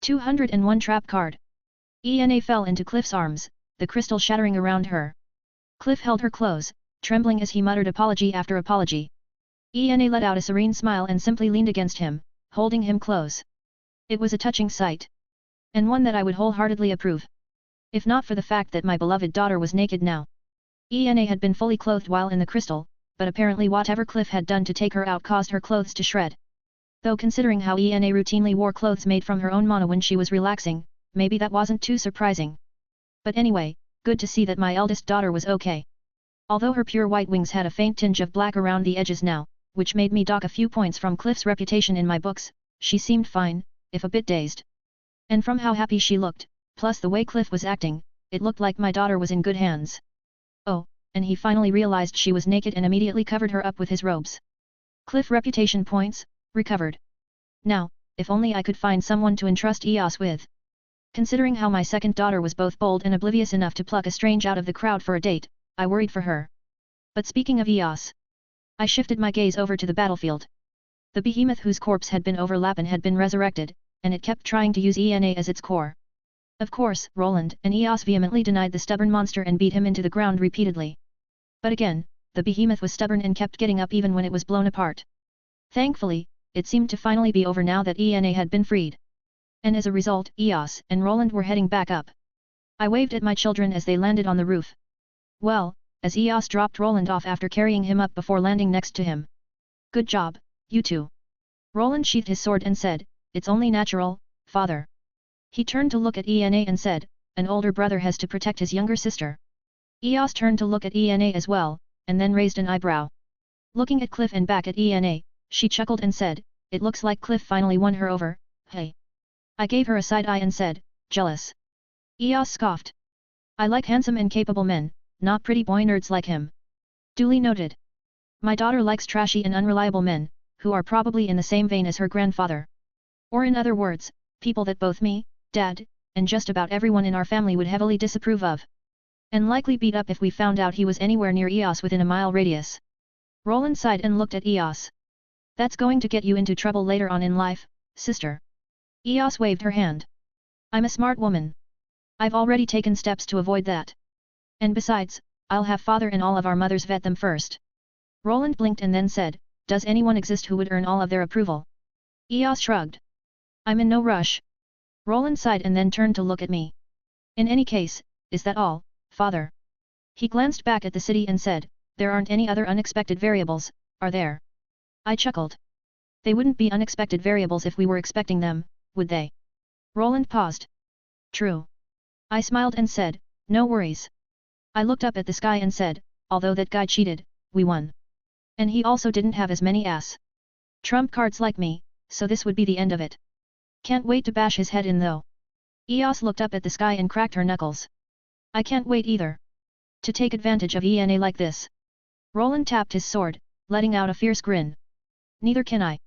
201 Trap Card. Ena fell into Cliff's arms, the crystal shattering around her. Cliff held her close, trembling as he muttered apology after apology. Ena let out a serene smile and simply leaned against him, holding him close. It was a touching sight. And one that I would wholeheartedly approve. If not for the fact that my beloved daughter was naked now. Ena had been fully clothed while in the crystal, but apparently whatever Cliff had done to take her out caused her clothes to shred. Though considering how Ena routinely wore clothes made from her own mana when she was relaxing, maybe that wasn't too surprising. But anyway, good to see that my eldest daughter was okay. Although her pure white wings had a faint tinge of black around the edges now, which made me dock a few points from Cliff's reputation in my books, she seemed fine, if a bit dazed. And from how happy she looked, plus the way Cliff was acting, it looked like my daughter was in good hands. Oh, and he finally realized she was naked and immediately covered her up with his robes. Cliff reputation points, recovered. Now, if only I could find someone to entrust Eos with. Considering how my second daughter was both bold and oblivious enough to pluck a strange out of the crowd for a date, I worried for her. But speaking of Eos, I shifted my gaze over to the battlefield. The behemoth whose corpse had been overlapped had been resurrected, and it kept trying to use Ena as its core. Of course, Roland and Eos vehemently denied the stubborn monster and beat him into the ground repeatedly. But again, the behemoth was stubborn and kept getting up even when it was blown apart. Thankfully, it seemed to finally be over now that Ena had been freed. And as a result, Eos and Roland were heading back up. I waved at my children as they landed on the roof. Well, as Eos dropped Roland off after carrying him up before landing next to him. Good job, you two. Roland sheathed his sword and said, "It's only natural, father." He turned to look at Ena and said, "An older brother has to protect his younger sister." Eos turned to look at Ena as well, and then raised an eyebrow. Looking at Cliff and back at Ena, she chuckled and said, "It looks like Cliff finally won her over, hey." I gave her a side eye and said, "Jealous." Eos scoffed. "I like handsome and capable men, not pretty boy nerds like him." Duly noted. My daughter likes trashy and unreliable men, who are probably in the same vein as her grandfather. Or in other words, people that both me, Dad, and just about everyone in our family would heavily disapprove of. And likely beat up if we found out he was anywhere near Eos within a mile radius. Roland sighed and looked at Eos. "That's going to get you into trouble later on in life, sister." Eos waved her hand. "I'm a smart woman. I've already taken steps to avoid that. And besides, I'll have father and all of our mothers vet them first." Roland blinked and then said, "Does anyone exist who would earn all of their approval?" Eos shrugged. "I'm in no rush." Roland sighed and then turned to look at me. "In any case, is that all, father?" He glanced back at the city and said, "There aren't any other unexpected variables, are there?" I chuckled. "They wouldn't be unexpected variables if we were expecting them, would they?" Roland paused. "True." I smiled and said, "No worries." I looked up at the sky and said, "Although that guy cheated, we won. And he also didn't have as many trump cards like me, so this would be the end of it. Can't wait to bash his head in though." Eos looked up at the sky and cracked her knuckles. "I can't wait either. To take advantage of Ena like this." Roland tapped his sword, letting out a fierce grin. "Neither can I.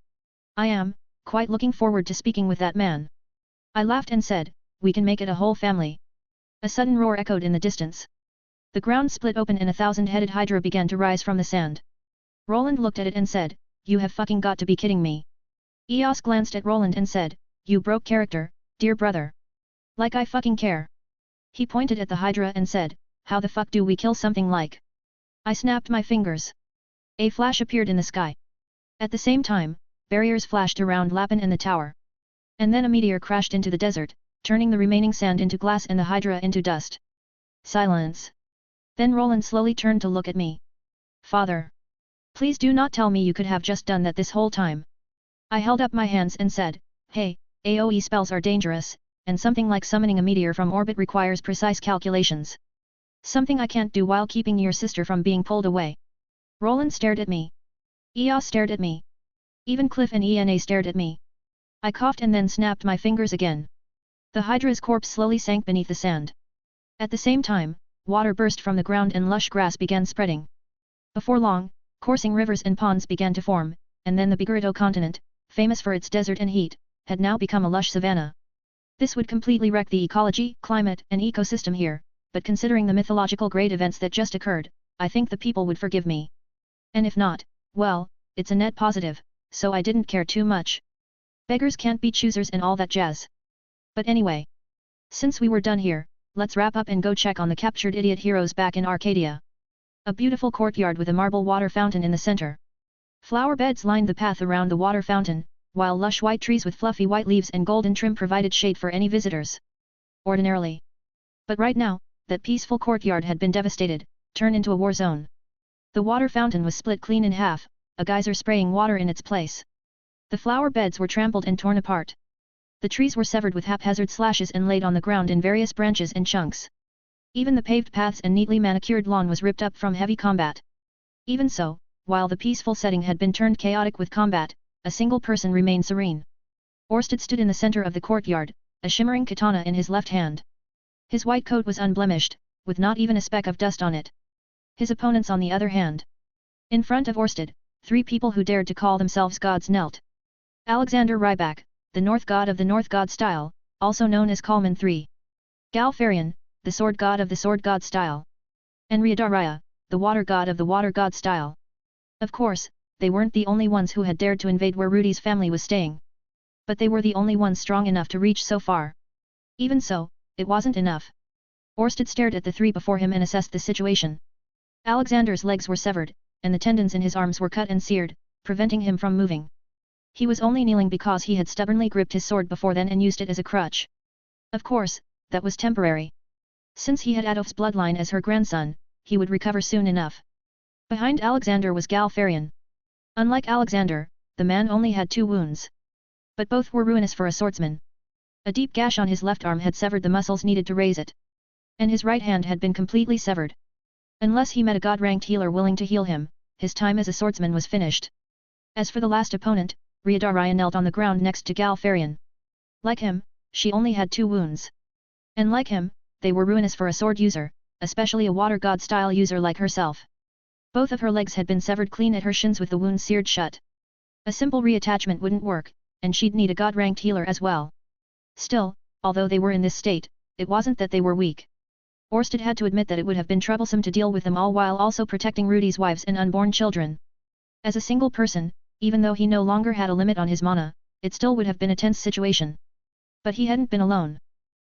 I am, quite looking forward to speaking with that man." I laughed and said, "We can make it a whole family." A sudden roar echoed in the distance. The ground split open and a 1,000-headed hydra began to rise from the sand. Roland looked at it and said, "You have fucking got to be kidding me." Eos glanced at Roland and said, "You broke character, dear brother. Like I fucking care." He pointed at the hydra and said, "How the fuck do we kill something like?" I snapped my fingers. A flash appeared in the sky. At the same time, barriers flashed around Lapin and the tower. And then a meteor crashed into the desert, turning the remaining sand into glass and the hydra into dust. Silence. Then Roland slowly turned to look at me. "Father. Please do not tell me you could have just done that this whole time." I held up my hands and said, "Hey, AoE spells are dangerous, and something like summoning a meteor from orbit requires precise calculations. Something I can't do while keeping your sister from being pulled away." Roland stared at me. Eos stared at me. Even Cliff and Ena stared at me. I coughed and then snapped my fingers again. The hydra's corpse slowly sank beneath the sand. At the same time, water burst from the ground and lush grass began spreading. Before long, coursing rivers and ponds began to form, and then the Bigorito continent, famous for its desert and heat, had now become a lush savanna. This would completely wreck the ecology, climate, and ecosystem here, but considering the mythological great events that just occurred, I think the people would forgive me. And if not, well, it's a net positive, so I didn't care too much. Beggars can't be choosers and all that jazz. But anyway. Since we were done here, let's wrap up and go check on the captured idiot heroes back in Arcadia. A beautiful courtyard with a marble water fountain in the center. Flower beds lined the path around the water fountain, while lush white trees with fluffy white leaves and golden trim provided shade for any visitors. Ordinarily. But right now, that peaceful courtyard had been devastated, turned into a war zone. The water fountain was split clean in half, a geyser spraying water in its place. The flower beds were trampled and torn apart. The trees were severed with haphazard slashes and laid on the ground in various branches and chunks. Even the paved paths and neatly manicured lawn was ripped up from heavy combat. Even so, while the peaceful setting had been turned chaotic with combat, a single person remained serene. Orsted stood in the center of the courtyard, a shimmering katana in his left hand. His white coat was unblemished, with not even a speck of dust on it. His opponents on the other hand. In front of Orsted, 3 people who dared to call themselves gods knelt. Alexander Rybak, the North God of the North God style, also known as Kalman III. Galfarian, the Sword God of the Sword God style. And Ryadaraya, the Water God of the Water God style. Of course, they weren't the only ones who had dared to invade where Rudy's family was staying. But they were the only ones strong enough to reach so far. Even so, it wasn't enough. Orsted stared at the 3 before him and assessed the situation. Alexander's legs were severed, and the tendons in his arms were cut and seared, preventing him from moving. He was only kneeling because he had stubbornly gripped his sword before then and used it as a crutch. Of course, that was temporary. Since he had Adolf's bloodline as her grandson, he would recover soon enough. Behind Alexander was Galfarian. Unlike Alexander, the man only had 2 wounds. But both were ruinous for a swordsman. A deep gash on his left arm had severed the muscles needed to raise it. And his right hand had been completely severed. Unless he met a god-ranked healer willing to heal him, his time as a swordsman was finished. As for the last opponent, Ryadaraya knelt on the ground next to Galfarian. Like him, she only had 2 wounds. And like him, they were ruinous for a sword user, especially a water god style user like herself. Both of her legs had been severed clean at her shins with the wounds seared shut. A simple reattachment wouldn't work, and she'd need a god-ranked healer as well. Still, although they were in this state, it wasn't that they were weak. Orsted had to admit that it would have been troublesome to deal with them all while also protecting Rudy's wives and unborn children. As a single person, even though he no longer had a limit on his mana, it still would have been a tense situation. But he hadn't been alone.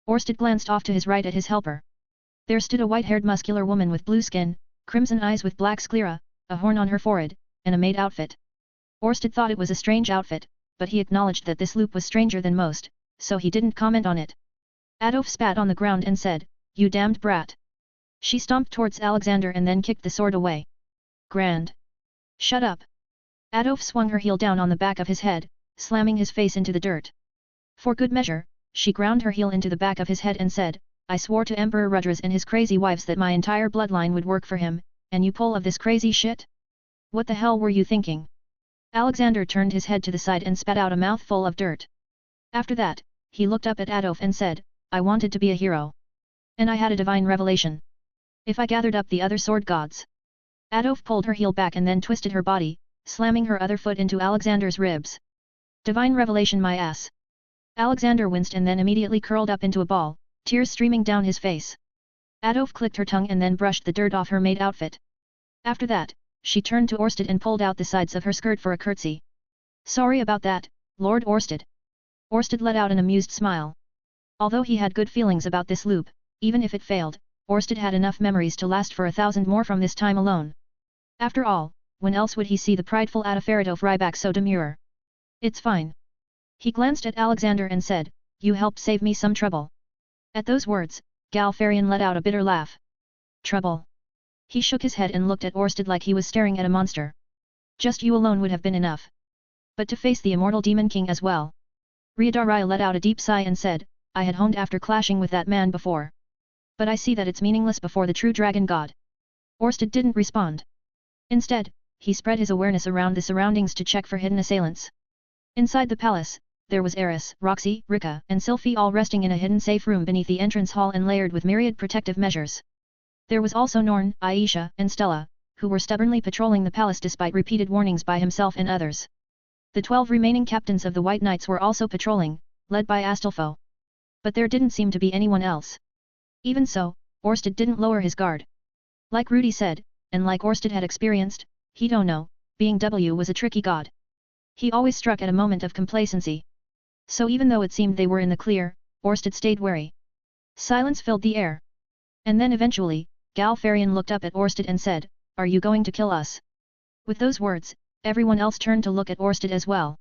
Orsted glanced off to his right at his helper. There stood a white-haired muscular woman with blue skin, crimson eyes with black sclera, a horn on her forehead, and a maid outfit. Orsted thought it was a strange outfit, but he acknowledged that this loop was stranger than most, so he didn't comment on it. Adolf spat on the ground and said, "You damned brat." She stomped towards Alexander and then kicked the sword away. "Grand. Shut up." Adolf swung her heel down on the back of his head, slamming his face into the dirt. For good measure, she ground her heel into the back of his head and said, "I swore to Emperor Rudras and his crazy wives that my entire bloodline would work for him, and you pull of this crazy shit? What the hell were you thinking?" Alexander turned his head to the side and spat out a mouthful of dirt. After that, he looked up at Adolf and said, "I wanted to be a hero. And I had a divine revelation. If I gathered up the other sword gods." Adolf pulled her heel back and then twisted her body, slamming her other foot into Alexander's ribs. "Divine revelation my ass." Alexander winced and then immediately curled up into a ball, tears streaming down his face. Adolf clicked her tongue and then brushed the dirt off her maid outfit. After that, she turned to Orsted and pulled out the sides of her skirt for a curtsy. "Sorry about that, Lord Orsted." Orsted let out an amused smile. Although he had good feelings about this loop, even if it failed, Orsted had enough memories to last for 1,000 more from this time alone. After all, when else would he see the prideful Adafaradov Rybak so demure? "It's fine." He glanced at Alexander and said, "You helped save me some trouble." At those words, Galfarian let out a bitter laugh. "Trouble?" He shook his head and looked at Orsted like he was staring at a monster. "Just you alone would have been enough. But to face the immortal Demon King as well." Ryadaraya let out a deep sigh and said, "I had honed after clashing with that man before. But I see that it's meaningless before the true dragon god." Orsted didn't respond. Instead, he spread his awareness around the surroundings to check for hidden assailants. Inside the palace, there was Eris, Roxy, Rika, and Sylphie all resting in a hidden safe room beneath the entrance hall and layered with myriad protective measures. There was also Norn, Aisha, and Stella, who were stubbornly patrolling the palace despite repeated warnings by himself and others. The 12 remaining captains of the White Knights were also patrolling, led by Astolfo. But there didn't seem to be anyone else. Even so, Orsted didn't lower his guard. Like Rudy said, and like Orsted had experienced, he don't know, being W was a tricky god. He always struck at a moment of complacency. So even though it seemed they were in the clear, Orsted stayed wary. Silence filled the air. And then eventually, Galfarian looked up at Orsted and said, "Are you going to kill us?" With those words, everyone else turned to look at Orsted as well.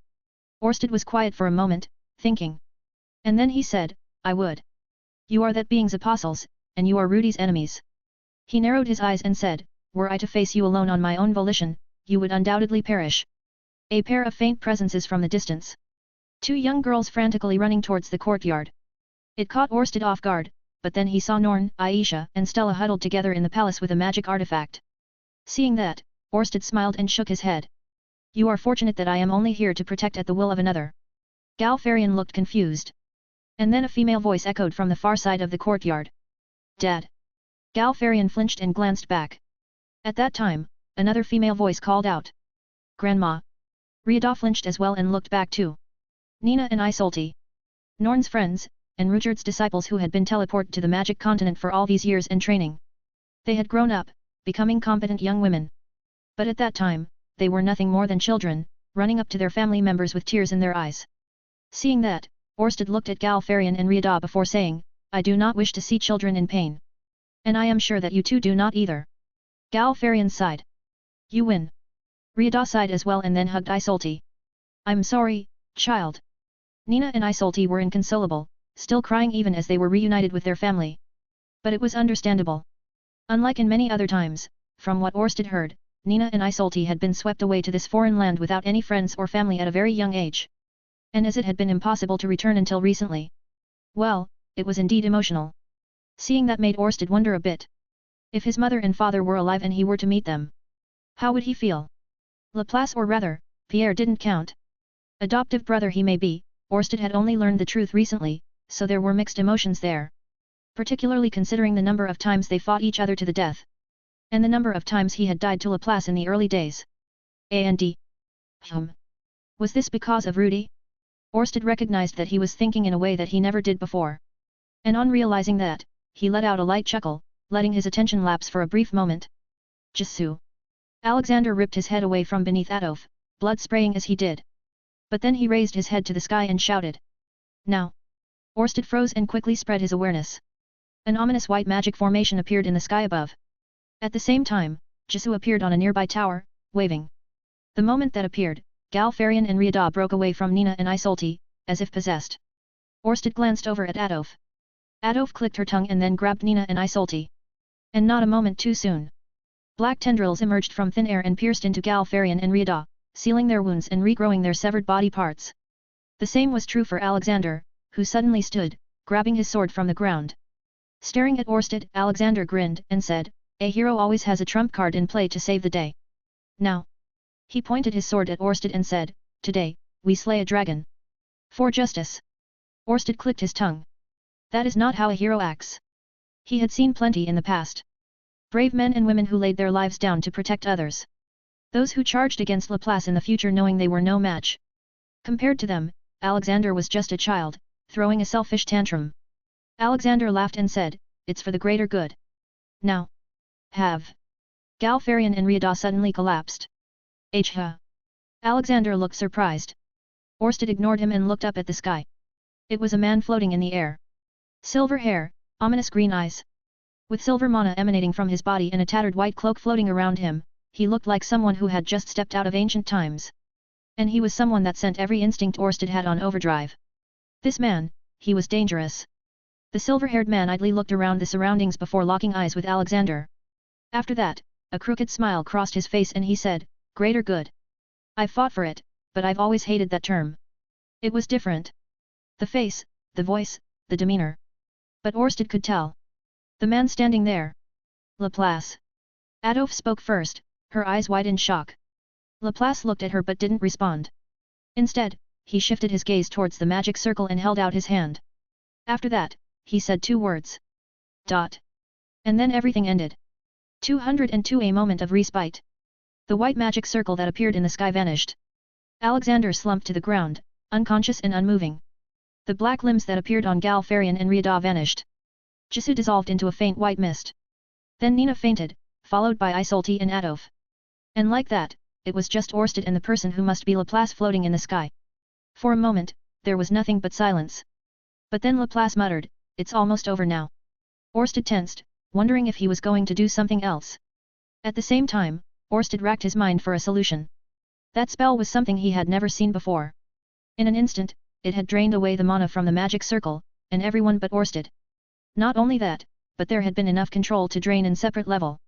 Orsted was quiet for a moment, thinking. And then he said, "I would. You are that being's apostles, and you are Rudy's enemies." He narrowed his eyes and said, "Were I to face you alone on my own volition, you would undoubtedly perish." A pair of faint presences from the distance. Two young girls frantically running towards the courtyard. It caught Orsted off guard, but then he saw Norn, Aisha and Stella huddled together in the palace with a magic artifact. Seeing that, Orsted smiled and shook his head. "You are fortunate that I am only here to protect at the will of another." Galfarian looked confused. And then a female voice echoed from the far side of the courtyard. "Dad." Galfarian flinched and glanced back. At that time, another female voice called out. "Grandma." Riada flinched as well and looked back too. Nina and Isolti. Norn's friends, and Rudyard's disciples who had been teleported to the magic continent for all these years and training. They had grown up, becoming competent young women. But at that time, they were nothing more than children, running up to their family members with tears in their eyes. Seeing that, Orsted looked at Galfarian and Riada before saying, "I do not wish to see children in pain. And I am sure that you two do not either." Galfarian sighed. "You win." Riada sighed as well and then hugged Isolti. "I'm sorry, child." Nina and Isolti were inconsolable, still crying even as they were reunited with their family. But it was understandable. Unlike in many other times, from what Orsted heard, Nina and Isolti had been swept away to this foreign land without any friends or family at a very young age. And as it had been impossible to return until recently. Well, it was indeed emotional. Seeing that made Orsted wonder a bit. If his mother and father were alive and he were to meet them, how would he feel? Laplace or rather, Pierre didn't count. Adoptive brother he may be, Orsted had only learned the truth recently, so there were mixed emotions there. Particularly considering the number of times they fought each other to the death. And the number of times he had died to Laplace in the early days. And was this because of Rudy? Orsted recognized that he was thinking in a way that he never did before. And on realizing that, he let out a light chuckle, letting his attention lapse for a brief moment. "Jisu." Alexander ripped his head away from beneath Adolf, blood spraying as he did. But then he raised his head to the sky and shouted. "Now!" Orsted froze and quickly spread his awareness. An ominous white magic formation appeared in the sky above. At the same time, Jisu appeared on a nearby tower, waving. The moment that appeared, Galfarian and Riada broke away from Nina and Isolti, as if possessed. Orsted glanced over at Adolf. Adolf clicked her tongue and then grabbed Nina and Isolti. And not a moment too soon. Black tendrils emerged from thin air and pierced into Galfarian and Riada, sealing their wounds and regrowing their severed body parts. The same was true for Alexander, who suddenly stood, grabbing his sword from the ground. Staring at Orsted, Alexander grinned and said, "A hero always has a trump card in play to save the day. Now." He pointed his sword at Orsted and said, "Today, we slay a dragon. For justice." Orsted clicked his tongue. That is not how a hero acts. He had seen plenty in the past. Brave men and women who laid their lives down to protect others. Those who charged against Laplace in the future knowing they were no match. Compared to them, Alexander was just a child, throwing a selfish tantrum. Alexander laughed and said, "It's for the greater good. Now. Have." Galfarian and Riada suddenly collapsed. "Huh." Alexander looked surprised. Orsted ignored him and looked up at the sky. It was a man floating in the air. Silver hair, ominous green eyes. With silver mana emanating from his body and a tattered white cloak floating around him, he looked like someone who had just stepped out of ancient times. And he was someone that sent every instinct Orsted had on overdrive. This man, he was dangerous. The silver-haired man idly looked around the surroundings before locking eyes with Alexander. After that, a crooked smile crossed his face and he said, "Greater good. I've fought for it, but I've always hated that term." It was different. The face, the voice, the demeanor. But Orsted could tell. The man standing there. Laplace. Adolf spoke first, her eyes wide in shock. Laplace looked at her but didn't respond. Instead, he shifted his gaze towards the magic circle and held out his hand. After that, he said 2 words. Dot. And then everything ended. 202 A moment of respite. The white magic circle that appeared in the sky vanished. Alexander slumped to the ground, unconscious and unmoving. The black limbs that appeared on Galfarian and Riada vanished. Jisu dissolved into a faint white mist. Then Nina fainted, followed by Isolti and Adolf. And like that, it was just Orsted and the person who must be Laplace floating in the sky. For a moment, there was nothing but silence. But then Laplace muttered, "It's almost over now." Orsted tensed, wondering if he was going to do something else. At the same time, Orsted racked his mind for a solution. That spell was something he had never seen before. In an instant, it had drained away the mana from the magic circle, and everyone but Orsted. Not only that, but there had been enough control to drain in separate level.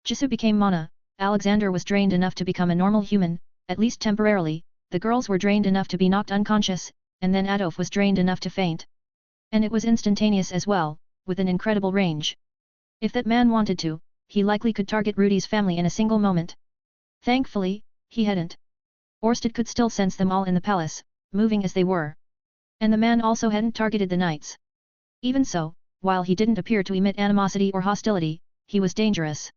Jisoo became mana, Alexander was drained enough to become a normal human, at least temporarily, the girls were drained enough to be knocked unconscious, and then Adolf was drained enough to faint. And it was instantaneous as well, with an incredible range. If that man wanted to, he likely could target Rudy's family in a single moment. Thankfully, he hadn't. Orsted could still sense them all in the palace, moving as they were. And the man also hadn't targeted the knights. Even so, while he didn't appear to emit animosity or hostility, he was dangerous.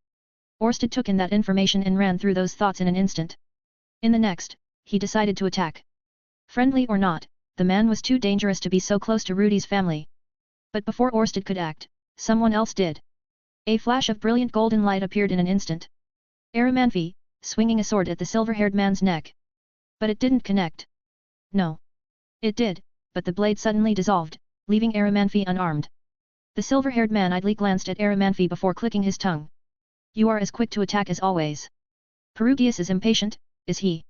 Orsted took in that information and ran through those thoughts in an instant. In the next, he decided to attack. Friendly or not, the man was too dangerous to be so close to Rudy's family. But before Orsted could act, someone else did. A flash of brilliant golden light appeared in an instant. Aramanfi, swinging a sword at the silver-haired man's neck. But it didn't connect. No. It did, but the blade suddenly dissolved, leaving Aramanfi unarmed. The silver-haired man idly glanced at Aramanfi before clicking his tongue. "You are as quick to attack as always." "Perugius is impatient, is he?"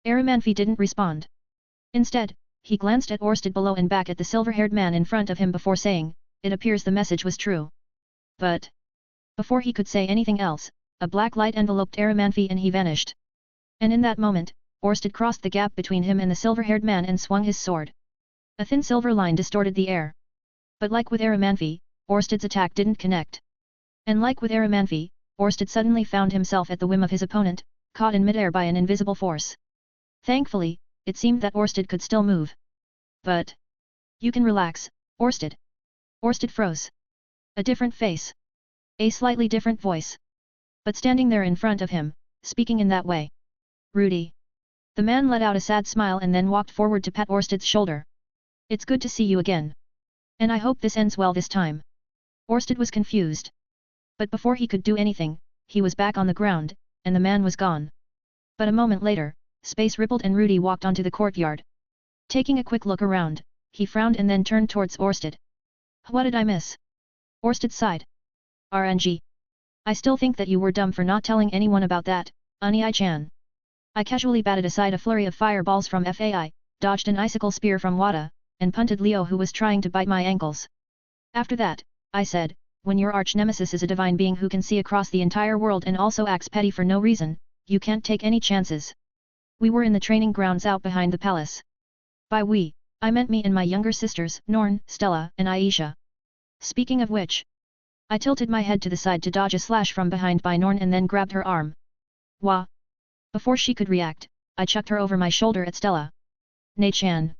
Aramanfi didn't respond. Instead, he glanced at Orsted below and back at the silver-haired man in front of him before saying, "It appears the message was true." But before he could say anything else, a black light enveloped Aramanfi and he vanished. And in that moment, Orsted crossed the gap between him and the silver-haired man and swung his sword. A thin silver line distorted the air. But like with Aramanfi, Orsted's attack didn't connect. And like with Aramanfi, Orsted suddenly found himself at the whim of his opponent, caught in midair by an invisible force. Thankfully, it seemed that Orsted could still move. But "You can relax, Orsted." Orsted froze. A different face. A slightly different voice. But standing there in front of him, speaking in that way. "Rudy." The man let out a sad smile and then walked forward to pat Orsted's shoulder. "It's good to see you again. And I hope this ends well this time." Orsted was confused. But before he could do anything, he was back on the ground, and the man was gone. But a moment later, space rippled and Rudy walked onto the courtyard. Taking a quick look around, he frowned and then turned towards Orsted. "What did I miss?" Orsted sighed. "RNG. I still think that you were dumb for not telling anyone about that, Unai-chan." I casually batted aside a flurry of fireballs from FAI, dodged an icicle spear from Wada, and punted Leo who was trying to bite my ankles. After that, I said, "When your arch-nemesis is a divine being who can see across the entire world and also acts petty for no reason, you can't take any chances." We were in the training grounds out behind the palace. By we, I meant me and my younger sisters, Norn, Stella, and Aisha. Speaking of which, I tilted my head to the side to dodge a slash from behind by Norn and then grabbed her arm. "Wah!" Before she could react, I chucked her over my shoulder at Stella. "Nei-chan."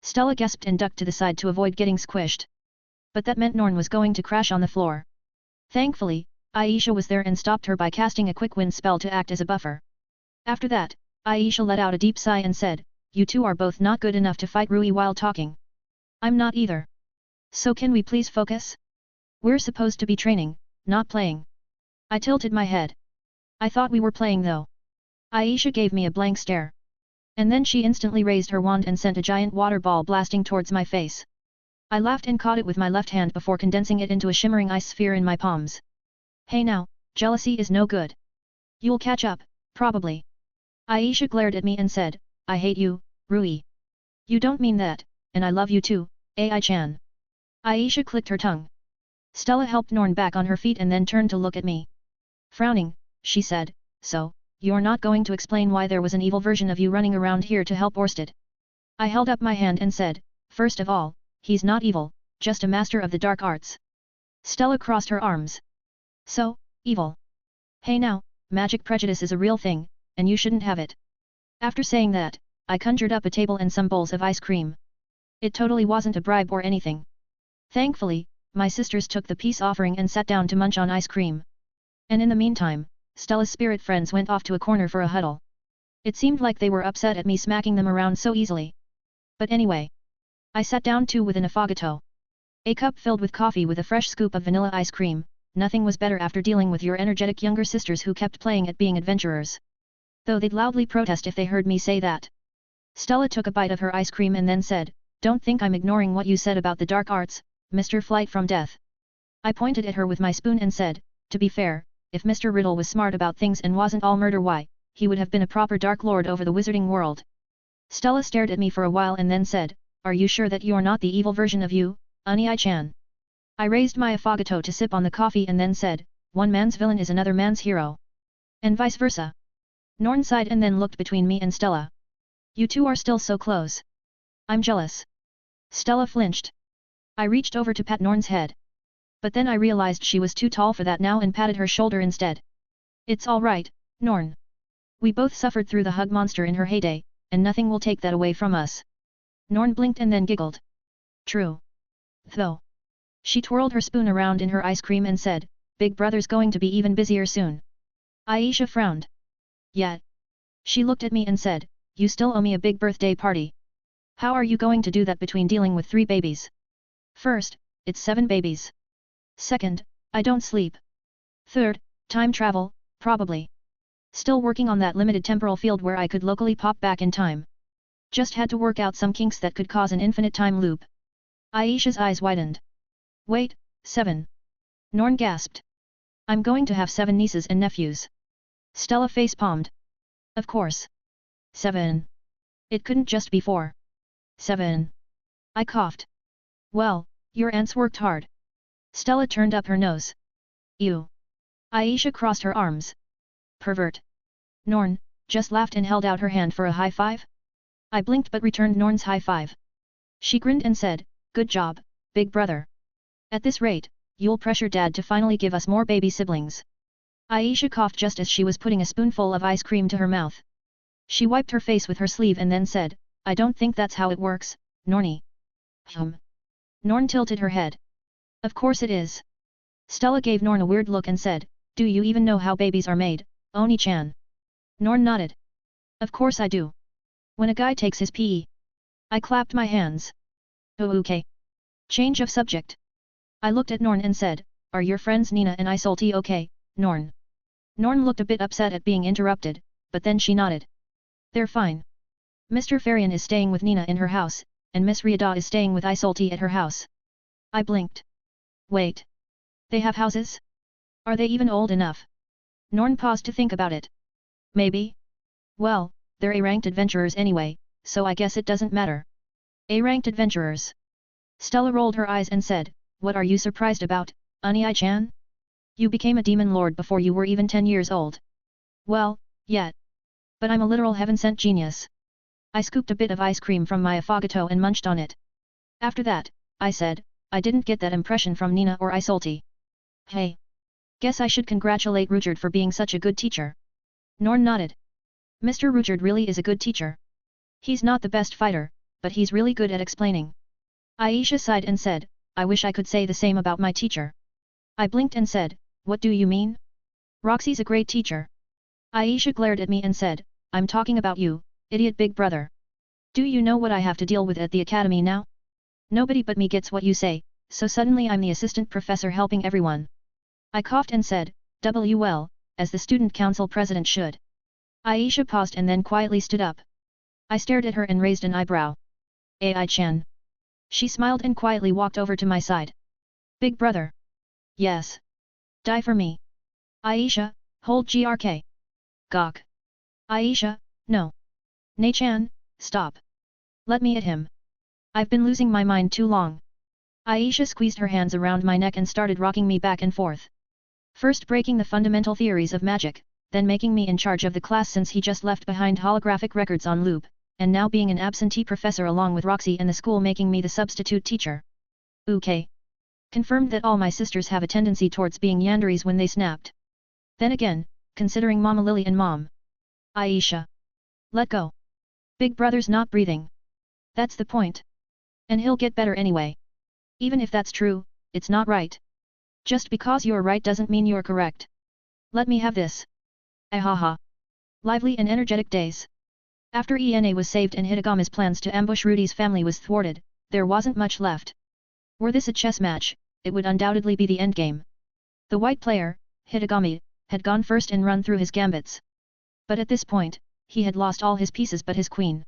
Stella gasped and ducked to the side to avoid getting squished. But that meant Norn was going to crash on the floor. Thankfully, Aisha was there and stopped her by casting a quick wind spell to act as a buffer. After that, Aisha let out a deep sigh and said, "You two are both not good enough to fight Rui while talking." "I'm not either. So can we please focus? We're supposed to be training, not playing." I tilted my head. "I thought we were playing though." Aisha gave me a blank stare. And then she instantly raised her wand and sent a giant water ball blasting towards my face. I laughed and caught it with my left hand before condensing it into a shimmering ice sphere in my palms. "Hey now, jealousy is no good. You'll catch up, probably." Aisha glared at me and said, "I hate you, Rui." "You don't mean that, and I love you too, Ai-chan." Aisha clicked her tongue. Stella helped Norn back on her feet and then turned to look at me. Frowning, she said, "So, you're not going to explain why there was an evil version of you running around here to help Orsted?" I held up my hand and said, "First of all, he's not evil, just a master of the dark arts." Stella crossed her arms. "So, evil. Hey now, magic prejudice is a real thing, and you shouldn't have it." After saying that, I conjured up a table and some bowls of ice cream. It totally wasn't a bribe or anything. Thankfully, my sisters took the peace offering and sat down to munch on ice cream. And in the meantime, Stella's spirit friends went off to a corner for a huddle. It seemed like they were upset at me smacking them around so easily. But anyway, I sat down too with an affogato. A cup filled with coffee with a fresh scoop of vanilla ice cream. Nothing was better after dealing with your energetic younger sisters who kept playing at being adventurers. Though they'd loudly protest if they heard me say that. Stella took a bite of her ice cream and then said, Don't think I'm ignoring what you said about the dark arts, Mr. Flight from Death. I pointed at her with my spoon and said, to be fair, if Mr. Riddle was smart about things and wasn't all murder, why, he would have been a proper Dark Lord over the wizarding world. Stella stared at me for a while and then said, are you sure that you're not the evil version of you, Unai-chan? I raised my affogato to sip on the coffee and then said, one man's villain is another man's hero. And vice versa. Norn sighed and then looked between me and Stella. You two are still so close. I'm jealous. Stella flinched. I reached over to pat Norn's head. But then I realized she was too tall for that now and patted her shoulder instead. It's all right, Norn. We both suffered through the hug monster in her heyday, and nothing will take that away from us. Norn blinked and then giggled. True. Though. She twirled her spoon around in her ice cream and said, Big Brother's going to be even busier soon. Aisha frowned. Yeah. She looked at me and said, you still owe me a big birthday party. How are you going to do that between dealing with 3 babies? First, it's 7 babies. Second, I don't sleep. Third, time travel, probably. Still working on that limited temporal field where I could locally pop back in time. Just had to work out some kinks that could cause an infinite time loop. Aisha's eyes widened. Wait, 7. Norn gasped. I'm going to have 7 nieces and nephews. Stella face-palmed. Of course. 7. It couldn't just be 4. 7. I coughed. Well, your aunts worked hard. Stella turned up her nose. Ew. Aisha crossed her arms. Pervert. Norn, just laughed and held out her hand for a high five. I blinked but returned Norn's high five. She grinned and said, good job, big brother. At this rate, you'll pressure Dad to finally give us more baby siblings. Aisha coughed just as she was putting a spoonful of ice cream to her mouth. She wiped her face with her sleeve and then said, I don't think that's how it works, Nornie. Norn tilted her head. Of course it is. Stella gave Norn a weird look and said, do you even know how babies are made, Oni-chan? Norn nodded. Of course I do. When a guy takes his pee. I clapped my hands. Oh okay. Change of subject. I looked at Norn and said, are your friends Nina and Isolti okay, Norn? Norn looked a bit upset at being interrupted, but then she nodded. They're fine. Mr. Farian is staying with Nina in her house, and Miss Riada is staying with Isolti at her house. I blinked. Wait. They have houses? Are they even old enough? Norn paused to think about it. Maybe. Well, they're A-ranked adventurers anyway, so I guess it doesn't matter. A-ranked adventurers. Stella rolled her eyes and said, what are you surprised about, Unai-chan? You became a demon lord before you were even 10 years old. Well, yeah. But I'm a literal heaven-sent genius. I scooped a bit of ice cream from my affogato and munched on it. After that, I said, I didn't get that impression from Nina or Isolti. Hey. Guess I should congratulate Ruchard for being such a good teacher. Norn nodded. Mr. Ruchard really is a good teacher. He's not the best fighter, but he's really good at explaining. Aisha sighed and said, I wish I could say the same about my teacher. I blinked and said, what do you mean? Roxy's a great teacher. Aisha glared at me and said, I'm talking about you, idiot big brother. Do you know what I have to deal with at the academy now? Nobody but me gets what you say, so suddenly I'm the assistant professor helping everyone. I coughed and said, well, as the student council president should. Aisha paused and then quietly stood up. I stared at her and raised an eyebrow. Ai-chan. She smiled and quietly walked over to my side. Big brother. Yes. Die for me. Aisha, hold GRK. Gawk. Aisha, no. Nei-chan, stop. Let me at him. I've been losing my mind too long. Aisha squeezed her hands around my neck and started rocking me back and forth. First breaking the fundamental theories of magic, then making me in charge of the class since he just left behind holographic records on loop, and now being an absentee professor along with Roxy and the school making me the substitute teacher. Okay. Confirmed that all my sisters have a tendency towards being yanderies when they snapped. Then again, considering Mama Lily and Mom. Aisha. Let go. Big brother's not breathing. That's the point. And he'll get better anyway. Even if that's true, it's not right. Just because you're right doesn't mean you're correct. Let me have this. Ahaha. Lively and energetic days. After Ena was saved and Hitagama's plans to ambush Rudy's family was thwarted, there wasn't much left. Were this a chess match, it would undoubtedly be the endgame. The white player, Hitagami, had gone first and run through his gambits. But at this point, he had lost all his pieces but his queen.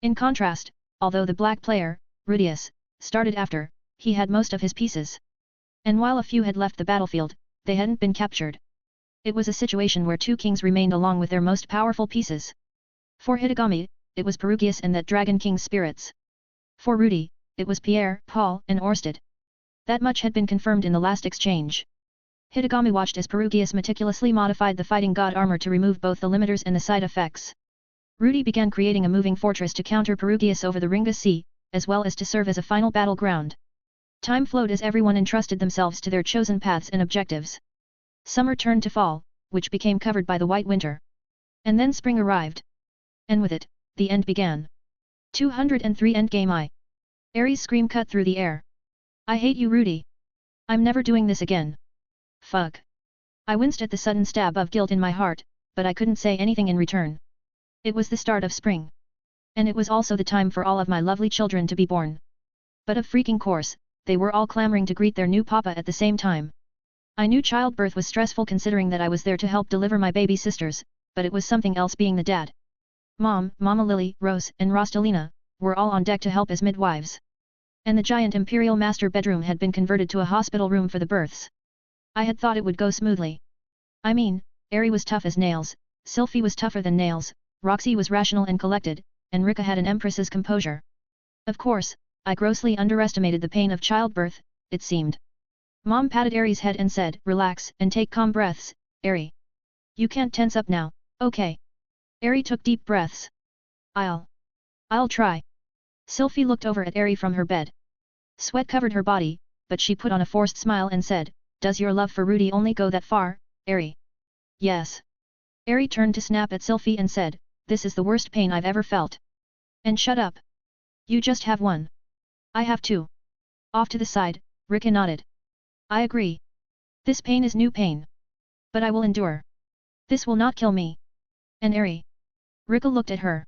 In contrast, although the black player, Rudius, started after, he had most of his pieces. And while a few had left the battlefield, they hadn't been captured. It was a situation where two kings remained along with their most powerful pieces. For Hitagami, it was Perugius and that Dragon King's spirits. For Rudy, it was Pierre, Paul, and Orsted. That much had been confirmed in the last exchange. Hitagami watched as Perugius meticulously modified the fighting god armor to remove both the limiters and the side effects. Rudy began creating a moving fortress to counter Perugius over the Ringa Sea, as well as to serve as a final battleground. Time flowed as everyone entrusted themselves to their chosen paths and objectives. Summer turned to fall, which became covered by the white winter. And then spring arrived. And with it, the end began. 203 Endgame I. Ares' scream cut through the air. I hate you, Rudy. I'm never doing this again. Fuck. I winced at the sudden stab of guilt in my heart, but I couldn't say anything in return. It was the start of spring. And it was also the time for all of my lovely children to be born. But of freaking course, they were all clamoring to greet their new papa at the same time. I knew childbirth was stressful considering that I was there to help deliver my baby sisters, but it was something else being the dad. Mom, Mama Lily, Rose, and Rostalina, were all on deck to help as midwives. And the giant imperial master bedroom had been converted to a hospital room for the births. I had thought it would go smoothly. I mean, Ari was tough as nails, Sylphie was tougher than nails, Roxy was rational and collected, and Rika had an empress's composure. Of course, I grossly underestimated the pain of childbirth, it seemed. Mom patted Ari's head and said, "Relax and take calm breaths, Ari. You can't tense up now, okay?" Ari took deep breaths. I'll try." Sylphie looked over at Ari from her bed. Sweat covered her body, but she put on a forced smile and said, "Does your love for Rudy only go that far, Ari?" "Yes." Ari turned to snap at Sylphie and said, "This is the worst pain I've ever felt." "And shut up. You just have one." "I have two." Off to the side, Rika nodded. "I agree. This pain is new pain. But I will endure. This will not kill me." "And Ari?" Rika looked at her.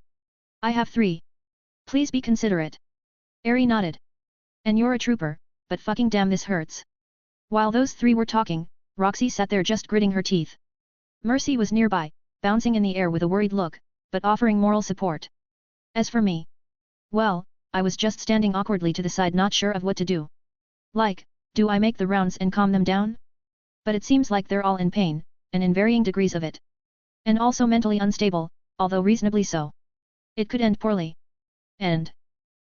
"I have three. Please be considerate." Ari nodded. "And you're a trooper, but fucking damn this hurts." While those three were talking, Roxy sat there just gritting her teeth. Mercy was nearby, bouncing in the air with a worried look, but offering moral support. As for me, well, I was just standing awkwardly to the side, not sure of what to do. Like, do I make the rounds and calm them down? But it seems like they're all in pain, and in varying degrees of it. And also mentally unstable, although reasonably so. It could end poorly. And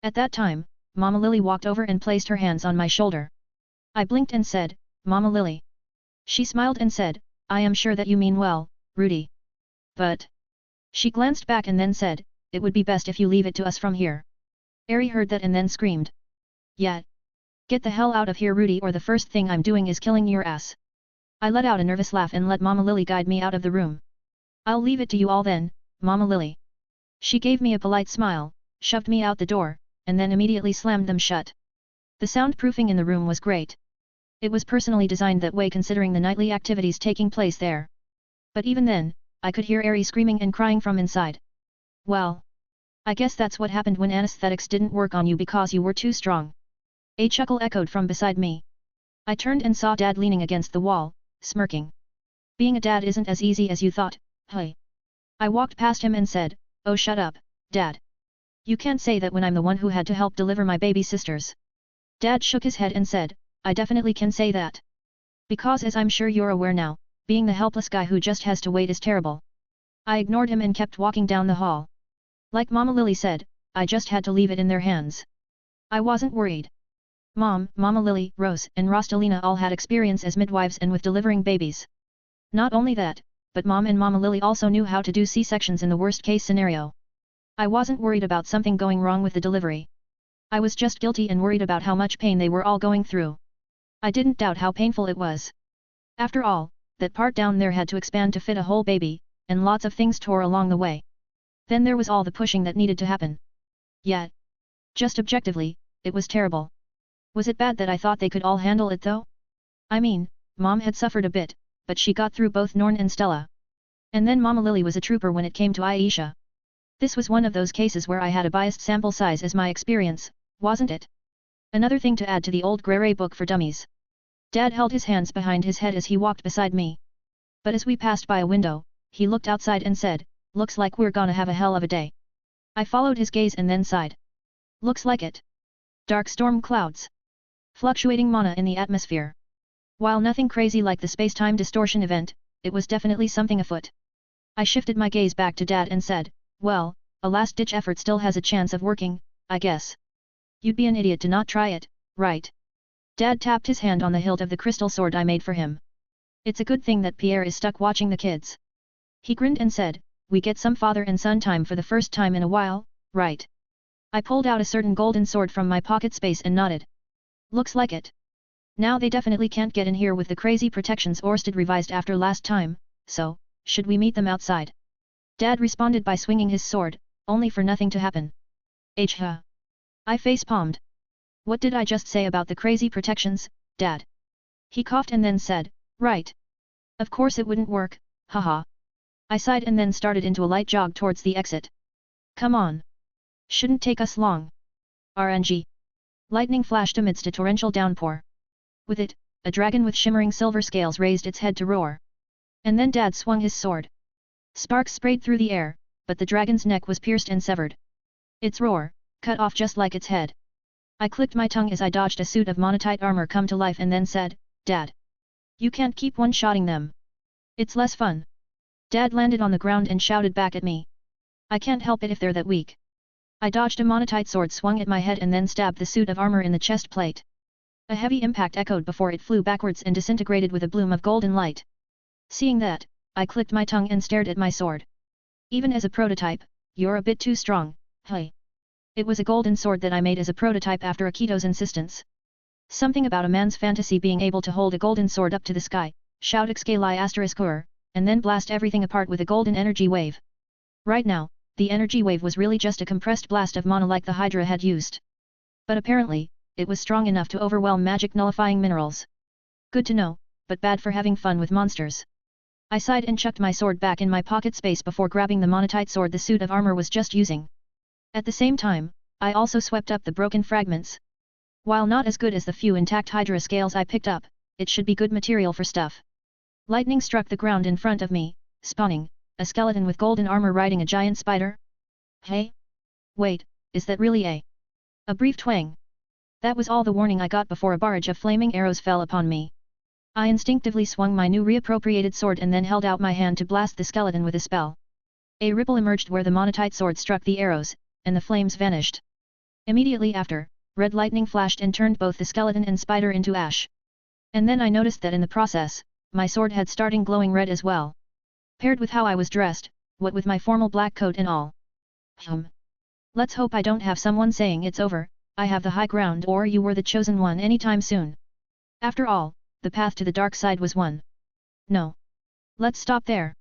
at that time, Mama Lily walked over and placed her hands on my shoulder. I blinked and said, "Mama Lily." She smiled and said, "I am sure that you mean well, Rudy. But..." She glanced back and then said, "It would be best if you leave it to us from here." Ari heard that and then screamed. "Yeah. Get the hell out of here, Rudy, or the first thing I'm doing is killing your ass." I let out a nervous laugh and let Mama Lily guide me out of the room. "I'll leave it to you all then, Mama Lily." She gave me a polite smile, shoved me out the door, and then immediately slammed them shut. The soundproofing in the room was great. It was personally designed that way considering the nightly activities taking place there. But even then, I could hear Ari screaming and crying from inside. "Well, I guess that's what happened when anesthetics didn't work on you because you were too strong." A chuckle echoed from beside me. I turned and saw Dad leaning against the wall, smirking. "Being a dad isn't as easy as you thought, hey?" I walked past him and said, "Oh, shut up, Dad. You can't say that when I'm the one who had to help deliver my baby sisters." Dad shook his head and said, "I definitely can say that. Because as I'm sure you're aware now, being the helpless guy who just has to wait is terrible." I ignored him and kept walking down the hall. Like Mama Lily said, I just had to leave it in their hands. I wasn't worried. Mom, Mama Lily, Rose, and Rostalina all had experience as midwives and with delivering babies. Not only that, but Mom and Mama Lily also knew how to do C-sections in the worst-case scenario. I wasn't worried about something going wrong with the delivery. I was just guilty and worried about how much pain they were all going through. I didn't doubt how painful it was. After all, that part down there had to expand to fit a whole baby, and lots of things tore along the way. Then there was all the pushing that needed to happen. Yet, just objectively, it was terrible. Was it bad that I thought they could all handle it though? I mean, Mom had suffered a bit, but she got through both Norn and Stella. And then Mama Lily was a trooper when it came to Aisha. This was one of those cases where I had a biased sample size as my experience, wasn't it? Another thing to add to the old Grey book for dummies. Dad held his hands behind his head as he walked beside me. But as we passed by a window, he looked outside and said, "Looks like we're gonna have a hell of a day." I followed his gaze and then sighed. "Looks like it." Dark storm clouds. Fluctuating mana in the atmosphere. While nothing crazy like the space-time distortion event, it was definitely something afoot. I shifted my gaze back to Dad and said, well, a last-ditch effort still has a chance of working, I guess. You'd be an idiot to not try it, right? Dad tapped his hand on the hilt of the crystal sword I made for him. It's a good thing that Pierre is stuck watching the kids. He grinned and said, we get some father and son time for the first time in a while, right? I pulled out a certain golden sword from my pocket space and nodded. Looks like it. Now they definitely can't get in here with the crazy protections Orsted revised after last time, so, should we meet them outside? Dad responded by swinging his sword, only for nothing to happen. Huh. I face-palmed. What did I just say about the crazy protections, Dad? He coughed and then said, right. Of course it wouldn't work, haha. I sighed and then started into a light jog towards the exit. Come on. Shouldn't take us long. RNG. Lightning flashed amidst a torrential downpour. With it, a dragon with shimmering silver scales raised its head to roar. And then Dad swung his sword. Sparks sprayed through the air, but the dragon's neck was pierced and severed. Its roar, cut off just like its head. I clicked my tongue as I dodged a suit of monotite armor come to life and then said, Dad. You can't keep one-shotting them. It's less fun. Dad landed on the ground and shouted back at me. I can't help it if they're that weak. I dodged a monotite sword swung at my head and then stabbed the suit of armor in the chest plate. A heavy impact echoed before it flew backwards and disintegrated with a bloom of golden light. Seeing that, I clicked my tongue and stared at my sword. Even as a prototype, you're a bit too strong, hey. It was a golden sword that I made as a prototype after Akito's insistence. Something about a man's fantasy being able to hold a golden sword up to the sky, shout ****, and then blast everything apart with a golden energy wave. Right now, the energy wave was really just a compressed blast of mana like the Hydra had used. But apparently, it was strong enough to overwhelm magic nullifying minerals. Good to know, but bad for having fun with monsters. I sighed and chucked my sword back in my pocket space before grabbing the monotite sword the suit of armor was just using. At the same time, I also swept up the broken fragments. While not as good as the few intact Hydra scales I picked up, it should be good material for stuff. Lightning struck the ground in front of me, spawning a skeleton with golden armor riding a giant spider. Hey? Wait, is that really a brief twang? That was all the warning I got before a barrage of flaming arrows fell upon me. I instinctively swung my new reappropriated sword and then held out my hand to blast the skeleton with a spell. A ripple emerged where the monotite sword struck the arrows, and the flames vanished. Immediately after, red lightning flashed and turned both the skeleton and spider into ash. And then I noticed that in the process, my sword had started glowing red as well. Paired with how I was dressed, what with my formal black coat and all. Let's hope I don't have someone saying it's over, I have the high ground or you were the chosen one anytime soon. After all, the path to the dark side was one. No. Let's stop there.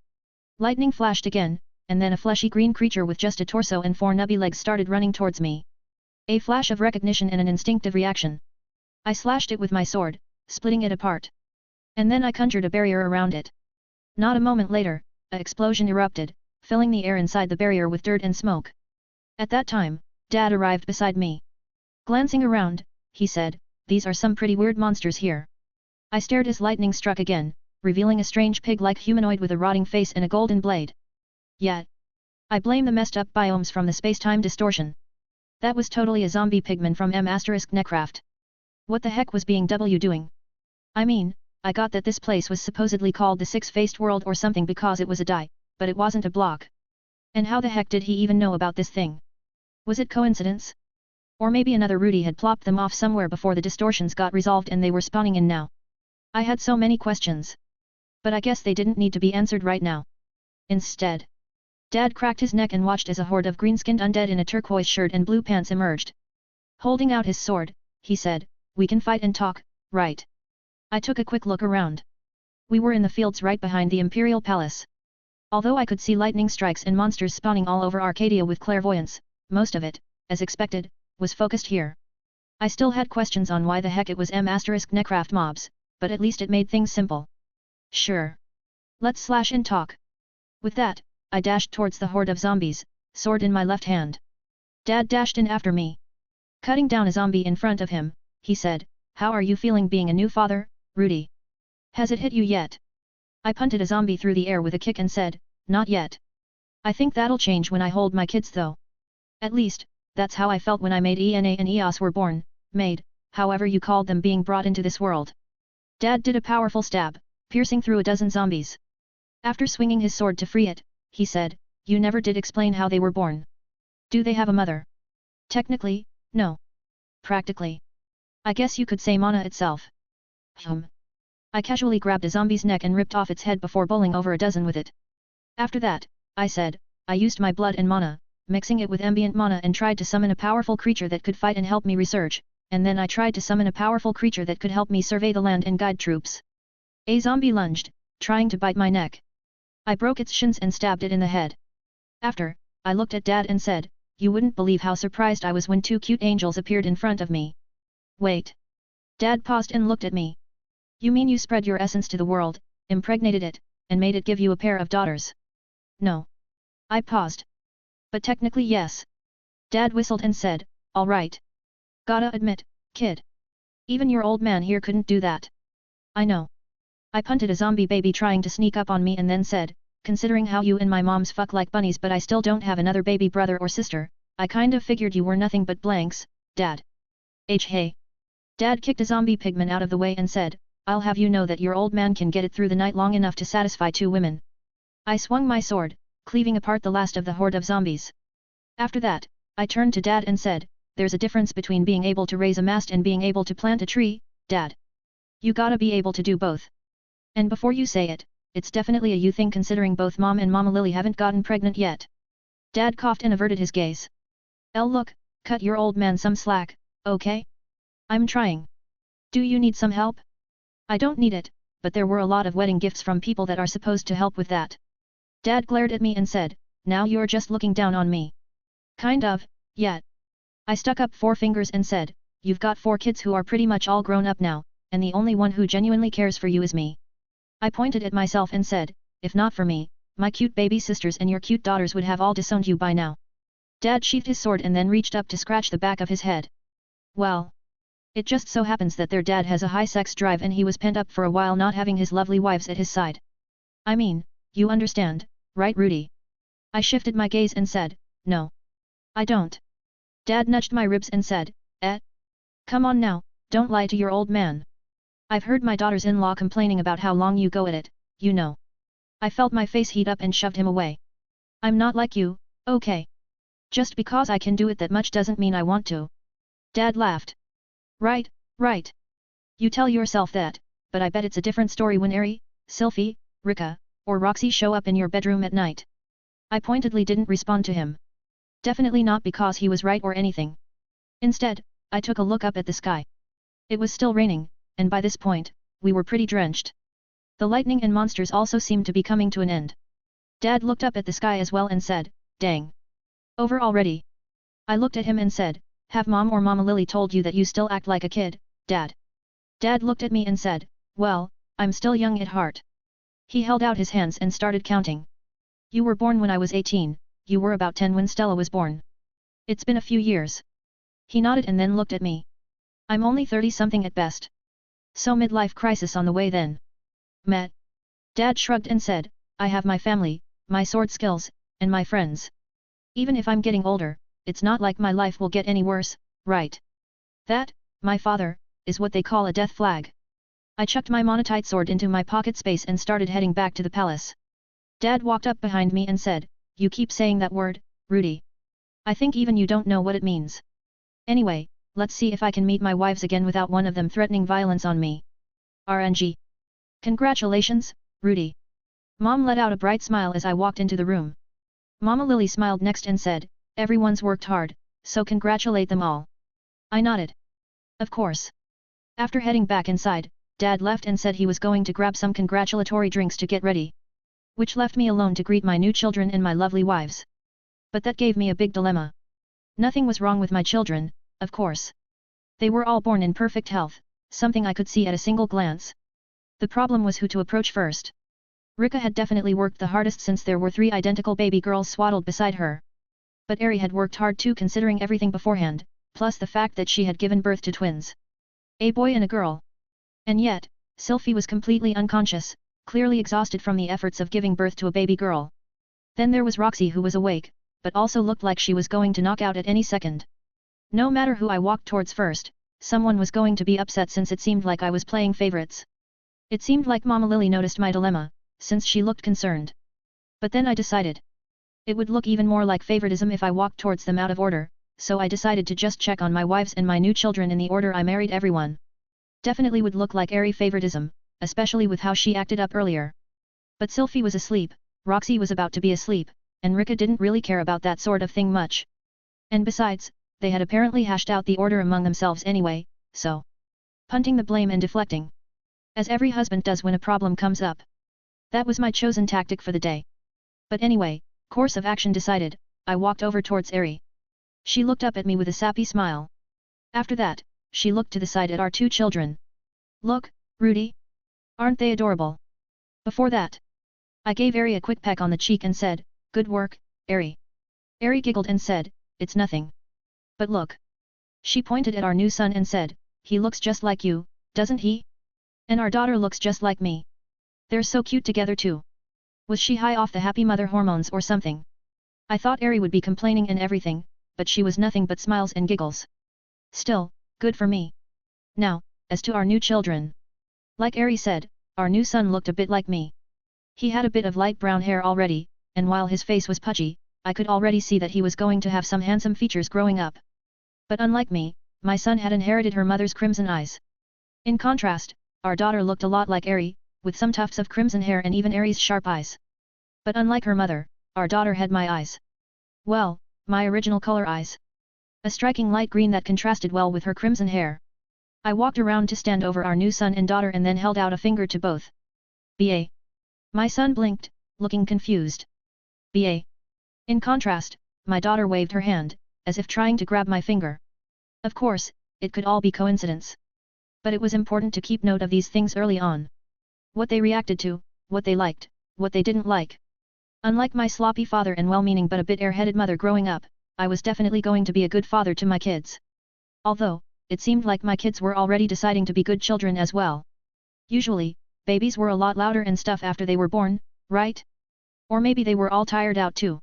Lightning flashed again, and then a fleshy green creature with just a torso and 4 nubby legs started running towards me. A flash of recognition and an instinctive reaction. I slashed it with my sword, splitting it apart. And then I conjured a barrier around it. Not a moment later, an explosion erupted, filling the air inside the barrier with dirt and smoke. At that time, Dad arrived beside me. Glancing around, he said, "These are some pretty weird monsters here." I stared as lightning struck again, revealing a strange pig-like humanoid with a rotting face and a golden blade. Yeah. I blame the messed-up biomes from the space-time distortion. That was totally a zombie pigman from M***Necraft. What the heck was being doing? I mean, I got that this place was supposedly called the Six-Faced World or something because it was a die, but it wasn't a block. And how the heck did he even know about this thing? Was it coincidence? Or maybe another Rudy had plopped them off somewhere before the distortions got resolved and they were spawning in now. I had so many questions. But I guess they didn't need to be answered right now. Instead, Dad cracked his neck and watched as a horde of green-skinned undead in a turquoise shirt and blue pants emerged. Holding out his sword, he said, "We can fight and talk, right?" I took a quick look around. We were in the fields right behind the Imperial Palace. Although I could see lightning strikes and monsters spawning all over Arcadia with clairvoyance, most of it, as expected, was focused here. I still had questions on why the heck it was M***Necraft mobs, but at least it made things simple. Sure. Let's slash and talk. With that, I dashed towards the horde of zombies, sword in my left hand. Dad dashed in after me. Cutting down a zombie in front of him, he said, "How are you feeling being a new father, Rudy? Has it hit you yet?" I punted a zombie through the air with a kick and said, "Not yet. I think that'll change when I hold my kids though. At least, that's how I felt when I made Ena and Eos were born, maid, however you called them being brought into this world. Dad did a powerful stab, piercing through a dozen zombies. After swinging his sword to free it, he said, "You never did explain how they were born. Do they have a mother?" "Technically, no. Practically. I guess you could say mana itself." I casually grabbed a zombie's neck and ripped off its head before bowling over a dozen with it. After that, I said, I used my blood and mana, mixing it with ambient mana and tried to summon a powerful creature that could fight and help me research, and then I tried to summon a powerful creature that could help me survey the land and guide troops. A zombie lunged, trying to bite my neck. I broke its shins and stabbed it in the head. After, I looked at Dad and said, "You wouldn't believe how surprised I was when two cute angels appeared in front of me." "Wait." Dad paused and looked at me. "You mean you spread your essence to the world, impregnated it, and made it give you a pair of daughters?" "No." I paused. "But technically yes." Dad whistled and said, "All right. Gotta admit, kid. Even your old man here couldn't do that." "I know." I punted a zombie baby trying to sneak up on me and then said, "Considering how you and my mom's fuck like bunnies but I still don't have another baby brother or sister, I kind of figured you were nothing but blanks, Dad." Hey. Dad kicked a zombie pigman out of the way and said, "I'll have you know that your old man can get it through the night long enough to satisfy two women." I swung my sword, cleaving apart the last of the horde of zombies. After that, I turned to Dad and said, "There's a difference between being able to raise a mast and being able to plant a tree, Dad. You gotta be able to do both. And before you say it, it's definitely a you thing considering both Mom and Mama Lily haven't gotten pregnant yet." Dad coughed and averted his gaze. Look, cut your old man some slack, okay? I'm trying. Do you need some help?" "I don't need it, but there were a lot of wedding gifts from people that are supposed to help with that." Dad glared at me and said, "Now you're just looking down on me." "Kind of, yeah." I stuck up 4 fingers and said, "You've got 4 kids who are pretty much all grown up now, and the only one who genuinely cares for you is me." I pointed at myself and said, "If not for me, my cute baby sisters and your cute daughters would have all disowned you by now." Dad sheathed his sword and then reached up to scratch the back of his head. "Well. It just so happens that their dad has a high sex drive and he was pent up for a while not having his lovely wives at his side. I mean, you understand, right Rudy?" I shifted my gaze and said, "No. I don't." Dad nudged my ribs and said, Come on now, don't lie to your old man. I've heard my daughters-in-law complaining about how long you go at it, you know." I felt my face heat up and shoved him away. "I'm not like you, okay? Just because I can do it that much doesn't mean I want to." Dad laughed. Right. You tell yourself that, but I bet it's a different story when Eri, Sylphie, Rika, or Roxy show up in your bedroom at night." I pointedly didn't respond to him. Definitely not because he was right or anything. Instead, I took a look up at the sky. It was still raining, and by this point, we were pretty drenched. The lightning and monsters also seemed to be coming to an end. Dad looked up at the sky as well and said, "Dang. Over already." I looked at him and said, "Have Mom or Mama Lily told you that you still act like a kid, Dad?" Dad looked at me and said, "Well, I'm still young at heart." He held out his hands and started counting. "You were born when I was 18, you were about 10 when Stella was born. It's been a few years." He nodded and then looked at me. "I'm only 30-something at best. So midlife crisis on the way then." "Meh." Dad shrugged and said, "I have my family, my sword skills, and my friends. Even if I'm getting older, it's not like my life will get any worse, right? That, my father, is what they call a death flag." I chucked my monotite sword into my pocket space and started heading back to the palace. Dad walked up behind me and said, "You keep saying that word, Rudy. I think even you don't know what it means. Anyway, let's see if I can meet my wives again without one of them threatening violence on me." RNG. "Congratulations, Rudy." Mom let out a bright smile as I walked into the room. Mama Lily smiled next and said, "Everyone's worked hard, so congratulate them all." I nodded. Of course. After heading back inside, Dad left and said he was going to grab some congratulatory drinks to get ready. Which left me alone to greet my new children and my lovely wives. But that gave me a big dilemma. Nothing was wrong with my children, of course. They were all born in perfect health, something I could see at a single glance. The problem was who to approach first. Rika had definitely worked the hardest since there were 3 identical baby girls swaddled beside her. But Eri had worked hard too considering everything beforehand, plus the fact that she had given birth to twins. A boy and a girl. And yet, Sylphie was completely unconscious, clearly exhausted from the efforts of giving birth to a baby girl. Then there was Roxy who was awake, but also looked like she was going to knock out at any second. No matter who I walked towards first, someone was going to be upset since it seemed like I was playing favorites. It seemed like Mama Lily noticed my dilemma, since she looked concerned. But then I decided. It would look even more like favoritism if I walked towards them out of order, so I decided to just check on my wives and my new children in the order I married everyone. Definitely would look like airy favoritism, especially with how she acted up earlier. But Sylphie was asleep, Roxy was about to be asleep, and Rika didn't really care about that sort of thing much. And besides, they had apparently hashed out the order among themselves anyway, so punting the blame and deflecting. As every husband does when a problem comes up. That was my chosen tactic for the day. But anyway, course of action decided, I walked over towards Airy. She looked up at me with a sappy smile. After that, she looked to the side at our two children. Look, Rudy. Aren't they adorable? Before that, I gave Airy a quick peck on the cheek and said, good work, Airy. Airy giggled and said, it's nothing. But look. She pointed at our new son and said, he looks just like you, doesn't he? And our daughter looks just like me. They're so cute together too. Was she high off the happy mother hormones or something? I thought Airy would be complaining and everything, but she was nothing but smiles and giggles. Still, good for me. Now, as to our new children. Like Airy said, our new son looked a bit like me. He had a bit of light brown hair already, and while his face was pudgy, I could already see that he was going to have some handsome features growing up. But unlike me, my son had inherited her mother's crimson eyes. In contrast, our daughter looked a lot like Airy, with some tufts of crimson hair and even Airy's sharp eyes. But unlike her mother, our daughter had my eyes. Well, my original color eyes. A striking light green that contrasted well with her crimson hair. I walked around to stand over our new son and daughter and then held out a finger to both. "Ba." My son blinked, looking confused. "Ba." In contrast, my daughter waved her hand, as if trying to grab my finger. Of course, it could all be coincidence. But it was important to keep note of these things early on. What they reacted to, what they liked, what they didn't like. Unlike my sloppy father and well-meaning but a bit air-headed mother growing up, I was definitely going to be a good father to my kids. Although, it seemed like my kids were already deciding to be good children as well. Usually, babies were a lot louder and stuff after they were born, right? Or maybe they were all tired out too.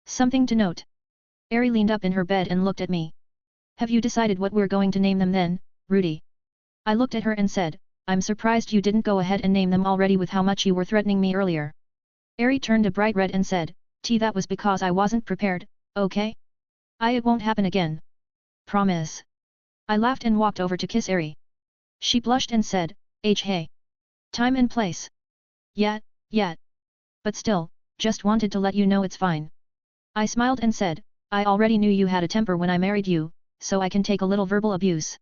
Something to note. Airy leaned up in her bed and looked at me. Have you decided what we're going to name them then, Rudy? I looked at her and said, I'm surprised you didn't go ahead and name them already with how much you were threatening me earlier. Airy turned a bright red and said, that was because I wasn't prepared, okay? It won't happen again. Promise. I laughed and walked over to kiss Airy. She blushed and said, hey. Time and place. Yeah. But still, just wanted to let you know it's fine. I smiled and said, I already knew you had a temper when I married you, so I can take a little verbal abuse.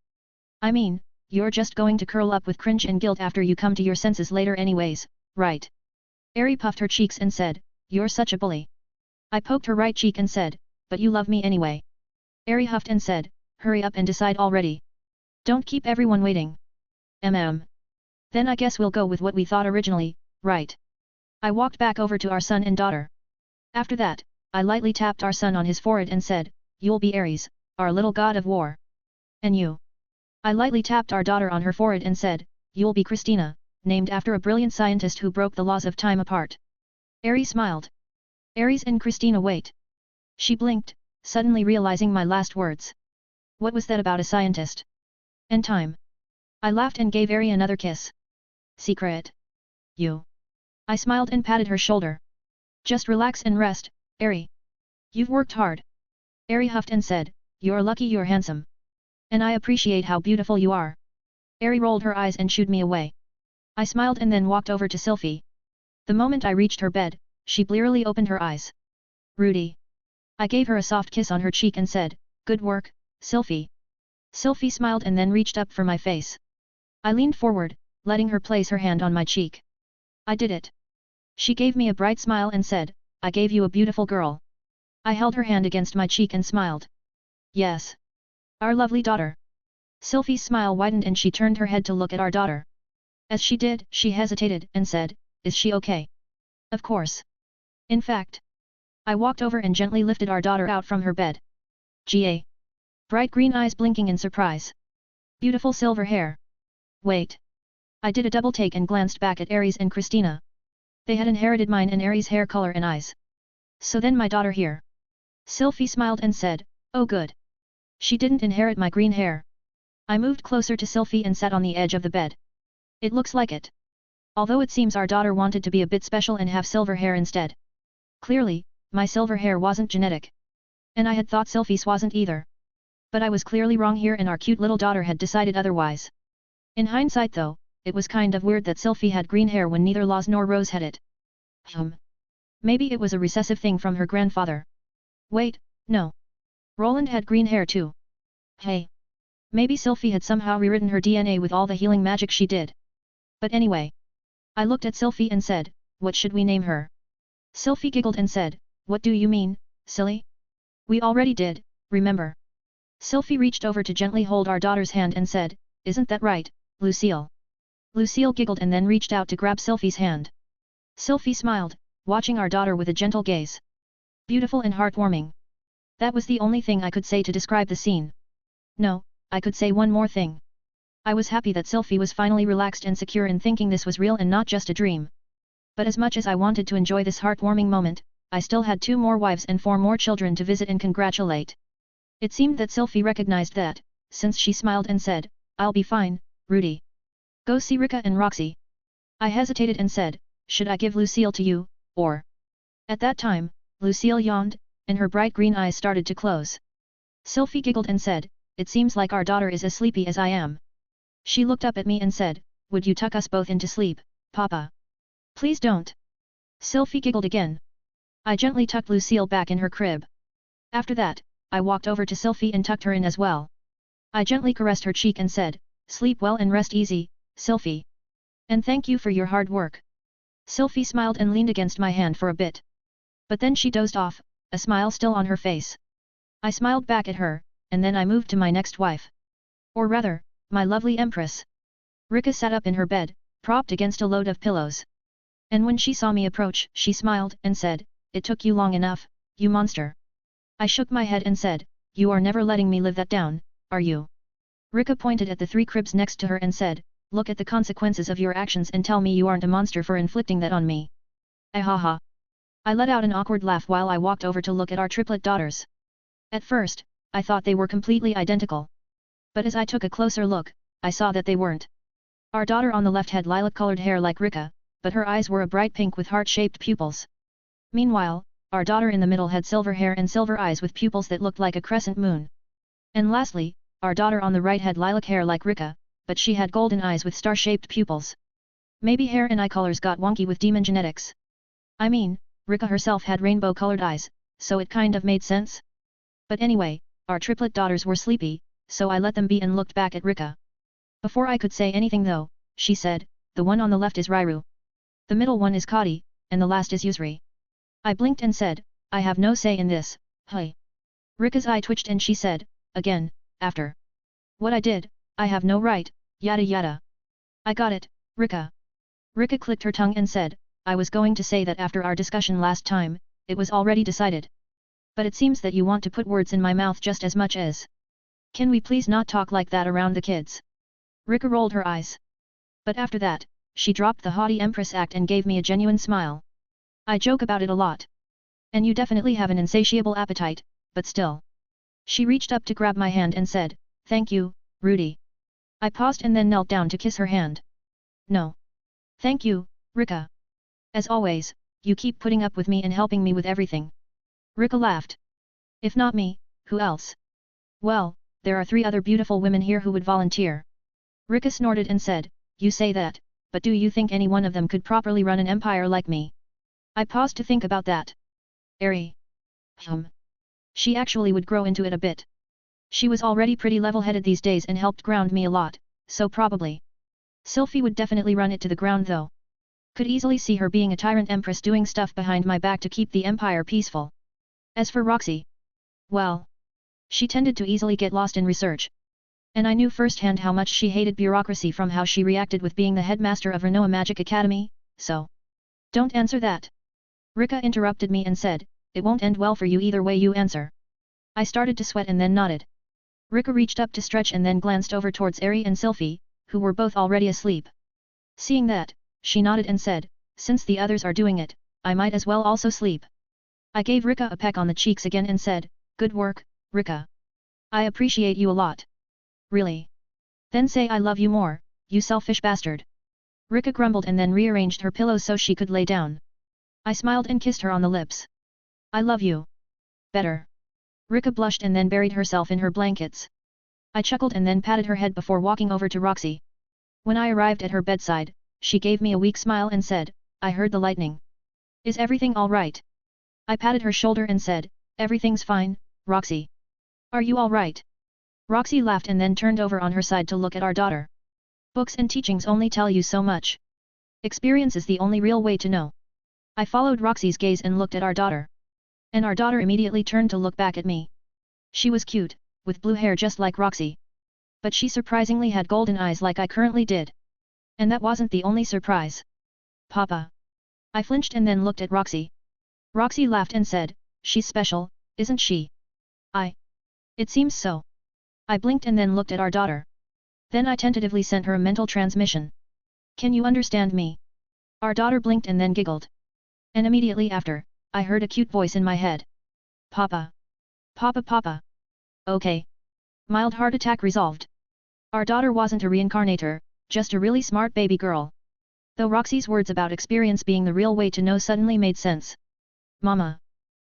I mean, you're just going to curl up with cringe and guilt after you come to your senses later anyways, right? Airy puffed her cheeks and said, you're such a bully. I poked her right cheek and said, but you love me anyway. Airy huffed and said, hurry up and decide already. Don't keep everyone waiting. Then I guess we'll go with what we thought originally, right? I walked back over to our son and daughter. After that, I lightly tapped our son on his forehead and said, you'll be Ares, our little god of war. And you? I lightly tapped our daughter on her forehead and said, you'll be Christina, named after a brilliant scientist who broke the laws of time apart. Ares smiled. Ares and Christina wait. She blinked, suddenly realizing my last words. What was that about a scientist? And time? I laughed and gave Ares another kiss. Secret? You? I smiled and patted her shoulder. Just relax and rest, Ares. You've worked hard. Ares huffed and said, you're lucky you're handsome. And I appreciate how beautiful you are. Ares rolled her eyes and shooed me away. I smiled and then walked over to Sylphie. The moment I reached her bed, she blearily opened her eyes. Rudy. I gave her a soft kiss on her cheek and said, good work, Sylphie. Sylphie smiled and then reached up for my face. I leaned forward, letting her place her hand on my cheek. I did it. She gave me a bright smile and said, I gave you a beautiful girl. I held her hand against my cheek and smiled. Yes. Our lovely daughter. Sylphie's smile widened and she turned her head to look at our daughter. As she did, she hesitated and said, is she okay? Of course. In fact. I walked over and gently lifted our daughter out from her bed. Ga. Bright green eyes blinking in surprise. Beautiful silver hair. Wait. I did a double take and glanced back at Ares and Christina. They had inherited mine and Ares' hair color and eyes. So then my daughter here. Sylphie smiled and said, oh good. She didn't inherit my green hair. I moved closer to Sylphie and sat on the edge of the bed. It looks like it. Although it seems our daughter wanted to be a bit special and have silver hair instead. Clearly, my silver hair wasn't genetic. And I had thought Sylphie's wasn't either. But I was clearly wrong here and our cute little daughter had decided otherwise. In hindsight though, it was kind of weird that Sylphie had green hair when neither Laz nor Rose had it. Maybe it was a recessive thing from her grandfather. Wait, no. Roland had green hair too. Hey. Maybe Sylphie had somehow rewritten her DNA with all the healing magic she did. But anyway. I looked at Sylphie and said, what should we name her? Sylphie giggled and said, what do you mean, silly? We already did, remember? Sylphie reached over to gently hold our daughter's hand and said, isn't that right, Lucille? Lucille giggled and then reached out to grab Sylphie's hand. Sylphie smiled, watching our daughter with a gentle gaze. Beautiful and heartwarming. That was the only thing I could say to describe the scene. No, I could say one more thing. I was happy that Sylphie was finally relaxed and secure in thinking this was real and not just a dream. But as much as I wanted to enjoy this heartwarming moment, I still had 2 more wives and 4 more children to visit and congratulate. It seemed that Sylphie recognized that, since she smiled and said, I'll be fine, Rudy. Go see Rika and Roxy. I hesitated and said, should I give Lucille to you, or? At that time, Lucille yawned, and her bright green eyes started to close. Sylphie giggled and said, it seems like our daughter is as sleepy as I am. She looked up at me and said, would you tuck us both into sleep, Papa? Please don't. Sylphie giggled again. I gently tucked Lucille back in her crib. After that, I walked over to Sylphie and tucked her in as well. I gently caressed her cheek and said, sleep well and rest easy, Sylphie. And thank you for your hard work. Sylphie smiled and leaned against my hand for a bit. But then she dozed off, a smile still on her face. I smiled back at her, and then I moved to my next wife. Or rather, my lovely Empress. Rika sat up in her bed, propped against a load of pillows. And when she saw me approach, she smiled and said, it took you long enough, you monster. I shook my head and said, you are never letting me live that down, are you? Rika pointed at the 3 cribs next to her and said, look at the consequences of your actions and tell me you aren't a monster for inflicting that on me. Ahaha. I let out an awkward laugh while I walked over to look at our triplet daughters. At first, I thought they were completely identical. But as I took a closer look, I saw that they weren't. Our daughter on the left had lilac-colored hair like Rika, but her eyes were a bright pink with heart-shaped pupils. Meanwhile, our daughter in the middle had silver hair and silver eyes with pupils that looked like a crescent moon. And lastly, our daughter on the right had lilac hair like Rika, but she had golden eyes with star-shaped pupils. Maybe hair and eye colors got wonky with demon genetics. I mean, Rika herself had rainbow-colored eyes, so it kind of made sense. But anyway, our triplet daughters were sleepy, so I let them be and looked back at Rika. Before I could say anything though, she said, the one on the left is Rairu. The middle one is Kadi, and the last is Yusri. I blinked and said, I have no say in this, hey. Rika's eye twitched and she said, again, after what I did, I have no right, yada yada. I got it, Rika. Rika clicked her tongue and said, I was going to say that after our discussion last time, it was already decided. But it seems that you want to put words in my mouth just as much as. Can we please not talk like that around the kids? Rika rolled her eyes. But after that, she dropped the haughty Empress act and gave me a genuine smile. I joke about it a lot. And you definitely have an insatiable appetite, but still. She reached up to grab my hand and said, thank you, Rudy. I paused and then knelt down to kiss her hand. No. Thank you, Rika. As always, you keep putting up with me and helping me with everything. Rika laughed. If not me, who else? Well, there are 3 other beautiful women here who would volunteer. Rika snorted and said, you say that, but do you think any one of them could properly run an empire like me? I paused to think about that. Airy. She actually would grow into it a bit. She was already pretty level-headed these days and helped ground me a lot, so probably. Sylphie would definitely run it to the ground though. Could easily see her being a tyrant empress doing stuff behind my back to keep the empire peaceful. As for Roxy, well, she tended to easily get lost in research. And I knew firsthand how much she hated bureaucracy from how she reacted with being the headmaster of Renoa Magic Academy, so. Don't answer that. Rika interrupted me and said, it won't end well for you either way you answer. I started to sweat and then nodded. Rika reached up to stretch and then glanced over towards Eri and Sylphie, who were both already asleep. Seeing that, she nodded and said, since the others are doing it, I might as well also sleep. I gave Rika a peck on the cheeks again and said, good work, Rika. I appreciate you a lot. Really. Then say I love you more, you selfish bastard. Rika grumbled and then rearranged her pillows so she could lay down. I smiled and kissed her on the lips. I love you. Better. Rika blushed and then buried herself in her blankets. I chuckled and then patted her head before walking over to Roxy. When I arrived at her bedside, she gave me a weak smile and said, I heard the lightning. Is everything all right? I patted her shoulder and said, everything's fine, Roxy. Are you all right? Roxy laughed and then turned over on her side to look at our daughter. Books and teachings only tell you so much. Experience is the only real way to know. I followed Roxy's gaze and looked at our daughter. And our daughter immediately turned to look back at me. She was cute, with blue hair just like Roxy. But she surprisingly had golden eyes like I currently did. And that wasn't the only surprise. Papa. I flinched and then looked at Roxy. Roxy laughed and said, she's special, isn't she? It seems so. I blinked and then looked at our daughter. Then I tentatively sent her a mental transmission. Can you understand me? Our daughter blinked and then giggled. And immediately after, I heard a cute voice in my head. Papa. Papa papa. Okay. Mild heart attack resolved. Our daughter wasn't a reincarnator, just a really smart baby girl. Though Roxy's words about experience being the real way to know suddenly made sense. Mama.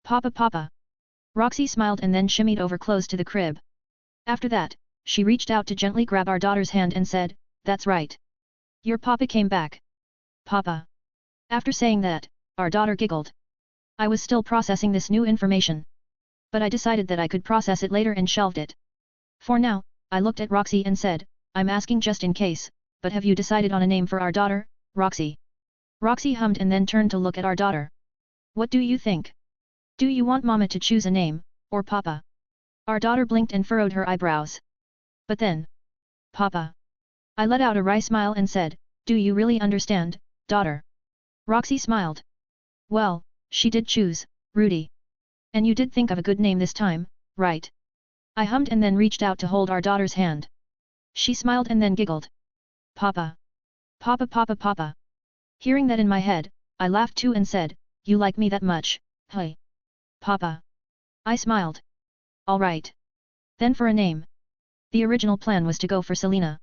Papa papa. Roxy smiled and then shimmied over close to the crib. After that, she reached out to gently grab our daughter's hand and said, that's right. Your papa came back. Papa. After saying that, our daughter giggled. I was still processing this new information. But I decided that I could process it later and shelved it. For now, I looked at Roxy and said, I'm asking just in case, but have you decided on a name for our daughter, Roxy? Roxy hummed and then turned to look at our daughter. What do you think? Do you want Mama to choose a name, or Papa? Our daughter blinked and furrowed her eyebrows. But then, Papa. I let out a wry smile and said, do you really understand, daughter? Roxy smiled. Well, she did choose, Rudy. And you did think of a good name this time, right? I hummed and then reached out to hold our daughter's hand. She smiled and then giggled. Papa. Papa papa papa. Hearing that in my head, I laughed too and said, you like me that much, hey? Papa. I smiled. All right. Then for a name. The original plan was to go for Selena.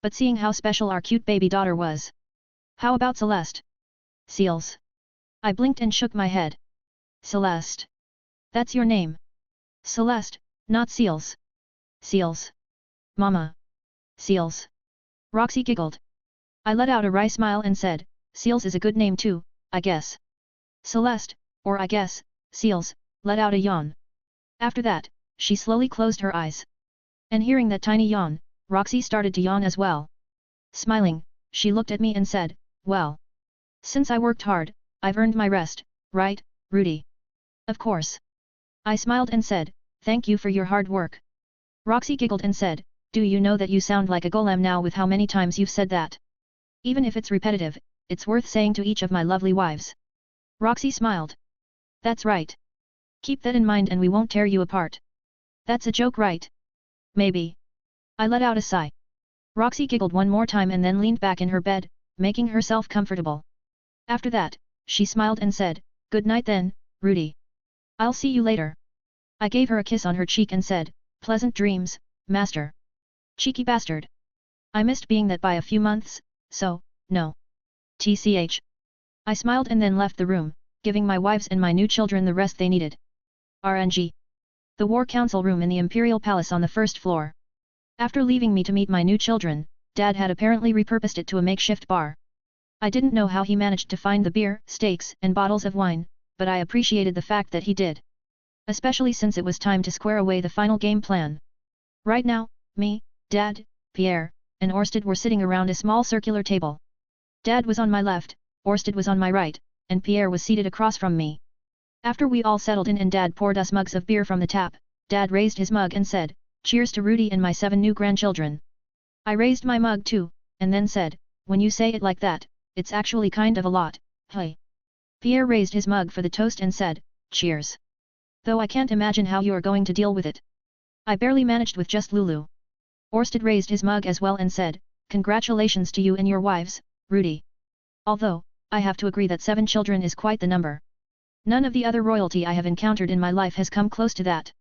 But seeing how special our cute baby daughter was. How about Celeste? Seals. I blinked and shook my head. Celeste. That's your name. Celeste, not Seals. Seals. Mama. Seals. Roxy giggled. I let out a wry smile and said, Seals is a good name too, I guess. Celeste, or I guess, Seals, let out a yawn. After that, she slowly closed her eyes. And hearing that tiny yawn, Roxy started to yawn as well. Smiling, she looked at me and said, well. Since I worked hard, I've earned my rest, right, Rudy? Of course. I smiled and said, thank you for your hard work. Roxy giggled and said, do you know that you sound like a golem now with how many times you've said that? Even if it's repetitive, it's worth saying to each of my lovely wives. Roxy smiled. That's right. Keep that in mind and we won't tear you apart. That's a joke, right? Maybe. I let out a sigh. Roxy giggled one more time and then leaned back in her bed, making herself comfortable. After that, she smiled and said, good night then, Rudy. I'll see you later. I gave her a kiss on her cheek and said, pleasant dreams, master. Cheeky bastard. I missed being that by a few months, so, no. TCH. I smiled and then left the room, giving my wives and my new children the rest they needed. RNG. The War Council room in the Imperial Palace on the first floor. After leaving me to meet my new children, Dad had apparently repurposed it to a makeshift bar. I didn't know how he managed to find the beer, steaks, and bottles of wine, but I appreciated the fact that he did. Especially since it was time to square away the final game plan. Right now, me, Dad, Pierre, and Orsted were sitting around a small circular table. Dad was on my left, Orsted was on my right, and Pierre was seated across from me. After we all settled in and Dad poured us mugs of beer from the tap, Dad raised his mug and said, cheers to Rudy and my 7 new grandchildren. I raised my mug too, and then said, when you say it like that, it's actually kind of a lot, hey. Pierre raised his mug for the toast and said, cheers. Though I can't imagine how you are going to deal with it. I barely managed with just Lulu. Orsted raised his mug as well and said, congratulations to you and your wives, Rudy. Although, I have to agree that 7 children is quite the number. None of the other royalty I have encountered in my life has come close to that.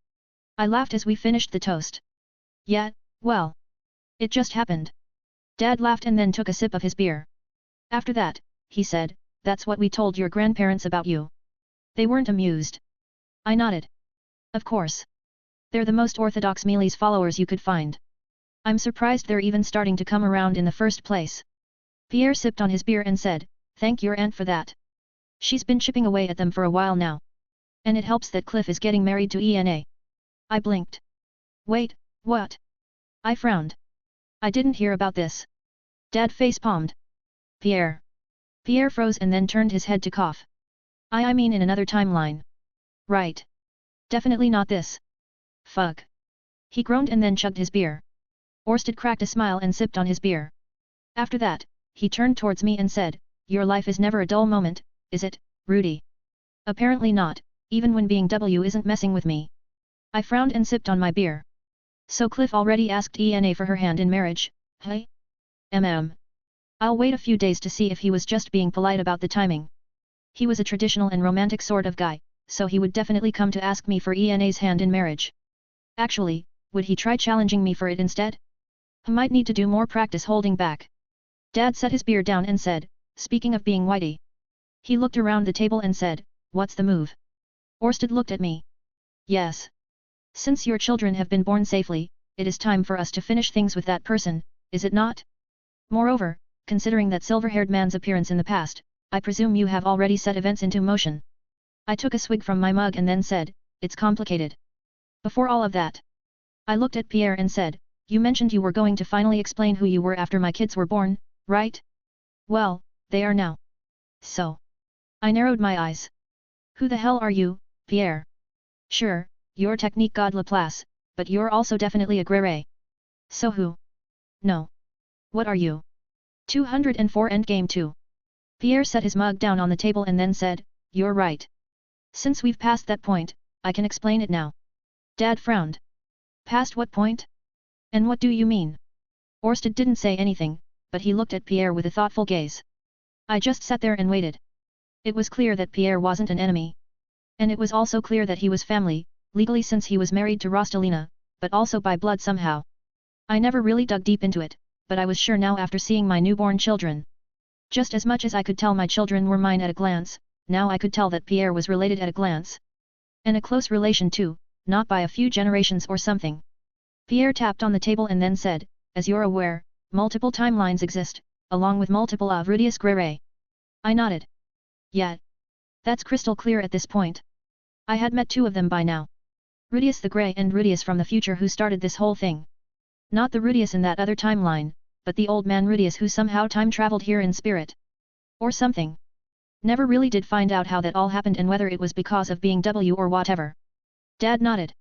I laughed as we finished the toast. Yeah, well. It just happened. Dad laughed and then took a sip of his beer. After that, he said, that's what we told your grandparents about you. They weren't amused. I nodded. Of course. They're the most orthodox Mealy's followers you could find. I'm surprised they're even starting to come around in the first place. Pierre sipped on his beer and said, thank your aunt for that. She's been chipping away at them for a while now. And it helps that Cliff is getting married to Ena. I blinked. Wait, what? I frowned. I didn't hear about this. Dad face-palmed. Pierre. Pierre froze and then turned his head to cough. I mean in another timeline. Right. Definitely not this. Fuck. He groaned and then chugged his beer. Orsted cracked a smile and sipped on his beer. After that, he turned towards me and said, your life is never a dull moment, is it, Rudy? Apparently not, even when being W isn't messing with me. I frowned and sipped on my beer. So Cliff already asked Ena for her hand in marriage, hey? I'll wait a few days to see if he was just being polite about the timing. He was a traditional and romantic sort of guy, so he would definitely come to ask me for Ena's hand in marriage. Actually, would he try challenging me for it instead? I might need to do more practice holding back. Dad set his beer down and said, speaking of being whitey. He looked around the table and said, what's the move? Orsted looked at me. Yes. Since your children have been born safely, it is time for us to finish things with that person, is it not? Moreover, considering that silver-haired man's appearance in the past, I presume you have already set events into motion. I took a swig from my mug and then said, it's complicated. Before all of that. I looked at Pierre and said, you mentioned you were going to finally explain who you were after my kids were born, right? Well, they are now. So. I narrowed my eyes. Who the hell are you, Pierre? Sure, you're technique god Laplace, but you're also definitely a Grere. So who? No. What are you? 204 Endgame 2. Pierre set his mug down on the table and then said, you're right. Since we've passed that point, I can explain it now. Dad frowned. Past what point? And what do you mean? Orsted didn't say anything, but he looked at Pierre with a thoughtful gaze. I just sat there and waited. It was clear that Pierre wasn't an enemy. And it was also clear that he was family, legally since he was married to Rostalina, but also by blood somehow. I never really dug deep into it, but I was sure now after seeing my newborn children. Just as much as I could tell my children were mine at a glance, now I could tell that Pierre was related at a glance. And a close relation too, not by a few generations or something. Pierre tapped on the table and then said, as you're aware, multiple timelines exist, along with multiple of Rudius Grere. I nodded. Yeah. That's crystal clear at this point. I had met two of them by now. Rudius the Grey and Rudius from the future who started this whole thing. Not the Rudius in that other timeline, but the old man Rudius who somehow time-traveled here in spirit. Or something. Never really did find out how that all happened and whether it was because of being W or whatever. Dad nodded.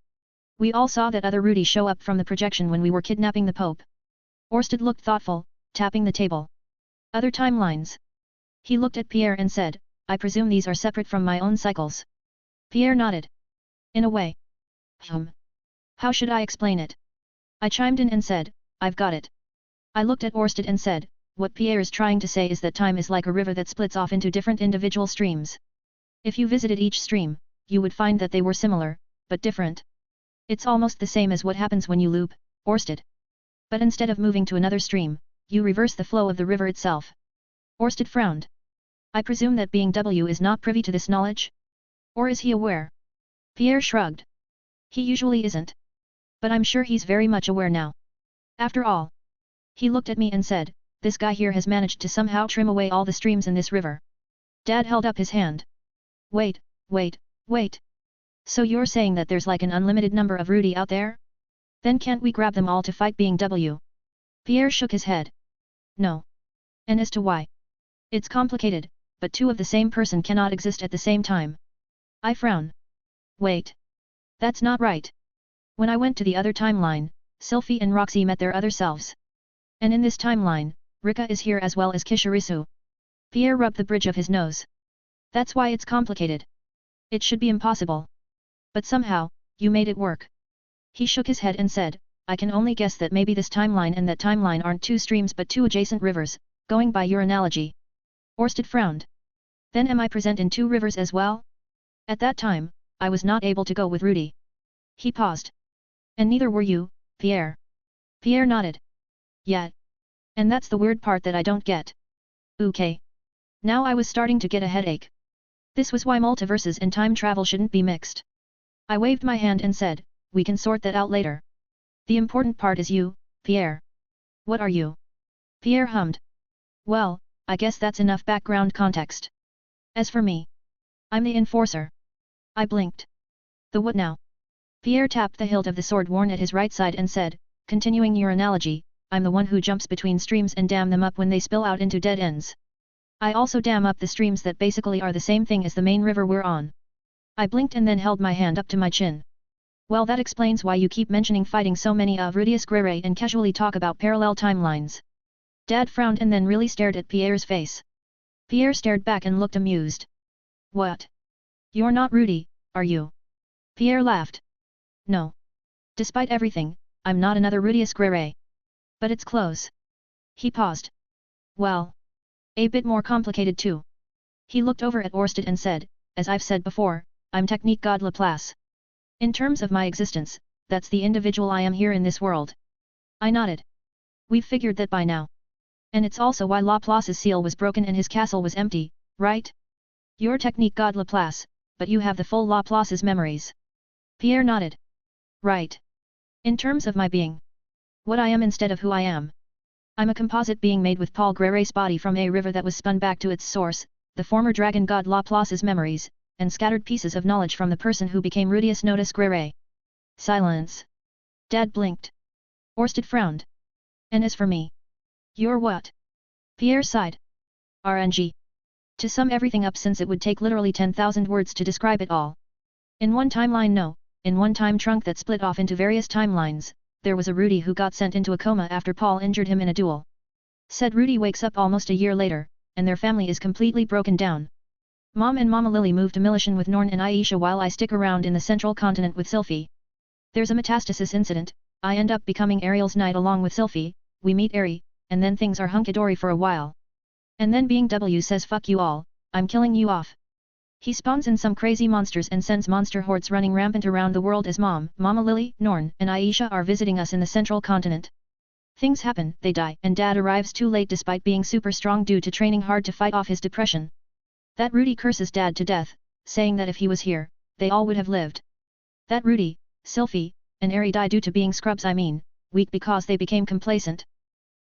We all saw that other Rudy show up from the projection when we were kidnapping the Pope. Orsted looked thoughtful, tapping the table. Other timelines. He looked at Pierre and said, I presume these are separate from my own cycles. Pierre nodded. In a way. How should I explain it? I chimed in and said, I've got it. I looked at Orsted and said, what Pierre is trying to say is that time is like a river that splits off into different individual streams. If you visited each stream, you would find that they were similar, but different. It's almost the same as what happens when you loop, Orsted. But instead of moving to another stream, you reverse the flow of the river itself. Orsted frowned. I presume that being W is not privy to this knowledge? Or is he aware? Pierre shrugged. He usually isn't. But I'm sure he's very much aware now. After all. He looked at me and said, this guy here has managed to somehow trim away all the streams in this river. Dad held up his hand. Wait. So you're saying that there's like an unlimited number of Rudy out there? Then can't we grab them all to fight being W? Pierre shook his head. No. And as to why? It's complicated, but two of the same person cannot exist at the same time. I frown. Wait. That's not right. When I went to the other timeline, Sylphie and Roxy met their other selves. And in this timeline, Rika is here as well as Kishirisu. Pierre rubbed the bridge of his nose. That's why it's complicated. It should be impossible. But somehow, you made it work. He shook his head and said, I can only guess that maybe this timeline and that timeline aren't two streams but two adjacent rivers, going by your analogy. Orsted frowned. Then am I present in two rivers as well? At that time, I was not able to go with Rudy. He paused. And neither were you, Pierre. Pierre nodded. Yet. And that's the weird part that I don't get. Okay. Now I was starting to get a headache. This was why multiverses and time travel shouldn't be mixed. I waved my hand and said, we can sort that out later. The important part is you, Pierre. What are you? Pierre hummed. Well, I guess that's enough background context. As for me, I'm the enforcer. I blinked. The what now? Pierre tapped the hilt of the sword worn at his right side and said, continuing your analogy, I'm the one who jumps between streams and dam them up when they spill out into dead ends. I also dam up the streams that basically are the same thing as the main river we're on. I blinked and then held my hand up to my chin. Well, that explains why you keep mentioning fighting so many of Rudius Grere and casually talk about parallel timelines. Dad frowned and then really stared at Pierre's face. Pierre stared back and looked amused. What? You're not Rudy, are you? Pierre laughed. No. Despite everything, I'm not another Rudius Grere. But it's close. He paused. Well. A bit more complicated too. He looked over at Orsted and said, as I've said before, I'm Technique God Laplace. In terms of my existence, that's the individual I am here in this world. I nodded. We've figured that by now. And it's also why Laplace's seal was broken and his castle was empty, right? You're Technique God Laplace, but you have the full Laplace's memories. Pierre nodded. Right. In terms of my being. What I am instead of who I am. I'm a composite being made with Paul Grere's body from a river that was spun back to its source, the former dragon god Laplace's memories, and scattered pieces of knowledge from the person who became Rudius Notus Grere. Silence. Dad blinked. Orsted frowned. And as for me? You're what? Pierre sighed. RNG. To sum everything up, since it would take literally 10,000 words to describe it all. In one timeline, no, in one time trunk that split off into various timelines, there was a Rudy who got sent into a coma after Paul injured him in a duel. Said Rudy wakes up almost a year later, and their family is completely broken down. Mom and Mama Lily moved to Milishan with Norn and Aisha while I stick around in the central continent with Sylphie. There's a metastasis incident, I end up becoming Ariel's knight along with Sylphie, we meet Ari, and then things are hunky-dory for a while. And then being W says fuck you all, I'm killing you off. He spawns in some crazy monsters and sends monster hordes running rampant around the world as Mom, Mama Lily, Norn, and Aisha are visiting us in the central continent. Things happen, they die, and Dad arrives too late despite being super strong due to training hard to fight off his depression. That Rudy curses Dad to death, saying that if he was here, they all would have lived. That Rudy, Sylphie, and Ari die due to being scrubs, weak because they became complacent.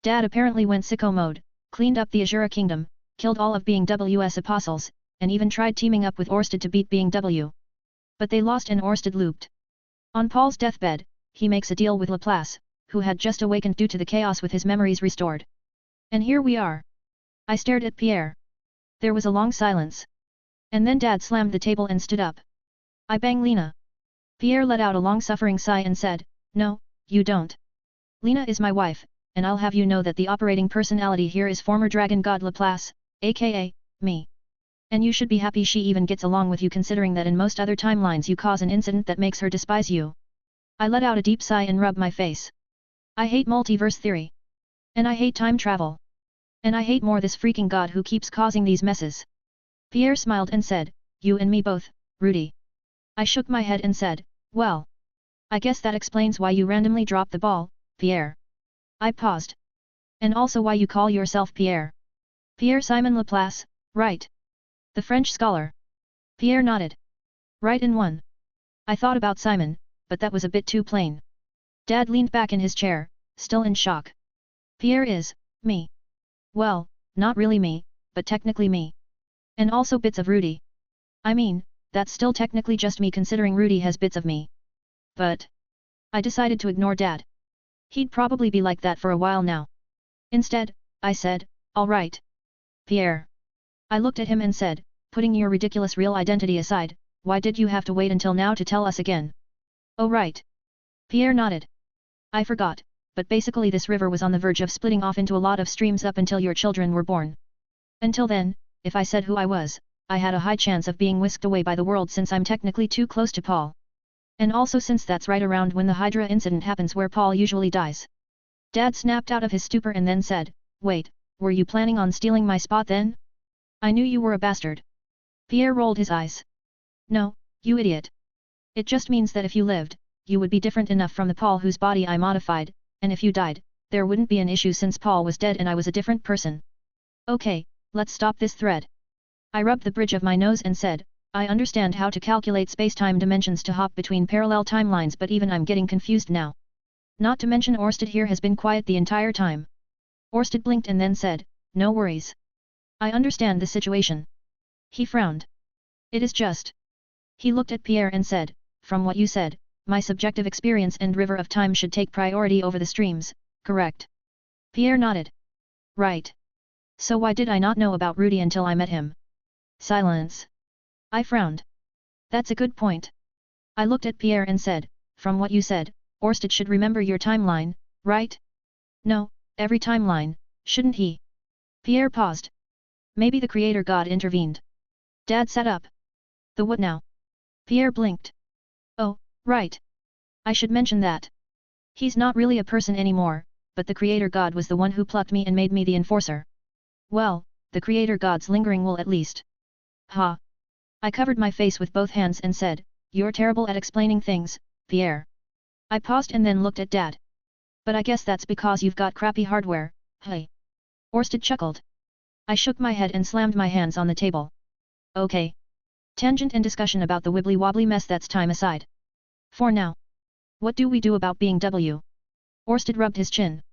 Dad apparently went sicko mode, cleaned up the Azura Kingdom, killed all of Being W's apostles, and even tried teaming up with Orsted to beat Being W. But they lost and Orsted looped. On Paul's deathbed, he makes a deal with Laplace, who had just awakened due to the chaos with his memories restored. And here we are. I stared at Pierre. There was a long silence. And then Dad slammed the table and stood up. I bang Lena. Pierre let out a long-suffering sigh and said, no, you don't. Lena is my wife, and I'll have you know that the operating personality here is former dragon god Laplace, aka, me. And you should be happy she even gets along with you, considering that in most other timelines you cause an incident that makes her despise you. I let out a deep sigh and rubbed my face. I hate multiverse theory. And I hate time travel. And I hate more this freaking god who keeps causing these messes. Pierre smiled and said, you and me both, Rudy. I shook my head and said, well. I guess that explains why you randomly dropped the ball, Pierre. I paused. And also why you call yourself Pierre. Pierre Simon Laplace, right? The French scholar. Pierre nodded. Right in one. I thought about Simon, but that was a bit too plain. Dad leaned back in his chair, still in shock. Pierre is, me. Well, not really me, but technically me. And also bits of Rudy. I mean, that's still technically just me considering Rudy has bits of me. But I decided to ignore Dad. He'd probably be like that for a while now. Instead, I said, all right. Pierre. I looked at him and said, putting your ridiculous real identity aside, why did you have to wait until now to tell us again? Oh right. Pierre nodded. I forgot, but basically this river was on the verge of splitting off into a lot of streams up until your children were born. Until then, if I said who I was, I had a high chance of being whisked away by the world since I'm technically too close to Paul. And also since that's right around when the Hydra incident happens where Paul usually dies. Dad snapped out of his stupor and then said, wait, were you planning on stealing my spot then? I knew you were a bastard. Pierre rolled his eyes. No, you idiot. It just means that if you lived, you would be different enough from the Paul whose body I modified, and if you died, there wouldn't be an issue since Paul was dead and I was a different person. Okay, let's stop this thread. I rubbed the bridge of my nose and said, I understand how to calculate space-time dimensions to hop between parallel timelines, but even I'm getting confused now. Not to mention Orsted here has been quiet the entire time. Orsted blinked and then said, no worries. I understand the situation. He frowned. It is just. He looked at Pierre and said, from what you said, my subjective experience and river of time should take priority over the streams, correct? Pierre nodded. Right. So why did I not know about Rudy until I met him? Silence. I frowned. That's a good point. I looked at Pierre and said, from what you said, Orsted should remember your timeline, right? No, every timeline, shouldn't he? Pierre paused. Maybe the creator god intervened. Dad sat up. The what now? Pierre blinked. Oh, right. I should mention that. He's not really a person anymore, but the creator god was the one who plucked me and made me the enforcer. Well, the creator god's lingering will at least. Ha. I covered my face with both hands and said, you're terrible at explaining things, Pierre. I paused and then looked at Dad. But I guess that's because you've got crappy hardware, hey. Orsted chuckled. I shook my head and slammed my hands on the table. Okay. Tangent and discussion about the wibbly-wobbly mess, that's time aside. For now. What do we do about being W? Orsted rubbed his chin.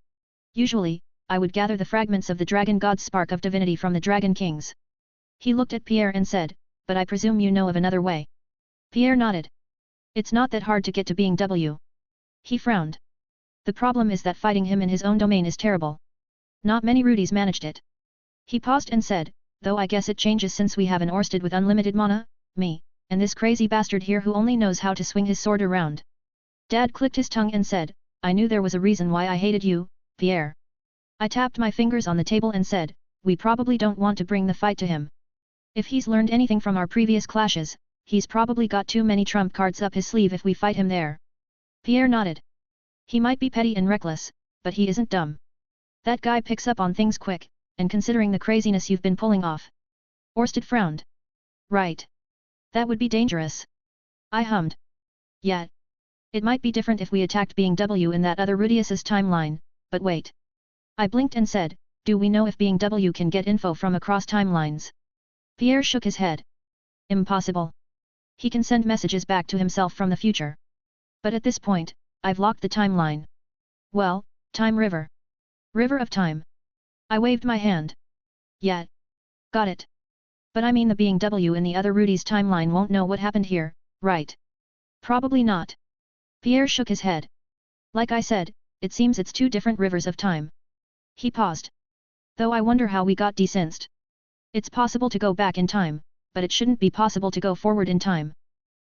Usually, I would gather the fragments of the dragon god's spark of divinity from the dragon kings. He looked at Pierre and said, but I presume you know of another way. Pierre nodded. It's not that hard to get to being W. He frowned. The problem is that fighting him in his own domain is terrible. Not many Rudys managed it. He paused and said, though I guess it changes since we have an Orsted with unlimited mana, me, and this crazy bastard here who only knows how to swing his sword around. Dad clicked his tongue and said, I knew there was a reason why I hated you, Pierre. I tapped my fingers on the table and said, we probably don't want to bring the fight to him. If he's learned anything from our previous clashes, he's probably got too many trump cards up his sleeve if we fight him there. Pierre nodded. He might be petty and reckless, but he isn't dumb. That guy picks up on things quick, and considering the craziness you've been pulling off. Orsted frowned. Right. That would be dangerous. I hummed. Yeah. It might be different if we attacked being W in that other Rudius's timeline, but wait. I blinked and said, do we know if being W can get info from across timelines? Pierre shook his head. Impossible. He can send messages back to himself from the future. But at this point, I've locked the timeline. Well, Time River. River of Time. I waved my hand. Yeah. Got it. But I mean the being W in the other Rudy's timeline won't know what happened here, right? Probably not. Pierre shook his head. Like I said, it seems it's two different rivers of time. He paused. Though I wonder how we got desensed. It's possible to go back in time, but it shouldn't be possible to go forward in time.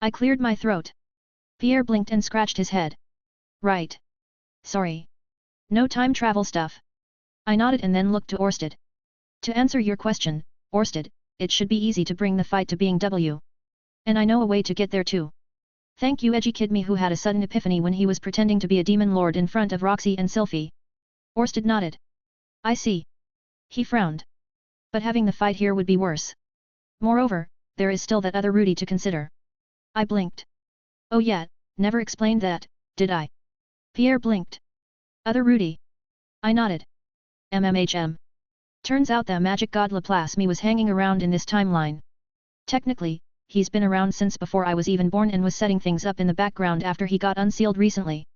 I cleared my throat. Pierre blinked and scratched his head. Right. Sorry. No time travel stuff. I nodded and then looked to Orsted. To answer your question, Orsted, it should be easy to bring the fight to being W. And I know a way to get there too. Thank you, edgy kid me who had a sudden epiphany when he was pretending to be a demon lord in front of Roxy and Sylphie. Orsted nodded. I see. He frowned. But having the fight here would be worse. Moreover, there is still that other Rudy to consider. I blinked. Oh yeah, never explained that, did I? Pierre blinked. Other Rudy. I nodded. MMHM. Turns out the magic god Laplace me was hanging around in this timeline. Technically, he's been around since before I was even born and was setting things up in the background after he got unsealed recently.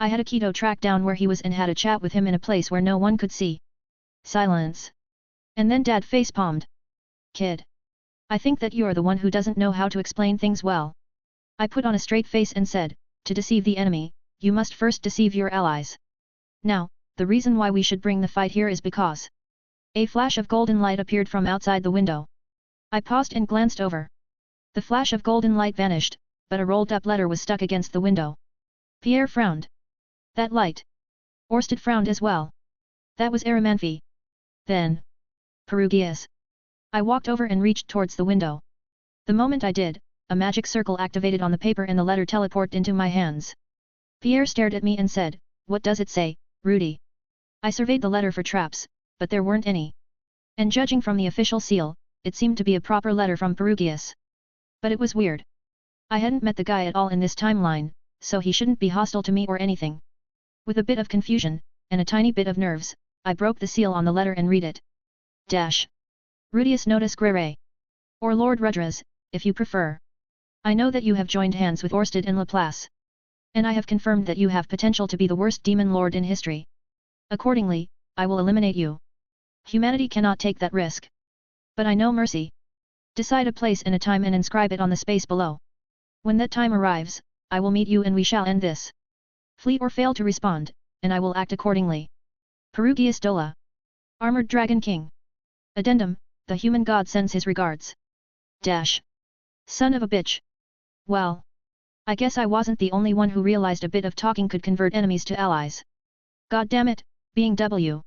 I had a Keto track down where he was and had a chat with him in a place where no one could see. Silence. And then Dad face-palmed. Kid. I think that you're the one who doesn't know how to explain things well. I put on a straight face and said, to deceive the enemy, you must first deceive your allies. Now, the reason why we should bring the fight here is because. A flash of golden light appeared from outside the window. I paused and glanced over. The flash of golden light vanished, but a rolled-up letter was stuck against the window. Pierre frowned. That light. Orsted frowned as well. That was Aramanfi. Then. Perugias. I walked over and reached towards the window. The moment I did, a magic circle activated on the paper and the letter teleported into my hands. Pierre stared at me and said, what does it say, Rudy? I surveyed the letter for traps, but there weren't any. And judging from the official seal, it seemed to be a proper letter from Perugias. But it was weird. I hadn't met the guy at all in this timeline, so he shouldn't be hostile to me or anything. With a bit of confusion, and a tiny bit of nerves, I broke the seal on the letter and read it. Dash. Rudius Notus Grere. Or Lord Rudras, if you prefer. I know that you have joined hands with Orsted and Laplace. And I have confirmed that you have potential to be the worst demon lord in history. Accordingly, I will eliminate you. Humanity cannot take that risk. But I know mercy. Decide a place and a time and inscribe it on the space below. When that time arrives, I will meet you and we shall end this. Flee or fail to respond, and I will act accordingly. Perugius Dola. Armored Dragon King. Addendum, the human god sends his regards. Dash. Son of a bitch. Well. I guess I wasn't the only one who realized a bit of talking could convert enemies to allies. God damn it, being W.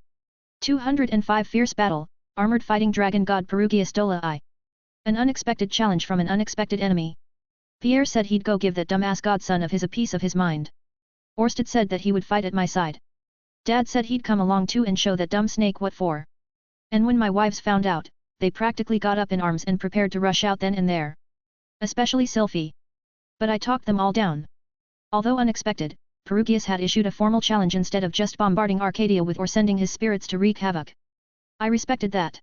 205 Fierce Battle, Armored Fighting Dragon God Perugius Dola I. An unexpected challenge from an unexpected enemy. Pierre said he'd go give that dumbass godson of his a piece of his mind. Orsted said that he would fight at my side. Dad said he'd come along too and show that dumb snake what for. And when my wives found out, they practically got up in arms and prepared to rush out then and there. Especially Sylphie. But I talked them all down. Although unexpected, Perugius had issued a formal challenge instead of just bombarding Arcadia with or sending his spirits to wreak havoc. I respected that.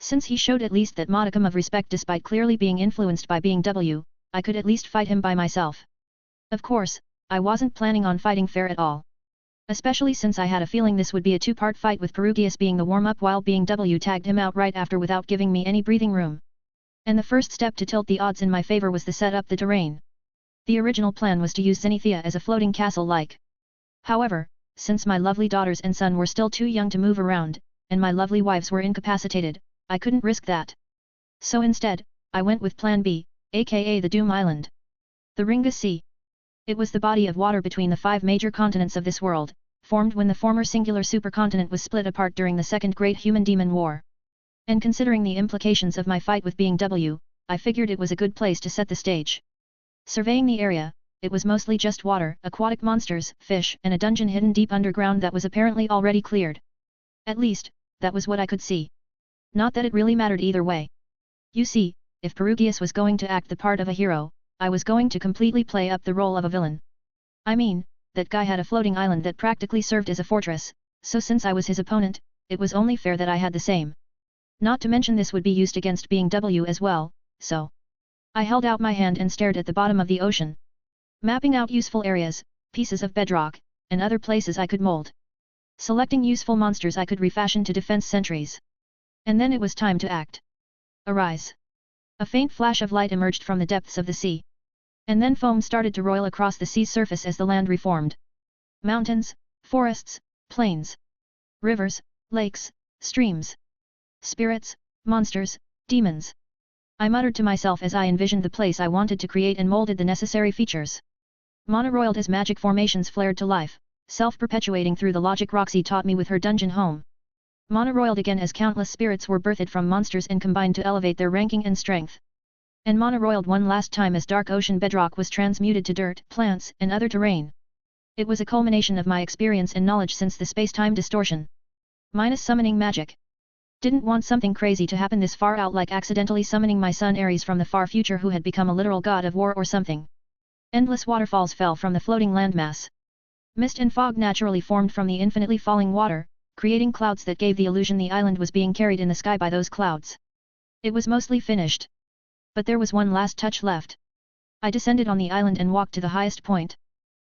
Since he showed at least that modicum of respect despite clearly being influenced by being W, I could at least fight him by myself. Of course, I wasn't planning on fighting fair at all. Especially since I had a feeling this would be a two-part fight with Perugius being the warm-up while being W tagged him out right after without giving me any breathing room. And the first step to tilt the odds in my favor was to set up the terrain. The original plan was to use Zenithia as a floating castle-like. However, since my lovely daughters and son were still too young to move around, and my lovely wives were incapacitated, I couldn't risk that. So instead, I went with Plan B, aka the Doom Island. The Ringa Sea. It was the body of water between the 5 major continents of this world, formed when the former singular supercontinent was split apart during the Second Great Human-Demon War. And considering the implications of my fight with being W, I figured it was a good place to set the stage. Surveying the area, it was mostly just water, aquatic monsters, fish, and a dungeon hidden deep underground that was apparently already cleared. At least, that was what I could see. Not that it really mattered either way. You see, if Perugius was going to act the part of a hero, I was going to completely play up the role of a villain. I mean, that guy had a floating island that practically served as a fortress, so since I was his opponent, it was only fair that I had the same. Not to mention this would be used against being W as well, so. I held out my hand and stared at the bottom of the ocean. Mapping out useful areas, pieces of bedrock, and other places I could mold. Selecting useful monsters I could refashion to defense sentries. And then it was time to act. Arise. A faint flash of light emerged from the depths of the sea. And then foam started to roil across the sea's surface as the land reformed. Mountains, forests, plains. Rivers, lakes, streams. Spirits, monsters, demons. I muttered to myself as I envisioned the place I wanted to create and molded the necessary features. Monorailed as magic formations flared to life, self-perpetuating through the logic Roxy taught me with her dungeon home. Monorailed again as countless spirits were birthed from monsters and combined to elevate their ranking and strength. And monorailed one last time as dark ocean bedrock was transmuted to dirt, plants, and other terrain. It was a culmination of my experience and knowledge since the space-time distortion. Minus summoning magic. Didn't want something crazy to happen this far out like accidentally summoning my son Ares from the far future who had become a literal god of war or something. Endless waterfalls fell from the floating landmass. Mist and fog naturally formed from the infinitely falling water, creating clouds that gave the illusion the island was being carried in the sky by those clouds. It was mostly finished. But there was one last touch left. I descended on the island and walked to the highest point.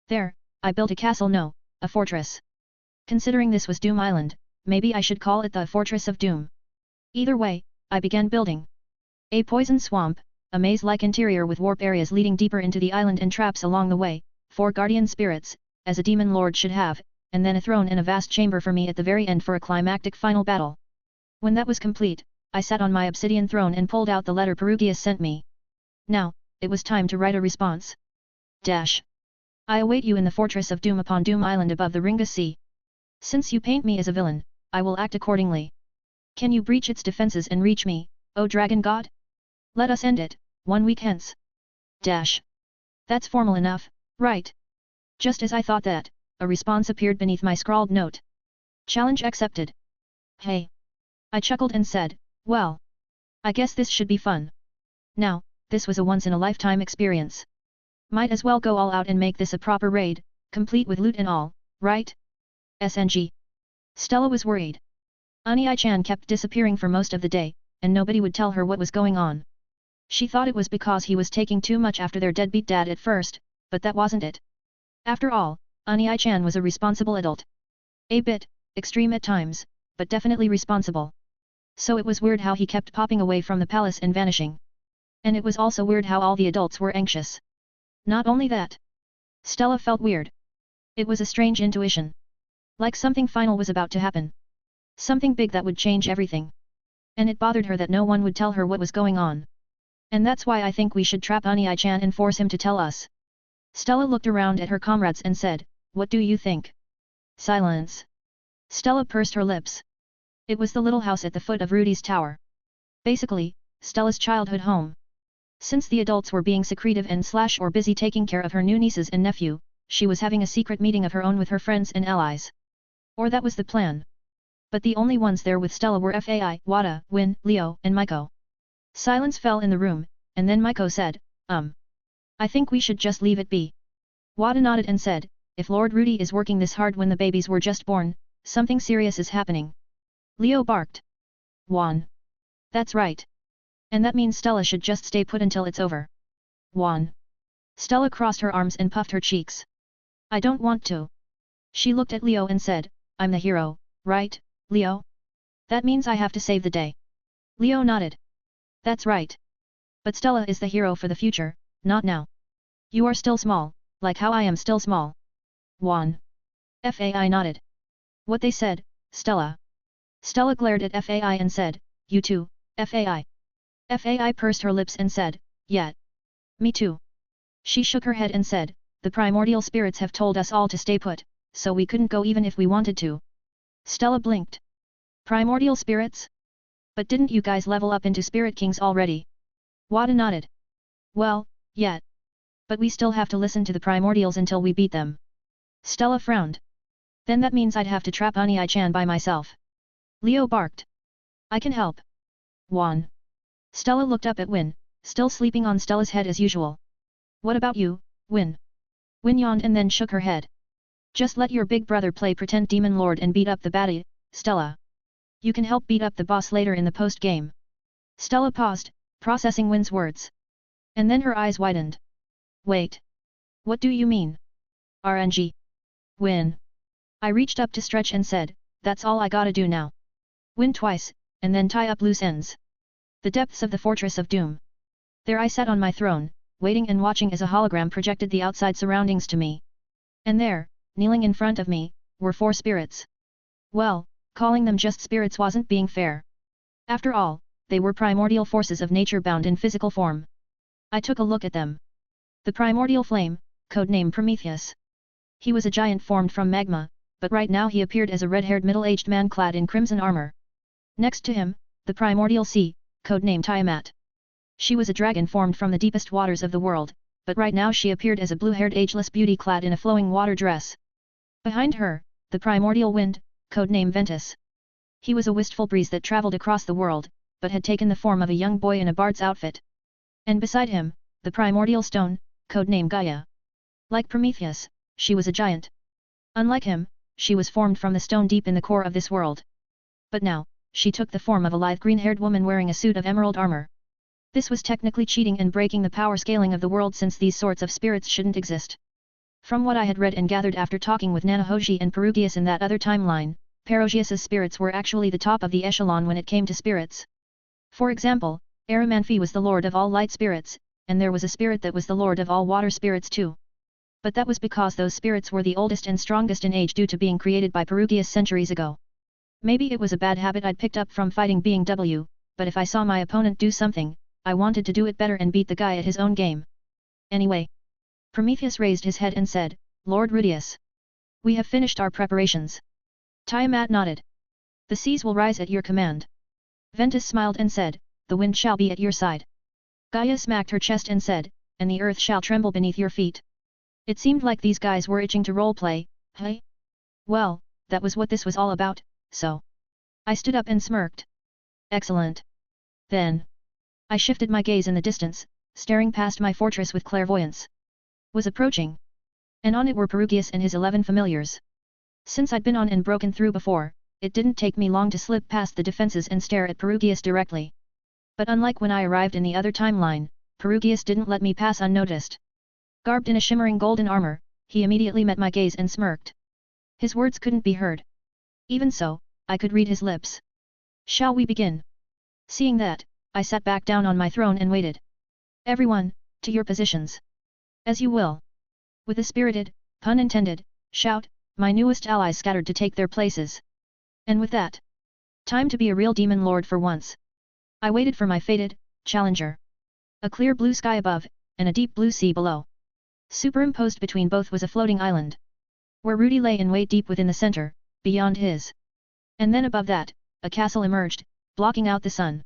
There, I built a castle, no, a fortress. Considering this was Doom Island, maybe I should call it the Fortress of Doom. Either way, I began building. A poison swamp, a maze-like interior with warp areas leading deeper into the island and traps along the way, 4 guardian spirits, as a demon lord should have, and then a throne and a vast chamber for me at the very end for a climactic final battle. When that was complete, I sat on my obsidian throne and pulled out the letter Perugius sent me. Now, it was time to write a response. Dash. I await you in the Fortress of Doom upon Doom Island above the Ringa Sea. Since you paint me as a villain, I will act accordingly. Can you breach its defenses and reach me, O dragon god? Let us end it, 1 week hence. Dash. That's formal enough, right? Just as I thought that, a response appeared beneath my scrawled note. Challenge accepted. Hey. I chuckled and said, well. I guess this should be fun. Now, this was a once-in-a-lifetime experience. Might as well go all out and make this a proper raid, complete with loot and all, right? SNG. Stella was worried. Ani-chan kept disappearing for most of the day, and nobody would tell her what was going on. She thought it was because he was taking too much after their deadbeat dad at first, but that wasn't it. After all, Ani-chan was a responsible adult. A bit extreme at times, but definitely responsible. So it was weird how he kept popping away from the palace and vanishing. And it was also weird how all the adults were anxious. Not only that. Stella felt weird. It was a strange intuition. Like something final was about to happen. Something big that would change everything. And it bothered her that no one would tell her what was going on. And that's why I think we should trap Ani-chan and force him to tell us. Stella looked around at her comrades and said, "What do you think?" Silence. Stella pursed her lips. It was the little house at the foot of Rudy's tower. Basically, Stella's childhood home. Since the adults were being secretive and / or busy taking care of her new nieces and nephew, she was having a secret meeting of her own with her friends and allies. Or that was the plan. But the only ones there with Stella were Fai, Wada, Win, Leo, and Maiko. Silence fell in the room, and then Maiko said, I think we should just leave it be. Wada nodded and said, if Lord Rudy is working this hard when the babies were just born, something serious is happening. Leo barked. Juan. That's right. And that means Stella should just stay put until it's over. Juan. Stella crossed her arms and puffed her cheeks. I don't want to. She looked at Leo and said, I'm the hero, right, Leo? That means I have to save the day. Leo nodded. That's right. But Stella is the hero for the future, not now. You are still small, like how I am still small. Juan. Fai nodded. What they said, Stella. Stella glared at Fai and said, you too, Fai. Fai pursed her lips and said, yeah. Me too. She shook her head and said, the primordial spirits have told us all to stay put, so we couldn't go even if we wanted to. Stella blinked. Primordial spirits? But didn't you guys level up into spirit kings already? Wada nodded. Well, yeah. But we still have to listen to the primordials until we beat them. Stella frowned. Then that means I'd have to trap Ani-chan by myself. Leo barked. I can help. Juan. Stella looked up at Win, still sleeping on Stella's head as usual. What about you, Win? Win yawned and then shook her head. Just let your big brother play pretend demon lord and beat up the baddie, Stella. You can help beat up the boss later in the post-game. Stella paused, processing Win's words. And then her eyes widened. Wait. What do you mean? RNG. Win. I reached up to stretch and said, that's all I gotta do now. Win twice, and then tie up loose ends. The depths of the Fortress of Doom. There I sat on my throne, waiting and watching as a hologram projected the outside surroundings to me. And there, kneeling in front of me, were 4 spirits. Well, calling them just spirits wasn't being fair. After all, they were primordial forces of nature bound in physical form. I took a look at them. The primordial flame, codename Prometheus. He was a giant formed from magma, but right now he appeared as a red-haired middle-aged man clad in crimson armor. Next to him, the primordial sea, codename Tiamat. She was a dragon formed from the deepest waters of the world, but right now she appeared as a blue-haired ageless beauty clad in a flowing water dress. Behind her, the primordial wind, codename Ventus. He was a wistful breeze that traveled across the world, but had taken the form of a young boy in a bard's outfit. And beside him, the primordial stone, codename Gaia. Like Prometheus, she was a giant. Unlike him, she was formed from the stone deep in the core of this world. But now, she took the form of a lithe green-haired woman wearing a suit of emerald armor. This was technically cheating and breaking the power scaling of the world since these sorts of spirits shouldn't exist. From what I had read and gathered after talking with Nanahoshi and Perugius in that other timeline, Perugius's spirits were actually the top of the echelon when it came to spirits. For example, Arimanfi was the lord of all light spirits, and there was a spirit that was the lord of all water spirits too. But that was because those spirits were the oldest and strongest in age due to being created by Perugius centuries ago. Maybe it was a bad habit I'd picked up from fighting being W, but if I saw my opponent do something, I wanted to do it better and beat the guy at his own game. Anyway. Prometheus raised his head and said, Lord Rudius. We have finished our preparations. Tiamat nodded. The seas will rise at your command. Ventus smiled and said, the wind shall be at your side. Gaia smacked her chest and said, and the earth shall tremble beneath your feet. It seemed like these guys were itching to roleplay, hey? Well, that was what this was all about, so. I stood up and smirked. Excellent. Then. I shifted my gaze in the distance, staring past my fortress with clairvoyance. Was approaching. And on it were Perugius and his 11 familiars. Since I'd been on and broken through before, it didn't take me long to slip past the defenses and stare at Perugius directly. But unlike when I arrived in the other timeline, Perugius didn't let me pass unnoticed. Garbed in a shimmering golden armor, he immediately met my gaze and smirked. His words couldn't be heard. Even so, I could read his lips. Shall we begin? Seeing that, I sat back down on my throne and waited. Everyone, to your positions. As you will. With a spirited, pun intended, shout, my newest allies scattered to take their places. And with that, time to be a real demon lord for once. I waited for my fated challenger. A clear blue sky above, and a deep blue sea below. Superimposed between both was a floating island. Where Rudy lay in weight deep within the center, beyond his. And then above that, a castle emerged, blocking out the sun.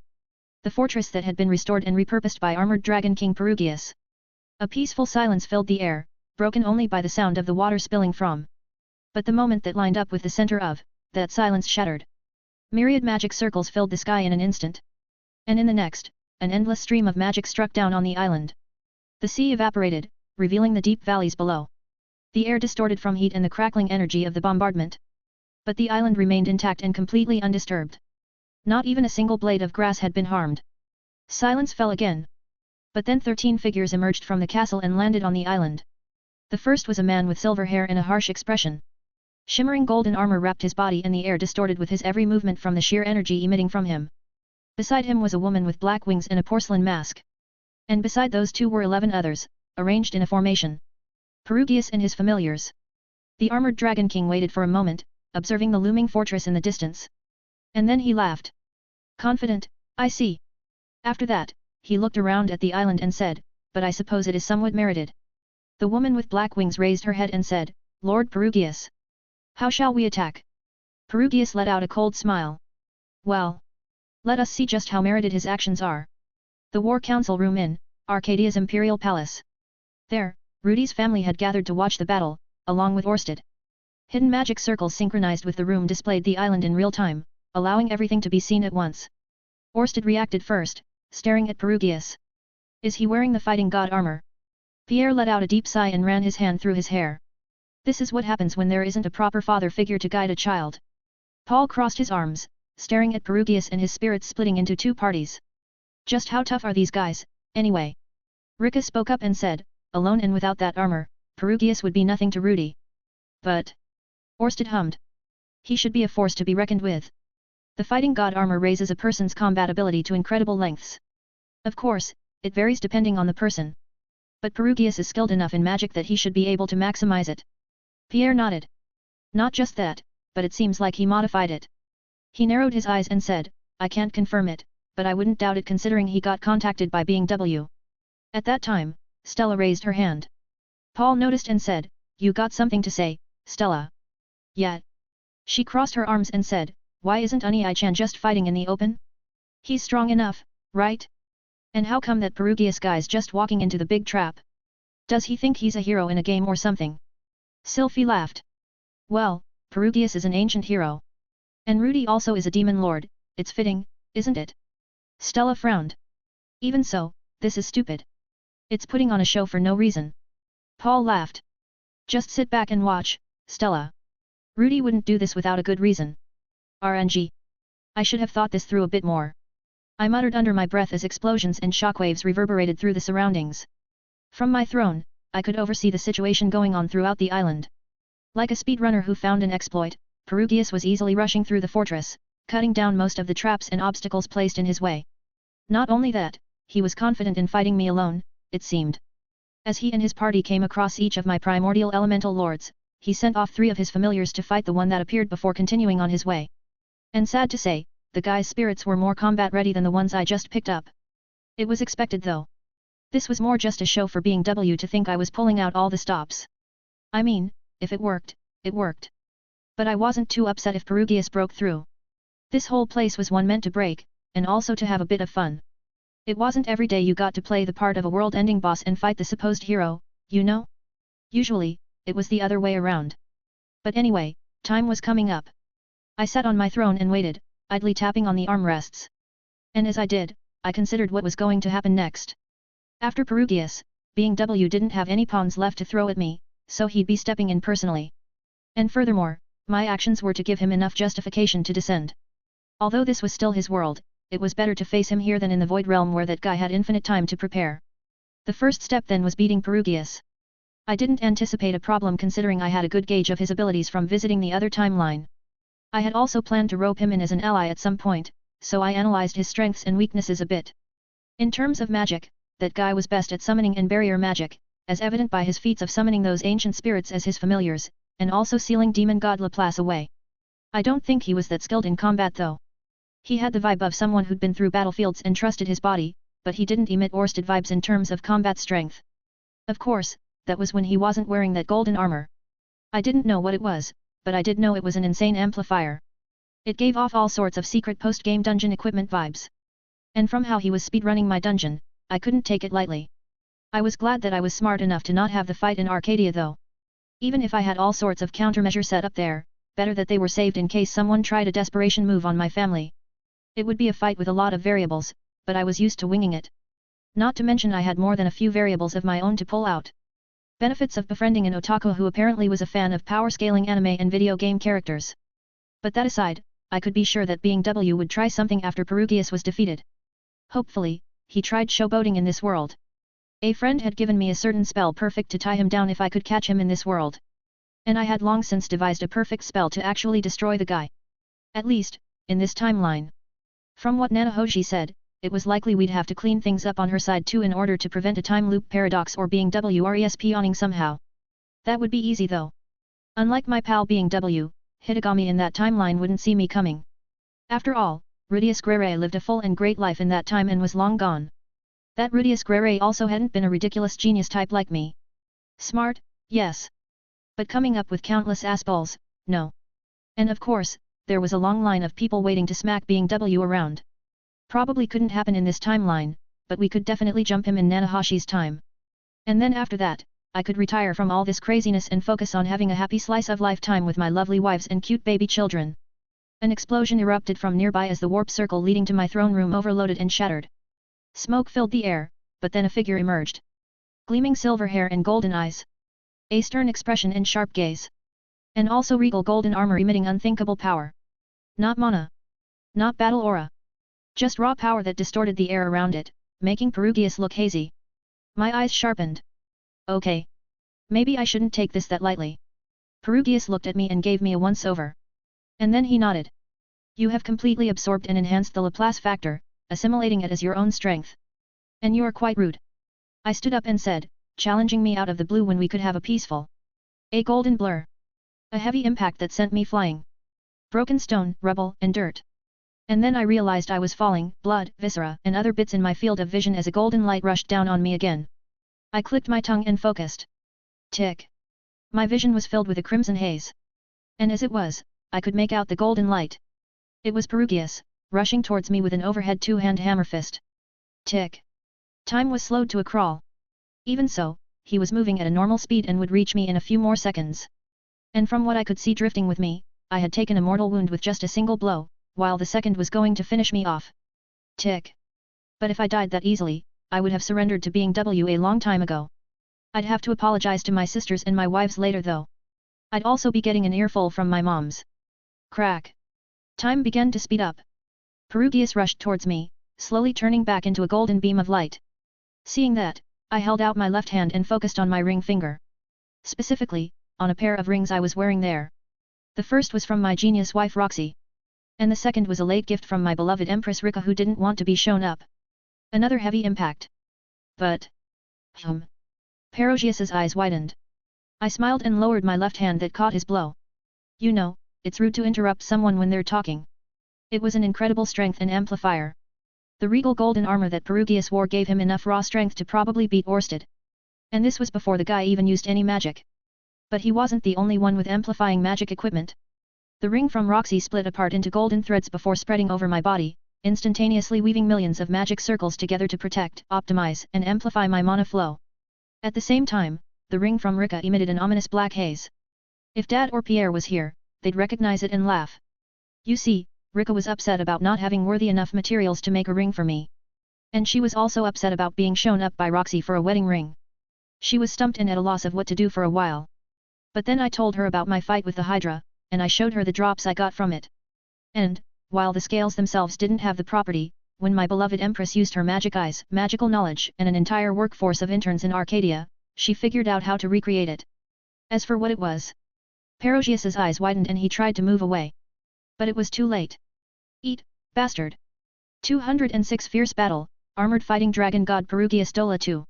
The fortress that had been restored and repurposed by armored dragon King Perugius. A peaceful silence filled the air, broken only by the sound of the water spilling from. But the moment that lined up with the center of, that silence shattered. Myriad magic circles filled the sky in an instant. And in the next, an endless stream of magic struck down on the island. The sea evaporated, revealing the deep valleys below. The air distorted from heat and the crackling energy of the bombardment. But the island remained intact and completely undisturbed. Not even a single blade of grass had been harmed. Silence fell again. But then 13 figures emerged from the castle and landed on the island. The first was a man with silver hair and a harsh expression. Shimmering golden armor wrapped his body and the air distorted with his every movement from the sheer energy emitting from him. Beside him was a woman with black wings and a porcelain mask. And beside those two were 11 others, arranged in a formation. Perugius and his familiars. The armored dragon king waited for a moment, observing the looming fortress in the distance. And then he laughed. Confident, I see. After that, he looked around at the island and said, but I suppose it is somewhat merited. The woman with black wings raised her head and said, Lord Perugius. How shall we attack? Perugius let out a cold smile. Well. Let us see just how merited his actions are. The War Council room in Arcadia's imperial palace. There, Rudy's family had gathered to watch the battle, along with Orsted. Hidden magic circles synchronized with the room displayed the island in real time, allowing everything to be seen at once. Orsted reacted first, staring at Perugius. Is he wearing the fighting god armor? Pierre let out a deep sigh and ran his hand through his hair. This is what happens when there isn't a proper father figure to guide a child. Paul crossed his arms, staring at Perugius and his spirits splitting into two parties. Just how tough are these guys, anyway? Rika spoke up and said, alone and without that armor, Perugius would be nothing to Rudy. But... Orsted hummed. He should be a force to be reckoned with. The fighting god armor raises a person's combat ability to incredible lengths. Of course, it varies depending on the person. But Perugius is skilled enough in magic that he should be able to maximize it. Pierre nodded. Not just that, but it seems like he modified it. He narrowed his eyes and said, I can't confirm it, but I wouldn't doubt it considering he got contacted by being W. At that time, Stella raised her hand. Paul noticed and said, you got something to say, Stella. Yeah. She crossed her arms and said, why isn't Unai-chan just fighting in the open? He's strong enough, right? And how come that Perugius guy's just walking into the big trap? Does he think he's a hero in a game or something? Sylphie laughed. Well, Perugius is an ancient hero. And Rudy also is a demon lord, it's fitting, isn't it? Stella frowned. Even so, this is stupid. It's putting on a show for no reason. Paul laughed. Just sit back and watch, Stella. Rudy wouldn't do this without a good reason. RNG. I should have thought this through a bit more. I muttered under my breath as explosions and shockwaves reverberated through the surroundings. From my throne, I could oversee the situation going on throughout the island. Like a speedrunner who found an exploit, Perugius was easily rushing through the fortress, cutting down most of the traps and obstacles placed in his way. Not only that, he was confident in fighting me alone, it seemed. As he and his party came across each of my primordial elemental lords, he sent off 3 of his familiars to fight the one that appeared before continuing on his way. And sad to say, the guy's spirits were more combat-ready than the ones I just picked up. It was expected though. This was more just a show for being W to think I was pulling out all the stops. I mean, if it worked, it worked. But I wasn't too upset if Perugius broke through. This whole place was one meant to break, and also to have a bit of fun. It wasn't every day you got to play the part of a world-ending boss and fight the supposed hero, you know? Usually, it was the other way around. But anyway, time was coming up. I sat on my throne and waited, idly tapping on the armrests. And as I did, I considered what was going to happen next. After Perugius, being W didn't have any pawns left to throw at me, so he'd be stepping in personally. And furthermore, My actions were to give him enough justification to descend. Although this was still his world, it was better to face him here than in the void realm where that guy had infinite time to prepare. The first step then was beating Perugius. I didn't anticipate a problem considering I had a good gauge of his abilities from visiting the other timeline. I had also planned to rope him in as an ally at some point, so I analyzed his strengths and weaknesses a bit. In terms of magic, that guy was best at summoning and barrier magic, as evident by his feats of summoning those ancient spirits as his familiars, and also sealing demon god Laplace away. I don't think he was that skilled in combat though. He had the vibe of someone who'd been through battlefields and trusted his body, but he didn't emit Orsted vibes in terms of combat strength. Of course, that was when he wasn't wearing that golden armor. I didn't know what it was, but I did know it was an insane amplifier. It gave off all sorts of secret post-game dungeon equipment vibes. And from how he was speedrunning my dungeon, I couldn't take it lightly. I was glad that I was smart enough to not have the fight in Arcadia though. Even if I had all sorts of countermeasures set up there, better that they were saved in case someone tried a desperation move on my family. It would be a fight with a lot of variables, but I was used to winging it. Not to mention I had more than a few variables of my own to pull out. Benefits of befriending an otaku who apparently was a fan of power-scaling anime and video game characters. But that aside, I could be sure that being W would try something after Perugius was defeated. Hopefully, he tried showboating in this world. A friend had given me a certain spell perfect to tie him down if I could catch him in this world. And I had long since devised a perfect spell to actually destroy the guy. At least, in this timeline. From what Nanahoshi said, it was likely we'd have to clean things up on her side too in order to prevent a time loop paradox or being WRESP-owning somehow. That would be easy though. Unlike my pal being W, Hitagami in that timeline wouldn't see me coming. After all, Rudius Grere lived a full and great life in that time and was long gone. That Rudius Grere also hadn't been a ridiculous genius type like me. Smart, yes. But coming up with countless assballs, no. And of course, there was a long line of people waiting to smack being W around. Probably couldn't happen in this timeline, but we could definitely jump him in Nanahashi's time. And then after that, I could retire from all this craziness and focus on having a happy slice of lifetime with my lovely wives and cute baby children. An explosion erupted from nearby as the warp circle leading to my throne room overloaded and shattered. Smoke filled the air, but then a figure emerged. Gleaming silver hair and golden eyes. A stern expression and sharp gaze. And also regal golden armor emitting unthinkable power. Not mana. Not battle aura. Just raw power that distorted the air around it, making Perugius look hazy. My eyes sharpened. Okay. Maybe I shouldn't take this that lightly. Perugius looked at me and gave me a once-over. And then he nodded. You have completely absorbed and enhanced the Laplace factor, assimilating it as your own strength. And you are quite rude. I stood up and said, challenging me out of the blue when we could have a peaceful. A golden blur. A heavy impact that sent me flying. Broken stone, rubble, and dirt. And then I realized I was falling, blood, viscera, and other bits in my field of vision as a golden light rushed down on me again. I clicked my tongue and focused. Tick. My vision was filled with a crimson haze. And as it was, I could make out the golden light. It was Perugius, rushing towards me with an overhead two-hand hammer fist. Tick. Time was slowed to a crawl. Even so, he was moving at a normal speed and would reach me in a few more seconds. And from what I could see drifting with me, I had taken a mortal wound with just a single blow, while the second was going to finish me off. Tick. But if I died that easily, I would have surrendered to being W a long time ago. I'd have to apologize to my sisters and my wives later though. I'd also be getting an earful from my moms. Crack. Time began to speed up. Perugius rushed towards me, slowly turning back into a golden beam of light. Seeing that, I held out my left hand and focused on my ring finger. Specifically, on a pair of rings I was wearing there. The first was from my genius wife Roxy. And the second was a late gift from my beloved Empress Rika who didn't want to be shown up. Another heavy impact. But... Perugius's eyes widened. I smiled and lowered my left hand that caught his blow. You know, it's rude to interrupt someone when they're talking. It was an incredible strength and amplifier. The regal golden armor that Perugius wore gave him enough raw strength to probably beat Orsted. And this was before the guy even used any magic. But he wasn't the only one with amplifying magic equipment. The ring from Roxy split apart into golden threads before spreading over my body, instantaneously weaving millions of magic circles together to protect, optimize, and amplify my mana flow. At the same time, the ring from Rika emitted an ominous black haze. If Dad or Pierre was here, they'd recognize it and laugh. You see, Rika was upset about not having worthy enough materials to make a ring for me. And she was also upset about being shown up by Roxy for a wedding ring. She was stumped and at a loss of what to do for a while. But then I told her about my fight with the Hydra, and I showed her the drops I got from it. And, while the scales themselves didn't have the property, when my beloved Empress used her magic eyes, magical knowledge, and an entire workforce of interns in Arcadia, she figured out how to recreate it. As for what it was, Perogus's eyes widened and he tried to move away. But it was too late. Eat, bastard! 206 Fierce Battle, Armored Fighting Dragon God Perugius Dola 2.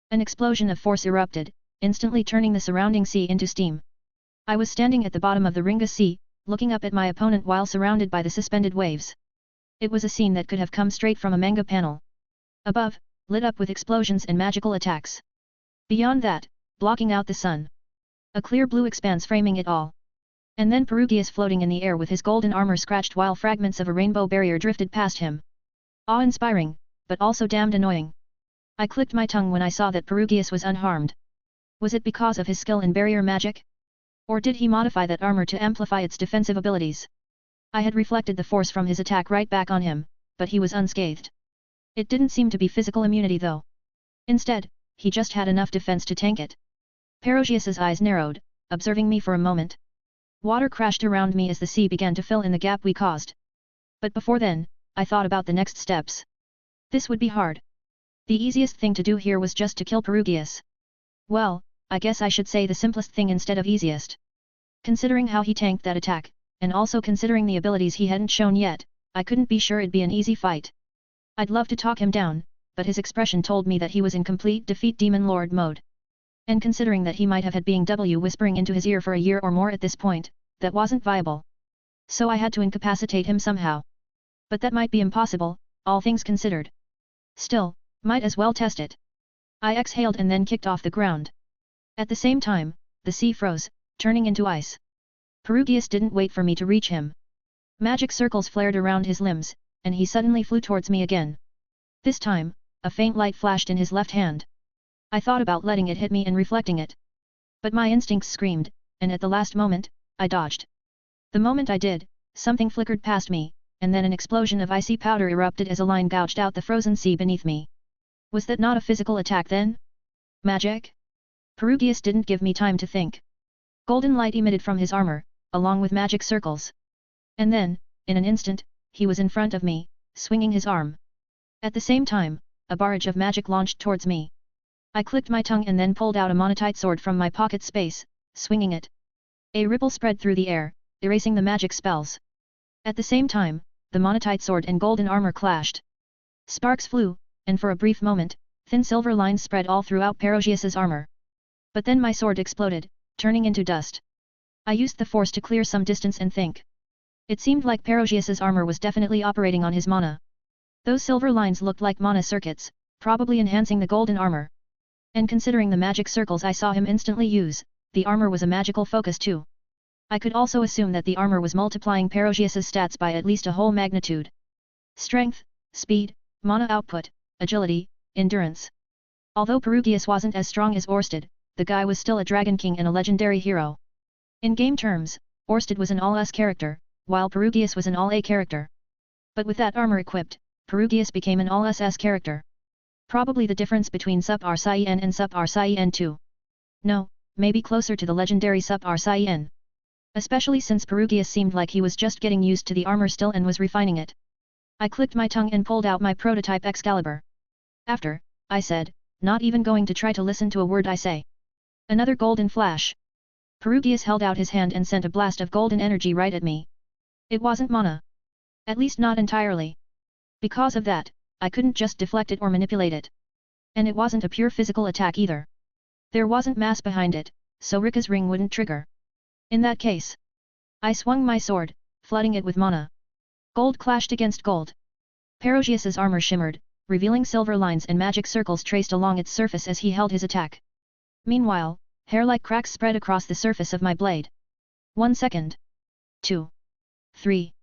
An explosion of force erupted, instantly turning the surrounding sea into steam. I was standing at the bottom of the Ringa Sea, looking up at my opponent while surrounded by the suspended waves. It was a scene that could have come straight from a manga panel. Above, lit up with explosions and magical attacks. Beyond that, blocking out the sun. A clear blue expanse framing it all. And then Perugius floating in the air with his golden armor scratched while fragments of a rainbow barrier drifted past him. Awe-inspiring, but also damned annoying. I clicked my tongue when I saw that Perugius was unharmed. Was it because of his skill in barrier magic? Or did he modify that armor to amplify its defensive abilities? I had reflected the force from his attack right back on him, but he was unscathed. It didn't seem to be physical immunity though. Instead, he just had enough defense to tank it. Perogus's eyes narrowed, observing me for a moment. Water crashed around me as the sea began to fill in the gap we caused. But before then, I thought about the next steps. This would be hard. The easiest thing to do here was just to kill Perugius. Well, I guess I should say the simplest thing instead of easiest. Considering how he tanked that attack, and also considering the abilities he hadn't shown yet, I couldn't be sure it'd be an easy fight. I'd love to talk him down, but his expression told me that he was in complete defeat demon lord mode. And considering that he might have had being W whispering into his ear for a year or more at this point, that wasn't viable. So I had to incapacitate him somehow. But that might be impossible, all things considered. Still, might as well test it. I exhaled and then kicked off the ground. At the same time, the sea froze, turning into ice. Perugius didn't wait for me to reach him. Magic circles flared around his limbs, and he suddenly flew towards me again. This time, a faint light flashed in his left hand. I thought about letting it hit me and reflecting it. But my instincts screamed, and at the last moment, I dodged. The moment I did, something flickered past me, and then an explosion of icy powder erupted as a line gouged out the frozen sea beneath me. Was that not a physical attack then? Magic? Perugius didn't give me time to think. Golden light emitted from his armor, along with magic circles. And then, in an instant, he was in front of me, swinging his arm. At the same time, a barrage of magic launched towards me. I clicked my tongue and then pulled out a monotite sword from my pocket space, swinging it. A ripple spread through the air, erasing the magic spells. At the same time, the monotite sword and golden armor clashed. Sparks flew, and for a brief moment, thin silver lines spread all throughout Perogus's armor. But then my sword exploded, turning into dust. I used the force to clear some distance and think. It seemed like Perogus's armor was definitely operating on his mana. Those silver lines looked like mana circuits, probably enhancing the golden armor. And considering the magic circles I saw him instantly use, the armor was a magical focus too. I could also assume that the armor was multiplying Perogus's stats by at least a whole magnitude. Strength, speed, mana output, agility, endurance. Although Perugius wasn't as strong as Orsted, the guy was still a Dragon King and a legendary hero. In game terms, Orsted was an all-S character, while Perugius was an all-A character. But with that armor equipped, Perugius became an all-SS character. Probably the difference between Sup R Saiyan and Sup R Saiyan 2. No, maybe closer to the legendary Sup R Saiyan. Especially since Perugius seemed like he was just getting used to the armor still and was refining it. I clicked my tongue and pulled out my prototype Excalibur. After, I said, not even going to try to listen to a word I say. Another golden flash. Perugius held out his hand and sent a blast of golden energy right at me. It wasn't mana. At least not entirely. Because of that, I couldn't just deflect it or manipulate it. And it wasn't a pure physical attack either. There wasn't mass behind it, so Rika's ring wouldn't trigger. In that case, I swung my sword, flooding it with mana. Gold clashed against gold. Perogus's armor shimmered, revealing silver lines and magic circles traced along its surface as he held his attack. Meanwhile, hair-like cracks spread across the surface of my blade. 1 second. 2. 3.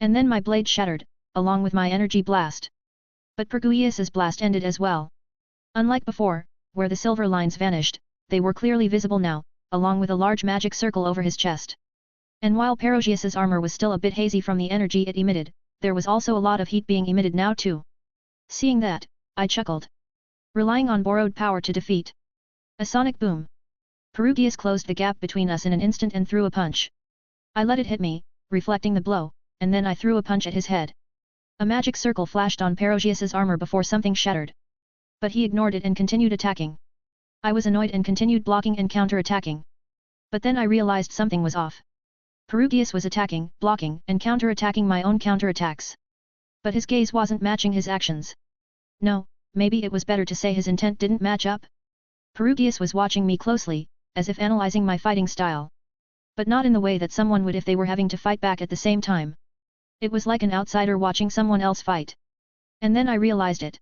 And then my blade shattered, along with my energy blast. But Perugius's blast ended as well. Unlike before, where the silver lines vanished, they were clearly visible now, along with a large magic circle over his chest. And while Perogus's armor was still a bit hazy from the energy it emitted, there was also a lot of heat being emitted now too. Seeing that, I chuckled. Relying on borrowed power to defeat. A sonic boom. Perugius closed the gap between us in an instant and threw a punch. I let it hit me, reflecting the blow, and then I threw a punch at his head. A magic circle flashed on Perogius's armor before something shattered. But he ignored it and continued attacking. I was annoyed and continued blocking and counter-attacking. But then I realized something was off. Perogius was attacking, blocking, and counter-attacking my own counter-attacks. But his gaze wasn't matching his actions. No, maybe it was better to say his intent didn't match up? Perogius was watching me closely, as if analyzing my fighting style. But not in the way that someone would if they were having to fight back at the same time. It was like an outsider watching someone else fight. And then I realized it.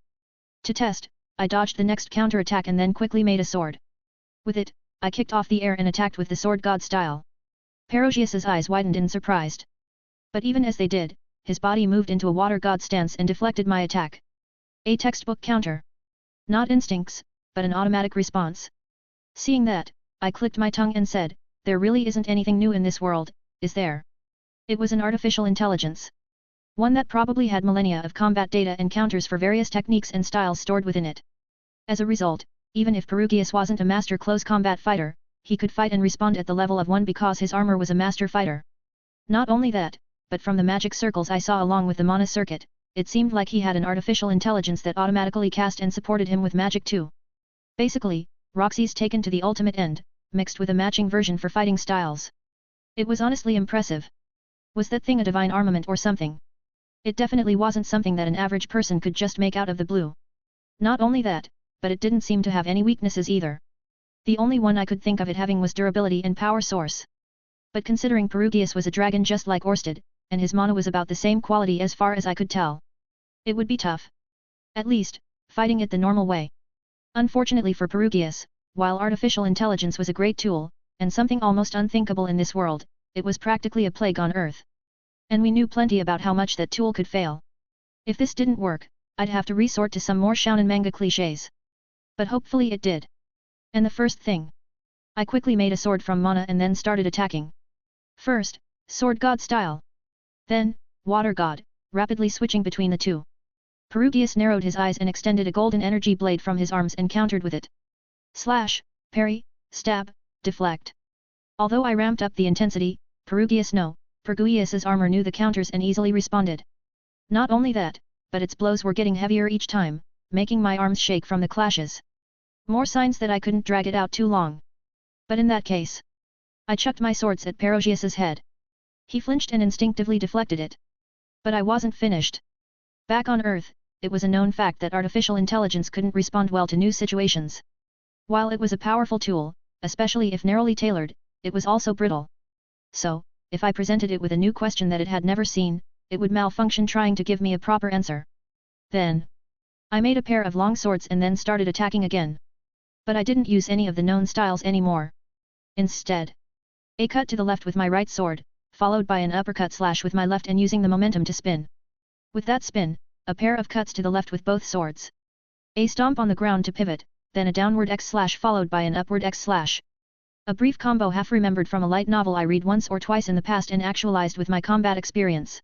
To test, I dodged the next counter-attack and then quickly made a sword. With it, I kicked off the air and attacked with the sword god style. Perogius's eyes widened in surprise. But even as they did, his body moved into a water god stance and deflected my attack. A textbook counter. Not instincts, but an automatic response. Seeing that, I clicked my tongue and said, there really isn't anything new in this world, is there? It was an artificial intelligence. One that probably had millennia of combat data and counters for various techniques and styles stored within it. As a result, even if Perogius wasn't a master close combat fighter, he could fight and respond at the level of one because his armor was a master fighter. Not only that, but from the magic circles I saw along with the mana circuit, it seemed like he had an artificial intelligence that automatically cast and supported him with magic too. Basically, Roxy's taken to the ultimate end, mixed with a matching version for fighting styles. It was honestly impressive. Was that thing a divine armament or something? It definitely wasn't something that an average person could just make out of the blue. Not only that, but it didn't seem to have any weaknesses either. The only one I could think of it having was durability and power source. But considering Perogius was a dragon just like Orsted, and his mana was about the same quality as far as I could tell, it would be tough. At least, fighting it the normal way. Unfortunately for Perogius, while artificial intelligence was a great tool, and something almost unthinkable in this world, it was practically a plague on Earth. And we knew plenty about how much that tool could fail. If this didn't work, I'd have to resort to some more shounen manga clichés. But hopefully it did. And the first thing. I quickly made a sword from mana and then started attacking. First, sword god style. Then, water god, rapidly switching between the two. Perogius narrowed his eyes and extended a golden energy blade from his arms and countered with it. Slash, parry, stab, deflect. Although I ramped up the intensity, Perogius's armor knew the counters and easily responded. Not only that, but its blows were getting heavier each time, making my arms shake from the clashes. More signs that I couldn't drag it out too long. But in that case, I chucked my swords at Perogius's head. He flinched and instinctively deflected it. But I wasn't finished. Back on Earth, it was a known fact that artificial intelligence couldn't respond well to new situations. While it was a powerful tool, especially if narrowly tailored, it was also brittle. So, if I presented it with a new question that it had never seen, it would malfunction trying to give me a proper answer. Then, I made a pair of long swords and then started attacking again. But I didn't use any of the known styles anymore. Instead, a cut to the left with my right sword, followed by an uppercut slash with my left and using the momentum to spin. With that spin, a pair of cuts to the left with both swords. A stomp on the ground to pivot, then a downward X slash followed by an upward X slash. A brief combo half remembered from a light novel I read once or twice in the past and actualized with my combat experience.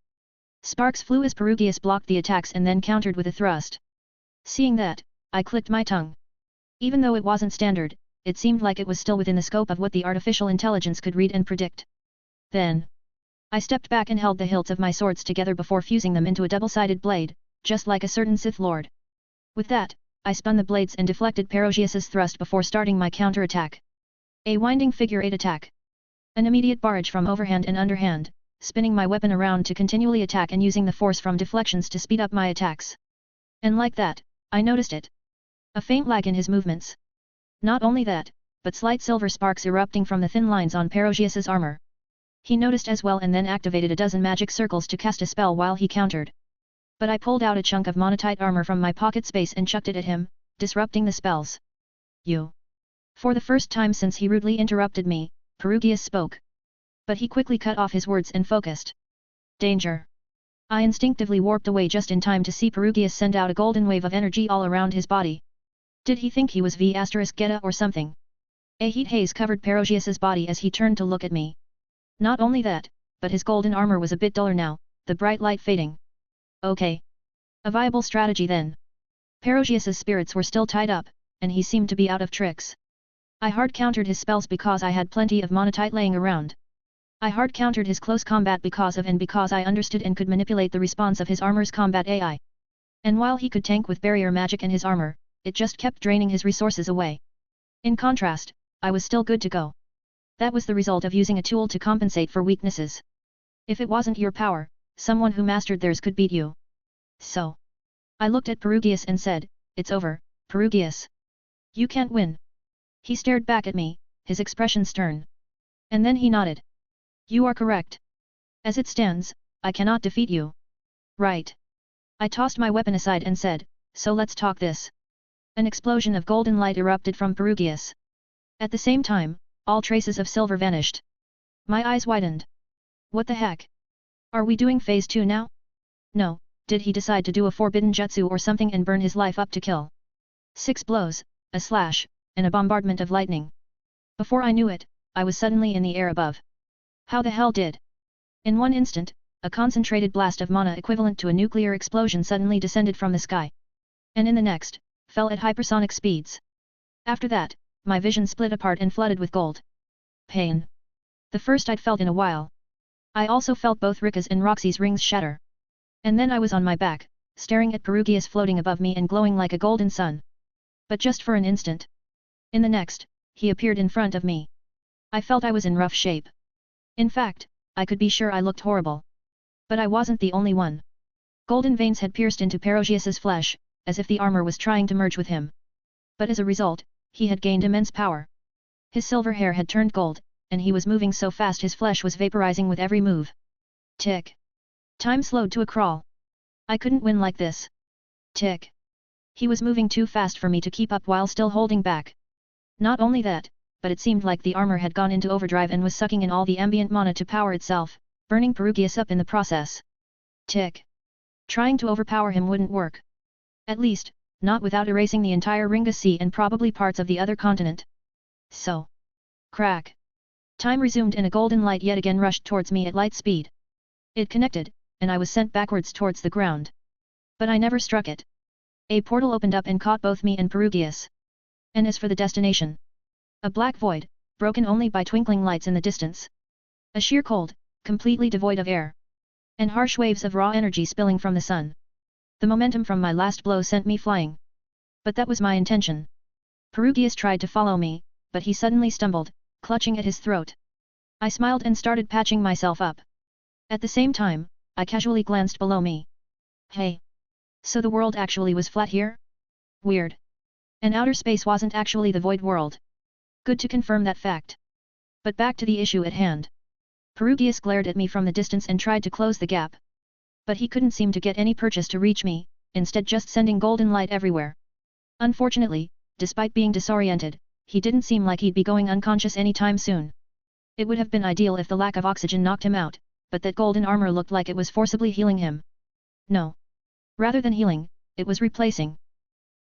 Sparks flew as Perogius blocked the attacks and then countered with a thrust. Seeing that, I clicked my tongue. Even though it wasn't standard, it seemed like it was still within the scope of what the artificial intelligence could read and predict. Then, I stepped back and held the hilts of my swords together before fusing them into a double-sided blade, just like a certain Sith Lord. With that, I spun the blades and deflected Perogius's thrust before starting my counter-attack. A winding figure-8 attack. An immediate barrage from overhand and underhand, spinning my weapon around to continually attack and using the force from deflections to speed up my attacks. And like that, I noticed it. A faint lag in his movements. Not only that, but slight silver sparks erupting from the thin lines on Perogius's armor. He noticed as well and then activated a dozen magic circles to cast a spell while he countered. But I pulled out a chunk of monotite armor from my pocket space and chucked it at him, disrupting the spells. You. For the first time since he rudely interrupted me, Perogius spoke. But he quickly cut off his words and focused. Danger. I instinctively warped away just in time to see Perogius send out a golden wave of energy all around his body. Did he think he was Geta or something? A heat haze covered Perogius's body as he turned to look at me. Not only that, but his golden armor was a bit duller now, the bright light fading. Okay. A viable strategy then. Perogius's spirits were still tied up, and he seemed to be out of tricks. I hard countered his spells because I had plenty of monotite laying around. I hard countered his close combat because I understood and could manipulate the response of his armor's combat AI. And while he could tank with barrier magic and his armor, it just kept draining his resources away. In contrast, I was still good to go. That was the result of using a tool to compensate for weaknesses. If it wasn't your power, someone who mastered theirs could beat you. So. I looked at Perugius and said, "It's over, Perugius. You can't win." He stared back at me, his expression stern. And then he nodded. "You are correct. As it stands, I cannot defeat you." "Right." I tossed my weapon aside and said, "So let's talk this." An explosion of golden light erupted from Perugius. At the same time, all traces of silver vanished. My eyes widened. What the heck? Are we doing phase 2 now? No, did he decide to do a forbidden jutsu or something and burn his life up to kill? 6 blows, a slash, and a bombardment of lightning. Before I knew it, I was suddenly in the air above. How the hell did? In one instant, a concentrated blast of mana equivalent to a nuclear explosion suddenly descended from the sky. And in the next, fell at hypersonic speeds. After that, my vision split apart and flooded with gold. Pain. The first I'd felt in a while. I also felt both Rika's and Roxy's rings shatter. And then I was on my back, staring at Perugius floating above me and glowing like a golden sun. But just for an instant. In the next, he appeared in front of me. I felt I was in rough shape. In fact, I could be sure I looked horrible. But I wasn't the only one. Golden veins had pierced into Perugius's flesh, as if the armor was trying to merge with him. But as a result, he had gained immense power. His silver hair had turned gold, and he was moving so fast his flesh was vaporizing with every move. Tick. Time slowed to a crawl. I couldn't win like this. Tick. He was moving too fast for me to keep up while still holding back. Not only that, but it seemed like the armor had gone into overdrive and was sucking in all the ambient mana to power itself, burning Perugius up in the process. Tick. Trying to overpower him wouldn't work. At least, not without erasing the entire Ringa Sea and probably parts of the other continent. So. Crack. Time resumed and a golden light yet again rushed towards me at light speed. It connected, and I was sent backwards towards the ground. But I never struck it. A portal opened up and caught both me and Perugius. And as for the destination? A black void, broken only by twinkling lights in the distance. A sheer cold, completely devoid of air. And harsh waves of raw energy spilling from the sun. The momentum from my last blow sent me flying. But that was my intention. Perugius tried to follow me, but he suddenly stumbled, clutching at his throat. I smiled and started patching myself up. At the same time, I casually glanced below me. Hey! So the world actually was flat here? Weird. And outer space wasn't actually the void world. Good to confirm that fact. But back to the issue at hand. Perugius glared at me from the distance and tried to close the gap. But he couldn't seem to get any purchase to reach me, instead just sending golden light everywhere. Unfortunately, despite being disoriented, he didn't seem like he'd be going unconscious anytime soon. It would have been ideal if the lack of oxygen knocked him out, but that golden armor looked like it was forcibly healing him. No. Rather than healing, it was replacing.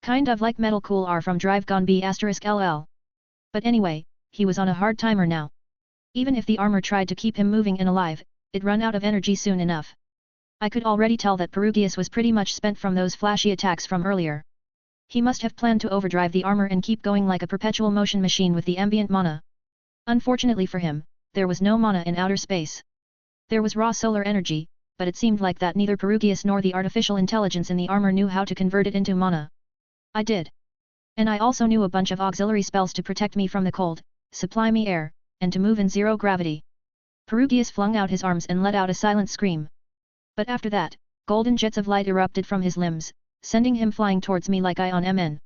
Kind of like Metal Cool R from Drive Gone B*LL. But anyway, he was on a hard timer now. Even if the armor tried to keep him moving and alive, it'd run out of energy soon enough. I could already tell that Perugius was pretty much spent from those flashy attacks from earlier. He must have planned to overdrive the armor and keep going like a perpetual motion machine with the ambient mana. Unfortunately for him, there was no mana in outer space. There was raw solar energy, but it seemed like that neither Perugius nor the artificial intelligence in the armor knew how to convert it into mana. I did. And I also knew a bunch of auxiliary spells to protect me from the cold, supply me air, and to move in zero gravity. Perugius flung out his arms and let out a silent scream. But after that, golden jets of light erupted from his limbs, sending him flying towards me like I on MN.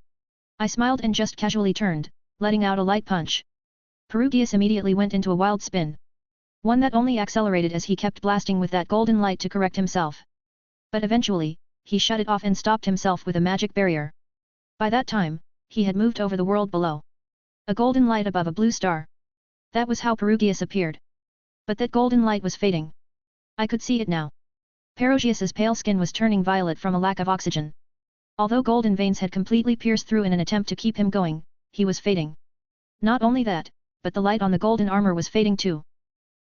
I smiled and just casually turned, letting out a light punch. Perugius immediately went into a wild spin. One that only accelerated as he kept blasting with that golden light to correct himself. But eventually, he shut it off and stopped himself with a magic barrier. By that time, he had moved over the world below. A golden light above a blue star. That was how Perugius appeared. But that golden light was fading. I could see it now. Perugius's pale skin was turning violet from a lack of oxygen. Although golden veins had completely pierced through in an attempt to keep him going, he was fading. Not only that, but the light on the golden armor was fading too.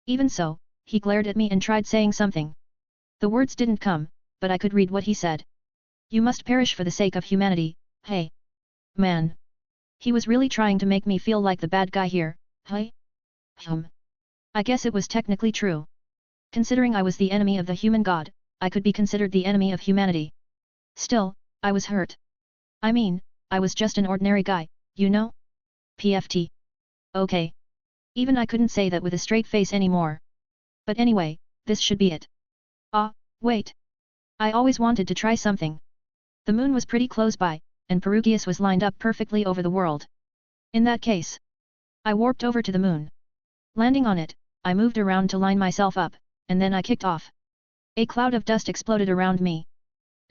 Even so, he glared at me and tried saying something. The words didn't come, but I could read what he said. You must perish for the sake of humanity, hey. Man. He was really trying to make me feel like the bad guy here, hey? I guess it was technically true. Considering I was the enemy of the human god, I could be considered the enemy of humanity. Still, I was hurt. I mean, I was just an ordinary guy, you know? PFT. Okay. Even I couldn't say that with a straight face anymore. But anyway, this should be it. Ah, wait. I always wanted to try something. The moon was pretty close by, and Perugius was lined up perfectly over the world. In that case, I warped over to the moon. Landing on it, I moved around to line myself up, and then I kicked off. A cloud of dust exploded around me.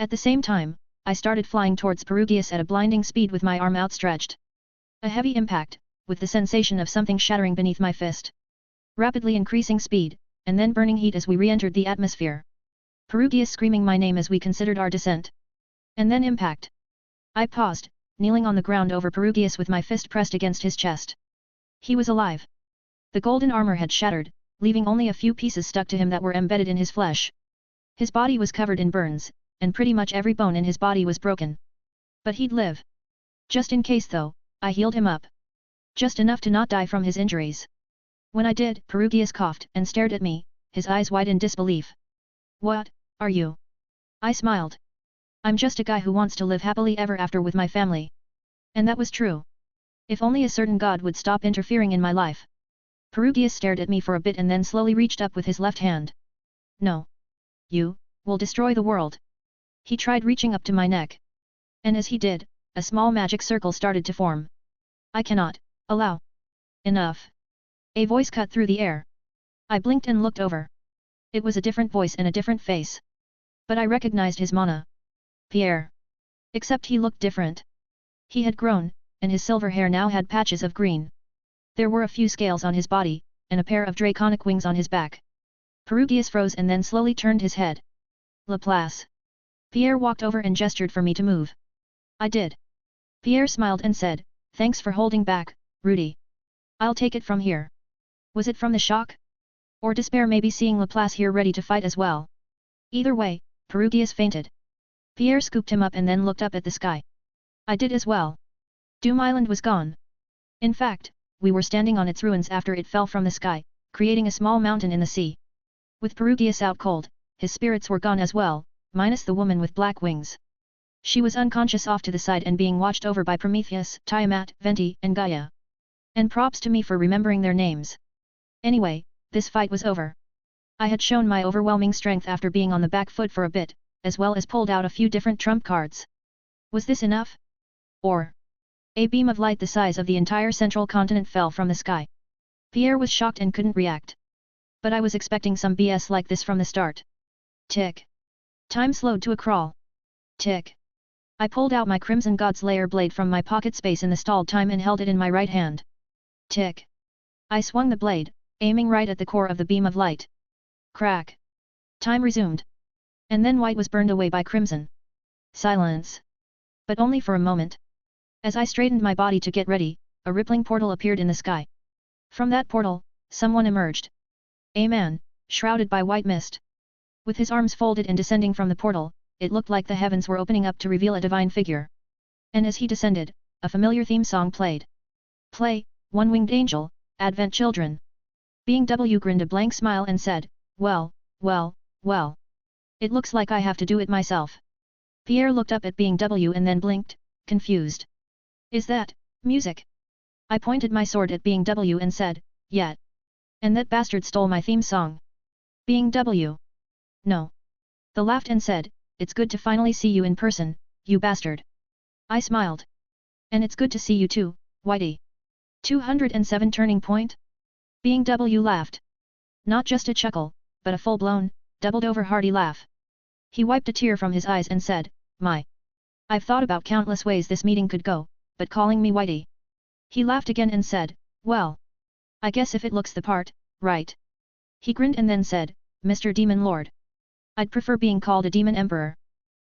At the same time, I started flying towards Perugius at a blinding speed with my arm outstretched. A heavy impact, with the sensation of something shattering beneath my fist. Rapidly increasing speed, and then burning heat as we re-entered the atmosphere. Perugius screaming my name as we considered our descent. And then impact. I paused, kneeling on the ground over Perugius with my fist pressed against his chest. He was alive. The golden armor had shattered, leaving only a few pieces stuck to him that were embedded in his flesh. His body was covered in burns, and pretty much every bone in his body was broken. But he'd live. Just in case though, I healed him up. Just enough to not die from his injuries. When I did, Perugius coughed and stared at me, his eyes wide in disbelief. What, are you? I smiled. I'm just a guy who wants to live happily ever after with my family. And that was true. If only a certain god would stop interfering in my life. Perugius stared at me for a bit and then slowly reached up with his left hand. No. You, will destroy the world. He tried reaching up to my neck. And as he did, a small magic circle started to form. I cannot allow. Enough. A voice cut through the air. I blinked and looked over. It was a different voice and a different face. But I recognized his mana. Pierre. Except he looked different. He had grown, and his silver hair now had patches of green. There were a few scales on his body, and a pair of draconic wings on his back. Perugius froze and then slowly turned his head. Laplace. Pierre walked over and gestured for me to move. I did. Pierre smiled and said, thanks for holding back, Rudy. I'll take it from here. Was it from the shock? Or despair maybe seeing Laplace here ready to fight as well? Either way, Perugius fainted. Pierre scooped him up and then looked up at the sky. I did as well. Doom Island was gone. In fact, we were standing on its ruins after it fell from the sky, creating a small mountain in the sea. With Perugius out cold, his spirits were gone as well, minus the woman with black wings. She was unconscious off to the side and being watched over by Prometheus, Tiamat, Venti, and Gaia. And props to me for remembering their names. Anyway, this fight was over. I had shown my overwhelming strength after being on the back foot for a bit, as well as pulled out a few different trump cards. Was this enough? Or? A beam of light the size of the entire central continent fell from the sky. Pierre was shocked and couldn't react. But I was expecting some BS like this from the start. Tick. Time slowed to a crawl. Tick. I pulled out my Crimson God's Lair blade from my pocket space in the stalled time and held it in my right hand. Tick. I swung the blade, aiming right at the core of the beam of light. Crack. Time resumed. And then white was burned away by crimson. Silence. But only for a moment. As I straightened my body to get ready, a rippling portal appeared in the sky. From that portal, someone emerged. A man, shrouded by white mist. With his arms folded and descending from the portal, it looked like the heavens were opening up to reveal a divine figure. And as he descended, a familiar theme song played. Play, One-Winged Angel, Advent Children. Being W grinned a blank smile and said, well, well, well. It looks like I have to do it myself. Pierre looked up at Being W and then blinked, confused. Is that music? I pointed my sword at Being W and said, yeah. And that bastard stole my theme song. Being W. No. They laughed and said, it's good to finally see you in person, you bastard. I smiled. And it's good to see you too, Whitey. 207 turning point? Being W laughed. Not just a chuckle, but a full-blown, doubled-over hearty laugh. He wiped a tear from his eyes and said, my. I've thought about countless ways this meeting could go, but calling me Whitey. He laughed again and said, well. I guess if it looks the part, right. He grinned and then said, Mr. Demon Lord. I'd prefer being called a Demon Emperor.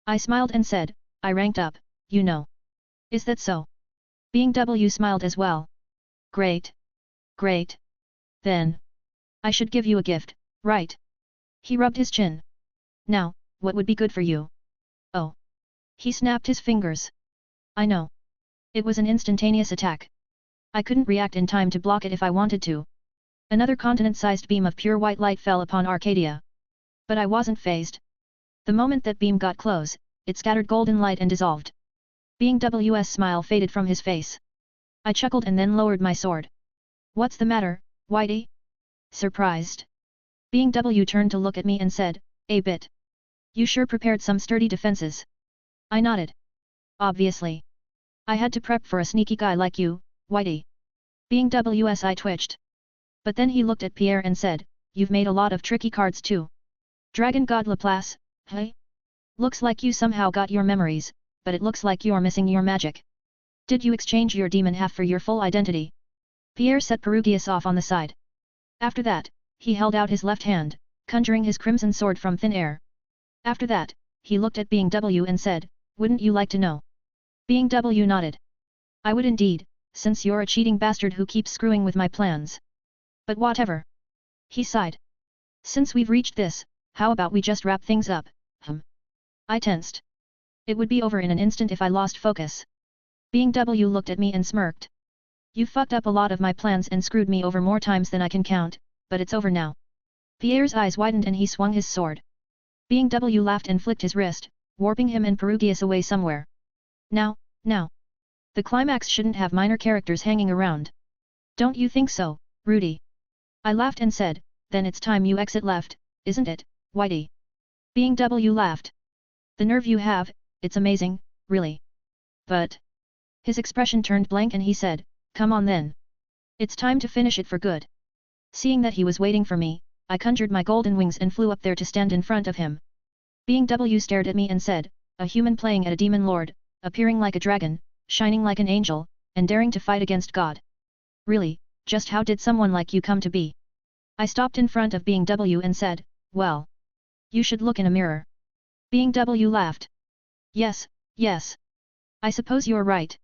I smiled and said, I ranked up, you know. Is that so? Being W smiled as well. Great. Great. Then. I should give you a gift, right? He rubbed his chin. Now, what would be good for you? Oh. He snapped his fingers. I know. It was an instantaneous attack. I couldn't react in time to block it if I wanted to. Another continent-sized beam of pure white light fell upon Arcadia. But I wasn't fazed. The moment that beam got close, it scattered golden light and dissolved. Bing's smile faded from his face. I chuckled and then lowered my sword. What's the matter, Whitey? Surprised. Bing turned to look at me and said, a bit. You sure prepared some sturdy defenses. I nodded. Obviously. I had to prep for a sneaky guy like you, Whitey. Bing's eye twitched. But then he looked at Pierre and said, you've made a lot of tricky cards too. Dragon God Laplace, hey? Looks like you somehow got your memories, but it looks like you're missing your magic. Did you exchange your demon half for your full identity? Pierre set Perugius off on the side. After that, he held out his left hand, conjuring his crimson sword from thin air. After that, he looked at Bing and said, wouldn't you like to know? Bing nodded. I would indeed, since you're a cheating bastard who keeps screwing with my plans. But whatever. He sighed. Since we've reached this, how about we just wrap things up, I tensed. It would be over in an instant if I lost focus. Bing looked at me and smirked. You fucked up a lot of my plans and screwed me over more times than I can count, but it's over now. Pierre's eyes widened and he swung his sword. Bing laughed and flicked his wrist, warping him and Perugius away somewhere. Now. The climax shouldn't have minor characters hanging around. Don't you think so, Rudy? I laughed and said, then it's time you exit left, isn't it, Whitey? Bing laughed. The nerve you have, it's amazing, really. But... His expression turned blank and he said, come on then. It's time to finish it for good. Seeing that he was waiting for me, I conjured my golden wings and flew up there to stand in front of him. Bing stared at me and said, a human playing at a demon lord, appearing like a dragon, shining like an angel, and daring to fight against God. Really, just how did someone like you come to be? I stopped in front of Bing and said, well. You should look in a mirror. Bing laughed. Yes. I suppose you're right.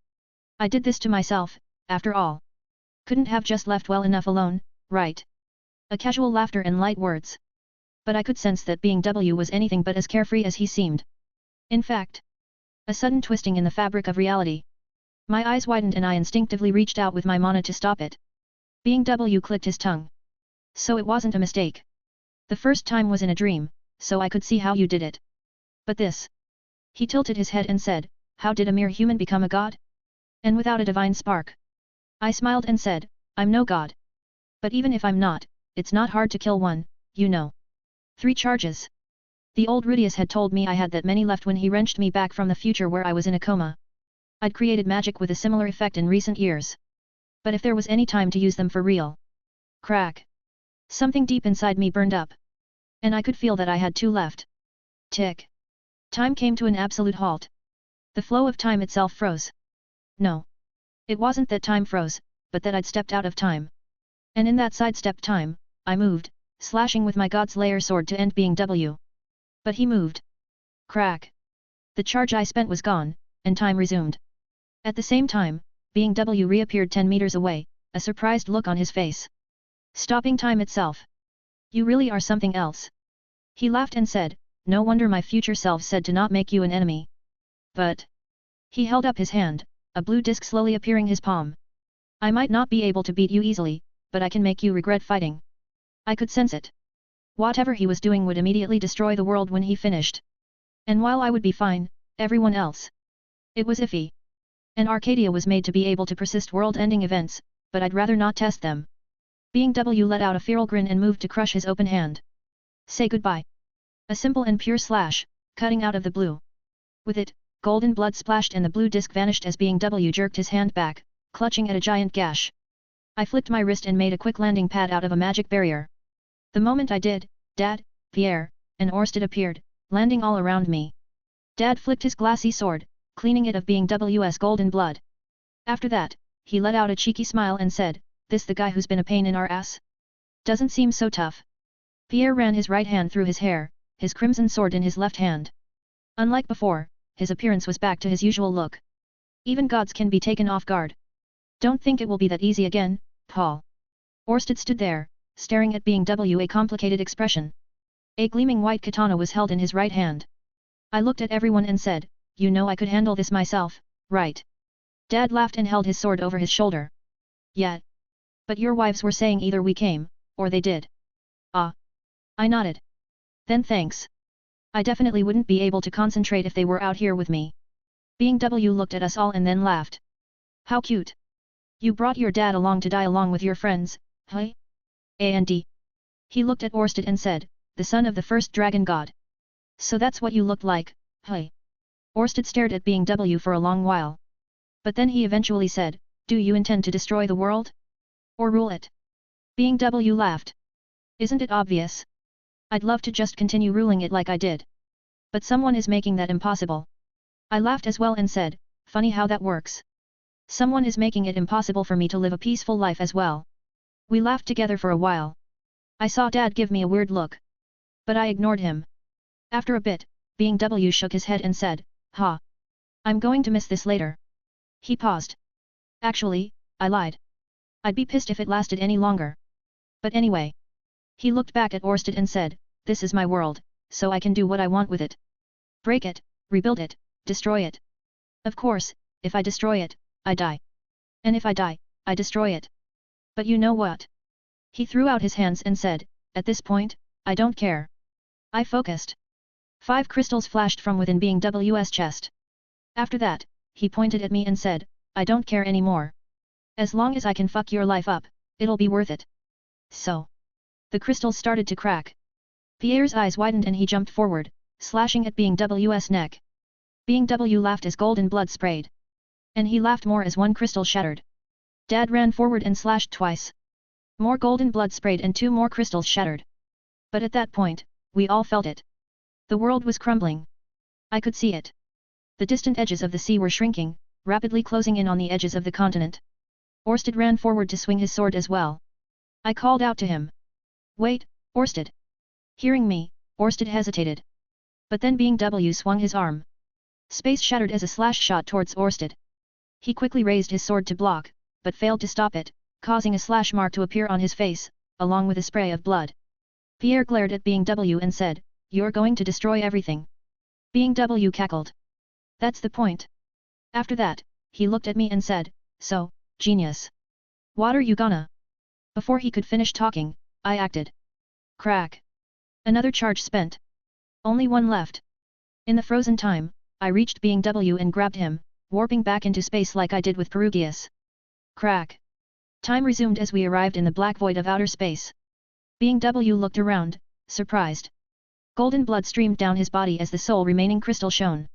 I did this to myself, after all. Couldn't have just left well enough alone, right? A casual laughter and light words. But I could sense that Bing was anything but as carefree as he seemed. In fact, a sudden twisting in the fabric of reality. My eyes widened and I instinctively reached out with my mana to stop it. Bing clicked his tongue. So it wasn't a mistake. The first time was in a dream, so I could see how you did it. But this. He tilted his head and said, how did a mere human become a god? And without a divine spark. I smiled and said, I'm no god. But even if I'm not, it's not hard to kill one, you know. 3 charges. The old Rudius had told me I had that many left when he wrenched me back from the future where I was in a coma. I'd created magic with a similar effect in recent years. But if there was any time to use them for real. Crack. Something deep inside me burned up. And I could feel that I had 2 left. Tick. Time came to an absolute halt. The flow of time itself froze. No. It wasn't that time froze, but that I'd stepped out of time. And in that sidestepped time, I moved, slashing with my God's Lair sword to end Bing. But he moved. Crack. The charge I spent was gone, and time resumed. At the same time, Bing reappeared 10 meters away, a surprised look on his face. Stopping time itself. You really are something else. He laughed and said, no wonder my future self said to not make you an enemy. But... He held up his hand, a blue disc slowly appearing his palm. I might not be able to beat you easily, but I can make you regret fighting. I could sense it. Whatever he was doing would immediately destroy the world when he finished. And while I would be fine, everyone else. It was iffy. And Arcadia was made to be able to persist world-ending events, but I'd rather not test them. Bing let out a feral grin and moved to crush his open hand. Say goodbye. A simple and pure slash, cutting out of the blue. With it, golden blood splashed and the blue disc vanished as Bing jerked his hand back, clutching at a giant gash. I flicked my wrist and made a quick landing pad out of a magic barrier. The moment I did, Dad, Pierre, and Orsted appeared, landing all around me. Dad flicked his glassy sword, cleaning it of Bing's golden blood. After that, he let out a cheeky smile and said, this the guy who's been a pain in our ass? Doesn't seem so tough. Pierre ran his right hand through his hair, his crimson sword in his left hand. Unlike before, his appearance was back to his usual look. Even gods can be taken off guard. Don't think it will be that easy again, Paul. Orsted stood there, staring at Bing a complicated expression. A gleaming white katana was held in his right hand. I looked at everyone and said, you know I could handle this myself, right? Dad laughed and held his sword over his shoulder. Yeah. But your wives were saying either we came, or they did. Ah. I nodded. Then thanks. I definitely wouldn't be able to concentrate if they were out here with me. Being W looked at us all and then laughed. How cute. You brought your dad along to die along with your friends, huh? And he looked at Orsted and said, the son of the first dragon god. So that's what you looked like, huh? Orsted stared at Being W for a long while. But then he eventually said, do you intend to destroy the world? Or rule it? Being W laughed. Isn't it obvious? I'd love to just continue ruling it like I did. But someone is making that impossible. I laughed as well and said, funny how that works. Someone is making it impossible for me to live a peaceful life as well. We laughed together for a while. I saw Dad give me a weird look. But I ignored him. After a bit, Being W shook his head and said, ha. I'm going to miss this later. He paused. Actually, I lied. I'd be pissed if it lasted any longer. But anyway. He looked back at Orsted and said, this is my world, so I can do what I want with it. Break it, rebuild it, destroy it. Of course, if I destroy it, I die. And if I die, I destroy it. But you know what? He threw out his hands and said, at this point, I don't care. I focused. 5 crystals flashed from within Being W's chest. After that, he pointed at me and said, I don't care anymore. As long as I can fuck your life up, it'll be worth it. So. The crystals started to crack. Pierre's eyes widened and he jumped forward, slashing at Being W's neck. Being W laughed as golden blood sprayed. And he laughed more as one crystal shattered. Dad ran forward and slashed twice. More golden blood sprayed and 2 more crystals shattered. But at that point, we all felt it. The world was crumbling. I could see it. The distant edges of the sea were shrinking, rapidly closing in on the edges of the continent. Orsted ran forward to swing his sword as well. I called out to him. Wait, Orsted. Hearing me, Orsted hesitated. But then Being W swung his arm. Space shattered as a slash shot towards Orsted. He quickly raised his sword to block, but failed to stop it, causing a slash mark to appear on his face, along with a spray of blood. Pierre glared at Being W and said, you're going to destroy everything. Being W cackled. That's the point. After that, he looked at me and said, so, genius. What are you gonna? Before he could finish talking, I acted. Crack. Another charge spent. Only one left. In the frozen time, I reached Being W and grabbed him, warping back into space like I did with Perugius. Crack. Time resumed as we arrived in the black void of outer space. Being W looked around, surprised. Golden blood streamed down his body as the sole remaining crystal shone.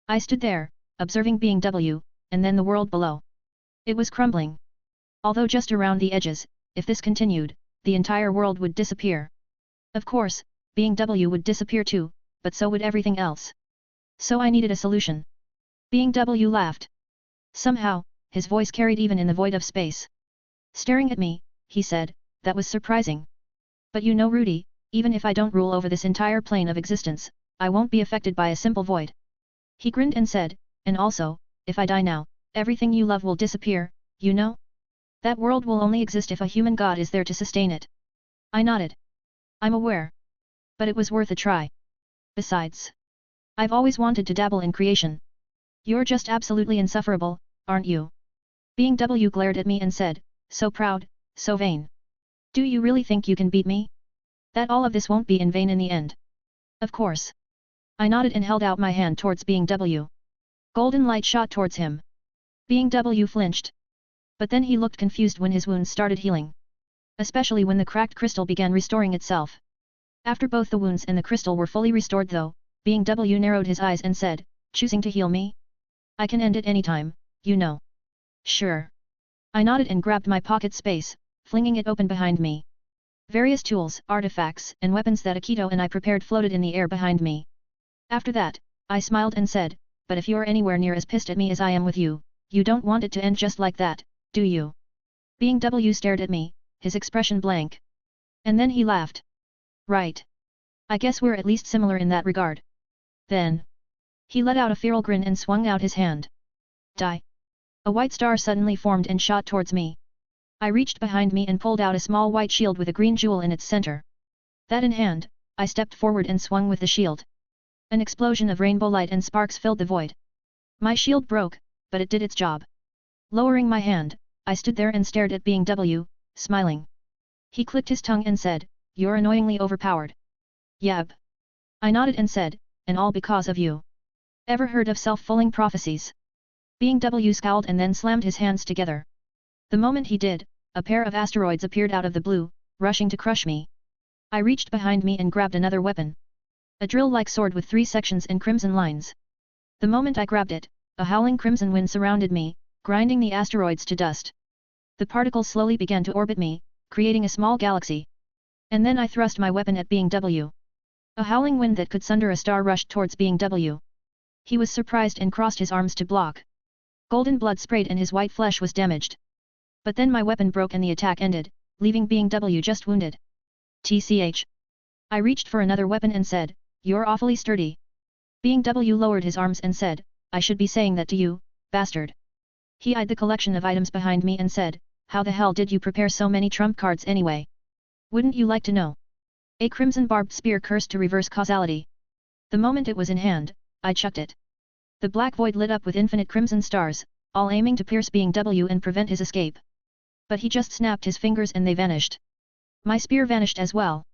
I stood there, observing Being W, and then the world below. It was crumbling. Although just around the edges, if this continued, the entire world would disappear. Of course, Being W would disappear too, but so would everything else. So I needed a solution. Being W laughed. Somehow, his voice carried even in the void of space. Staring at me, he said, that was surprising. But you know Rudy, even if I don't rule over this entire plane of existence, I won't be affected by a simple void. He grinned and said, and also, if I die now, everything you love will disappear, you know? That world will only exist if a human god is there to sustain it. I nodded. I'm aware. But it was worth a try. Besides, I've always wanted to dabble in creation. You're just absolutely insufferable, aren't you? Being W glared at me and said, so proud, so vain. Do you really think you can beat me? That all of this won't be in vain in the end. Of course. I nodded and held out my hand towards Being W. Golden light shot towards him. Being W flinched. But then he looked confused when his wounds started healing. Especially when the cracked crystal began restoring itself. After both the wounds and the crystal were fully restored though, Being W narrowed his eyes and said, choosing to heal me? I can end it anytime, you know. Sure. I nodded and grabbed my pocket space, flinging it open behind me. Various tools, artifacts, and weapons that Akito and I prepared floated in the air behind me. After that, I smiled and said, but if you're anywhere near as pissed at me as I am with you, you don't want it to end just like that, do you? Being W stared at me, his expression blank. And then he laughed. Right. I guess we're at least similar in that regard. Then. He let out a feral grin and swung out his hand. Die. A white star suddenly formed and shot towards me. I reached behind me and pulled out a small white shield with a green jewel in its center. That in hand, I stepped forward and swung with the shield. An explosion of rainbow light and sparks filled the void. My shield broke, but it did its job. Lowering my hand, I stood there and stared at Being W, smiling. He clicked his tongue and said, "You're annoyingly overpowered." Yab. I nodded and said, "And all because of you. Ever heard of self-fulfilling prophecies?" Being W scowled and then slammed his hands together. The moment he did, a pair of asteroids appeared out of the blue, rushing to crush me. I reached behind me and grabbed another weapon. A drill-like sword with 3 sections and crimson lines. The moment I grabbed it, a howling crimson wind surrounded me, grinding the asteroids to dust. The particles slowly began to orbit me, creating a small galaxy. And then I thrust my weapon at Being W. A howling wind that could sunder a star rushed towards Being W. He was surprised and crossed his arms to block. Golden blood sprayed and his white flesh was damaged. But then my weapon broke and the attack ended, leaving Being W just wounded. TCH. I reached for another weapon and said, "You're awfully sturdy." Being W lowered his arms and said, "I should be saying that to you, bastard." He eyed the collection of items behind me and said, "How the hell did you prepare so many trump cards anyway? Wouldn't you like to know?" A crimson barbed spear cursed to reverse causality. The moment it was in hand, I chucked it. The black void lit up with infinite crimson stars, all aiming to pierce Being W and prevent his escape. But he just snapped his fingers and they vanished. My spear vanished as well.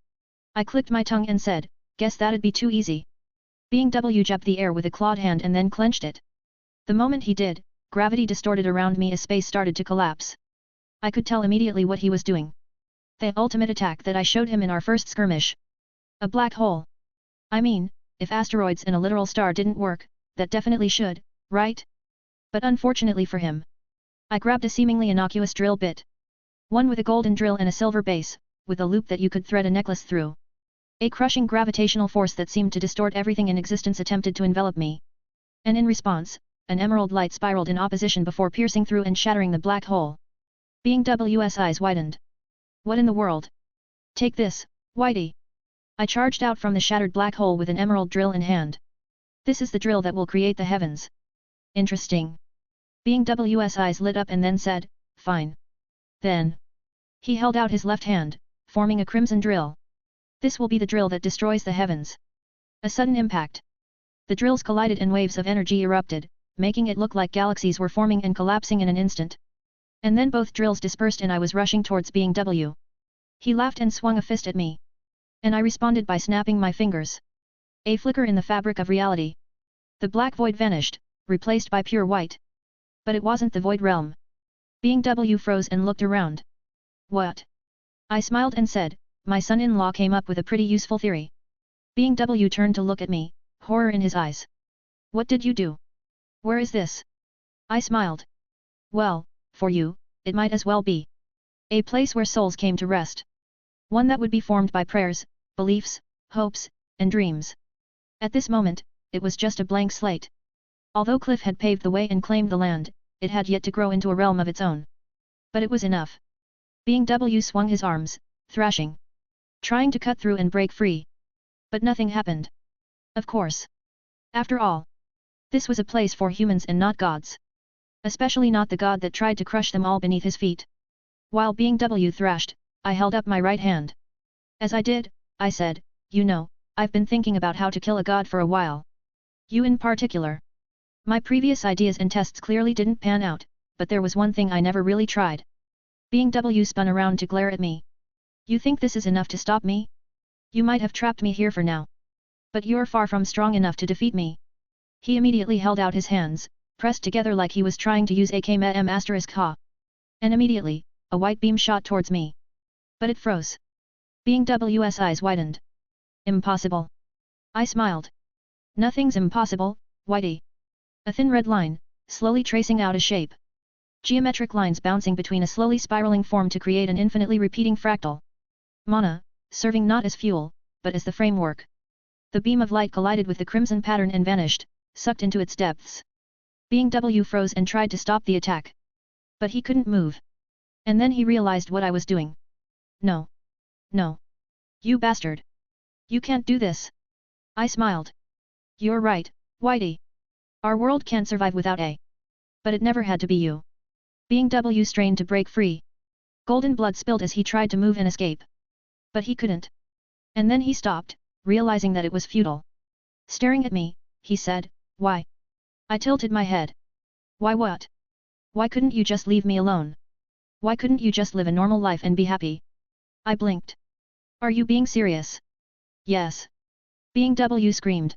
I clicked my tongue and said, "Guess that'd be too easy." Being W jabbed the air with a clawed hand and then clenched it. The moment he did, gravity distorted around me as space started to collapse. I could tell immediately what he was doing. The ultimate attack that I showed him in our first skirmish. A black hole. I mean, if asteroids and a literal star didn't work, that definitely should, right? But unfortunately for him, I grabbed a seemingly innocuous drill bit. One with a golden drill and a silver base, with a loop that you could thread a necklace through. A crushing gravitational force that seemed to distort everything in existence attempted to envelop me. And in response, an emerald light spiraled in opposition before piercing through and shattering the black hole. Being W's eyes widened. "What in the world? Take this, Whitey." I charged out from the shattered black hole with an emerald drill in hand. "This is the drill that will create the heavens." "Interesting." Being W's eyes lit up and then said, "Fine. Then." He held out his left hand, forming a crimson drill. "This will be the drill that destroys the heavens." A sudden impact. The drills collided and waves of energy erupted, making it look like galaxies were forming and collapsing in an instant. And then both drills dispersed and I was rushing towards Being W. He laughed and swung a fist at me. And I responded by snapping my fingers. A flicker in the fabric of reality. The black void vanished, replaced by pure white. But it wasn't the void realm. Being W froze and looked around. "What?" I smiled and said, "My son-in-law came up with a pretty useful theory." Being W turned to look at me, horror in his eyes. "What did you do? Where is this?" I smiled. "Well, for you, it might as well be a place where souls came to rest. One that would be formed by prayers, beliefs, hopes, and dreams." At this moment, it was just a blank slate. Although Cliff had paved the way and claimed the land, it had yet to grow into a realm of its own. But it was enough. Being W swung his arms, thrashing. Trying to cut through and break free. But nothing happened. Of course. After all, this was a place for humans and not gods. Especially not the god that tried to crush them all beneath his feet. While Being W thrashed, I held up my right hand. As I did, I said, "You know, I've been thinking about how to kill a god for a while. You in particular. My previous ideas and tests clearly didn't pan out, but there was one thing I never really tried." Being W spun around to glare at me. "You think this is enough to stop me? You might have trapped me here for now. But you're far from strong enough to defeat me." He immediately held out his hands, pressed together like he was trying to use AKM***ha. And immediately, a white beam shot towards me. But it froze. Being W's eyes widened. "Impossible." I smiled. "Nothing's impossible, Whitey." A thin red line, slowly tracing out a shape. Geometric lines bouncing between a slowly spiraling form to create an infinitely repeating fractal. Mana, serving not as fuel, but as the framework. The beam of light collided with the crimson pattern and vanished, sucked into its depths. Being W froze and tried to stop the attack. But he couldn't move. And then he realized what I was doing. "No. No. You bastard. You can't do this." I smiled. "You're right, Whitey. Our world can't survive without a. But it never had to be you." Being W strained to break free. Golden blood spilled as he tried to move and escape. But he couldn't. And then he stopped, realizing that it was futile. Staring at me, he said, "Why?" I tilted my head. "Why what? Why couldn't you just leave me alone? Why couldn't you just live a normal life and be happy?" I blinked. Are you being serious? Yes. Being W screamed.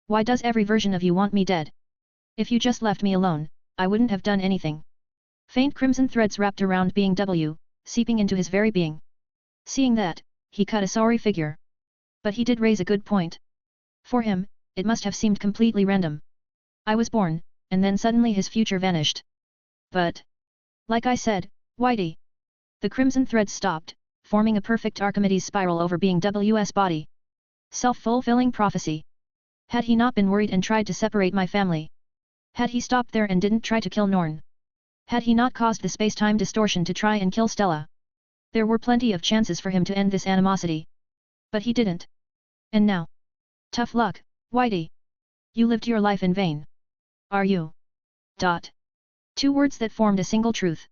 Why does every version of you want me dead? If you just left me alone, I wouldn't have done anything. Faint crimson threads wrapped around Being W, seeping into his very being. Seeing that, he cut a sorry figure. But he did raise a good point. For him, it must have seemed completely random. I was born, and then suddenly his future vanished. But, like I said, Whitey. The crimson threads stopped, forming a perfect Archimedes spiral over Being W's body. Self-fulfilling prophecy. Had he not been worried and tried to separate my family? Had he stopped there and didn't try to kill Norn? Had he not caused the space-time distortion to try and kill Stella? There were plenty of chances for him to end this animosity. But he didn't. And now? Tough luck, Whitey. You lived your life in vain. Are you? Dot. Two words that formed a single truth.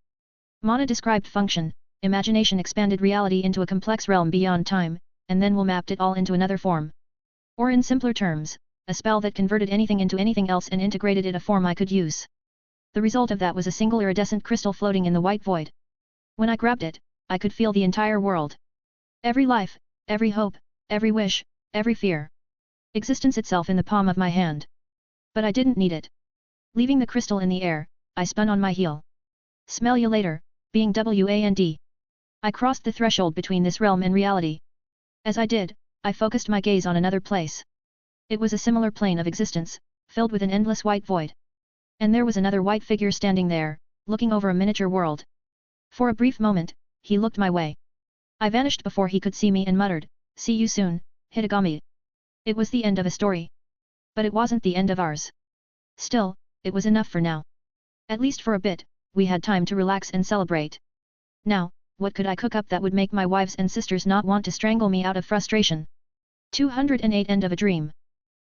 Mana described function, imagination expanded reality into a complex realm beyond time, and then will mapped it all into another form. Or in simpler terms, a spell that converted anything into anything else and integrated it a form I could use. The result of that was a single iridescent crystal floating in the white void. When I grabbed it, I could feel the entire world. Every life, every hope, every wish, every fear. Existence itself in the palm of my hand. But I didn't need it. Leaving the crystal in the air, I spun on my heel. Smell you later, Being WAND. I crossed the threshold between this realm and reality. As I did, I focused my gaze on another place. It was a similar plane of existence, filled with an endless white void. And there was another white figure standing there, looking over a miniature world. For a brief moment, he looked my way. I vanished before he could see me and muttered, "See you soon, Hitagami." It was the end of a story. But it wasn't the end of ours. Still, it was enough for now. At least for a bit, we had time to relax and celebrate. Now, what could I cook up that would make my wives and sisters not want to strangle me out of frustration? 208 End of a dream.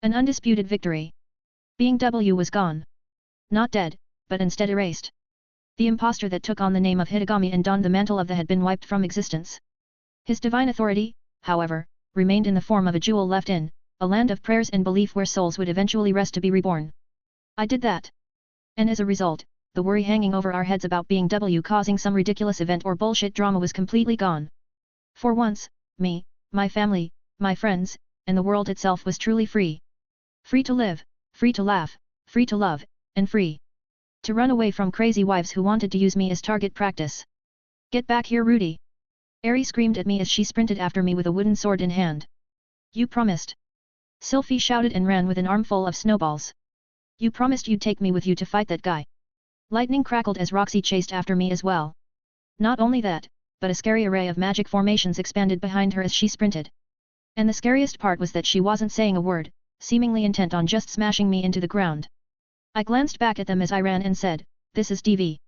An undisputed victory. Being W was gone. Not dead, but instead erased. The impostor that took on the name of Hitagami and donned the mantle of the had been wiped from existence. His divine authority, however, remained in the form of a jewel left in a land of prayers and belief where souls would eventually rest to be reborn. I did that. And as a result, the worry hanging over our heads about Being W causing some ridiculous event or bullshit drama was completely gone. For once, me, my family, my friends, and the world itself was truly free. Free to live, free to laugh, free to love, and free to run away from crazy wives who wanted to use me as target practice. Get back here, Rudy! Eri screamed at me as she sprinted after me with a wooden sword in hand. You promised. Sylphie shouted and ran with an armful of snowballs. You promised you'd take me with you to fight that guy. Lightning crackled as Roxy chased after me as well. Not only that, but a scary array of magic formations expanded behind her as she sprinted. And the scariest part was that she wasn't saying a word, seemingly intent on just smashing me into the ground. I glanced back at them as I ran and said, "This is DV.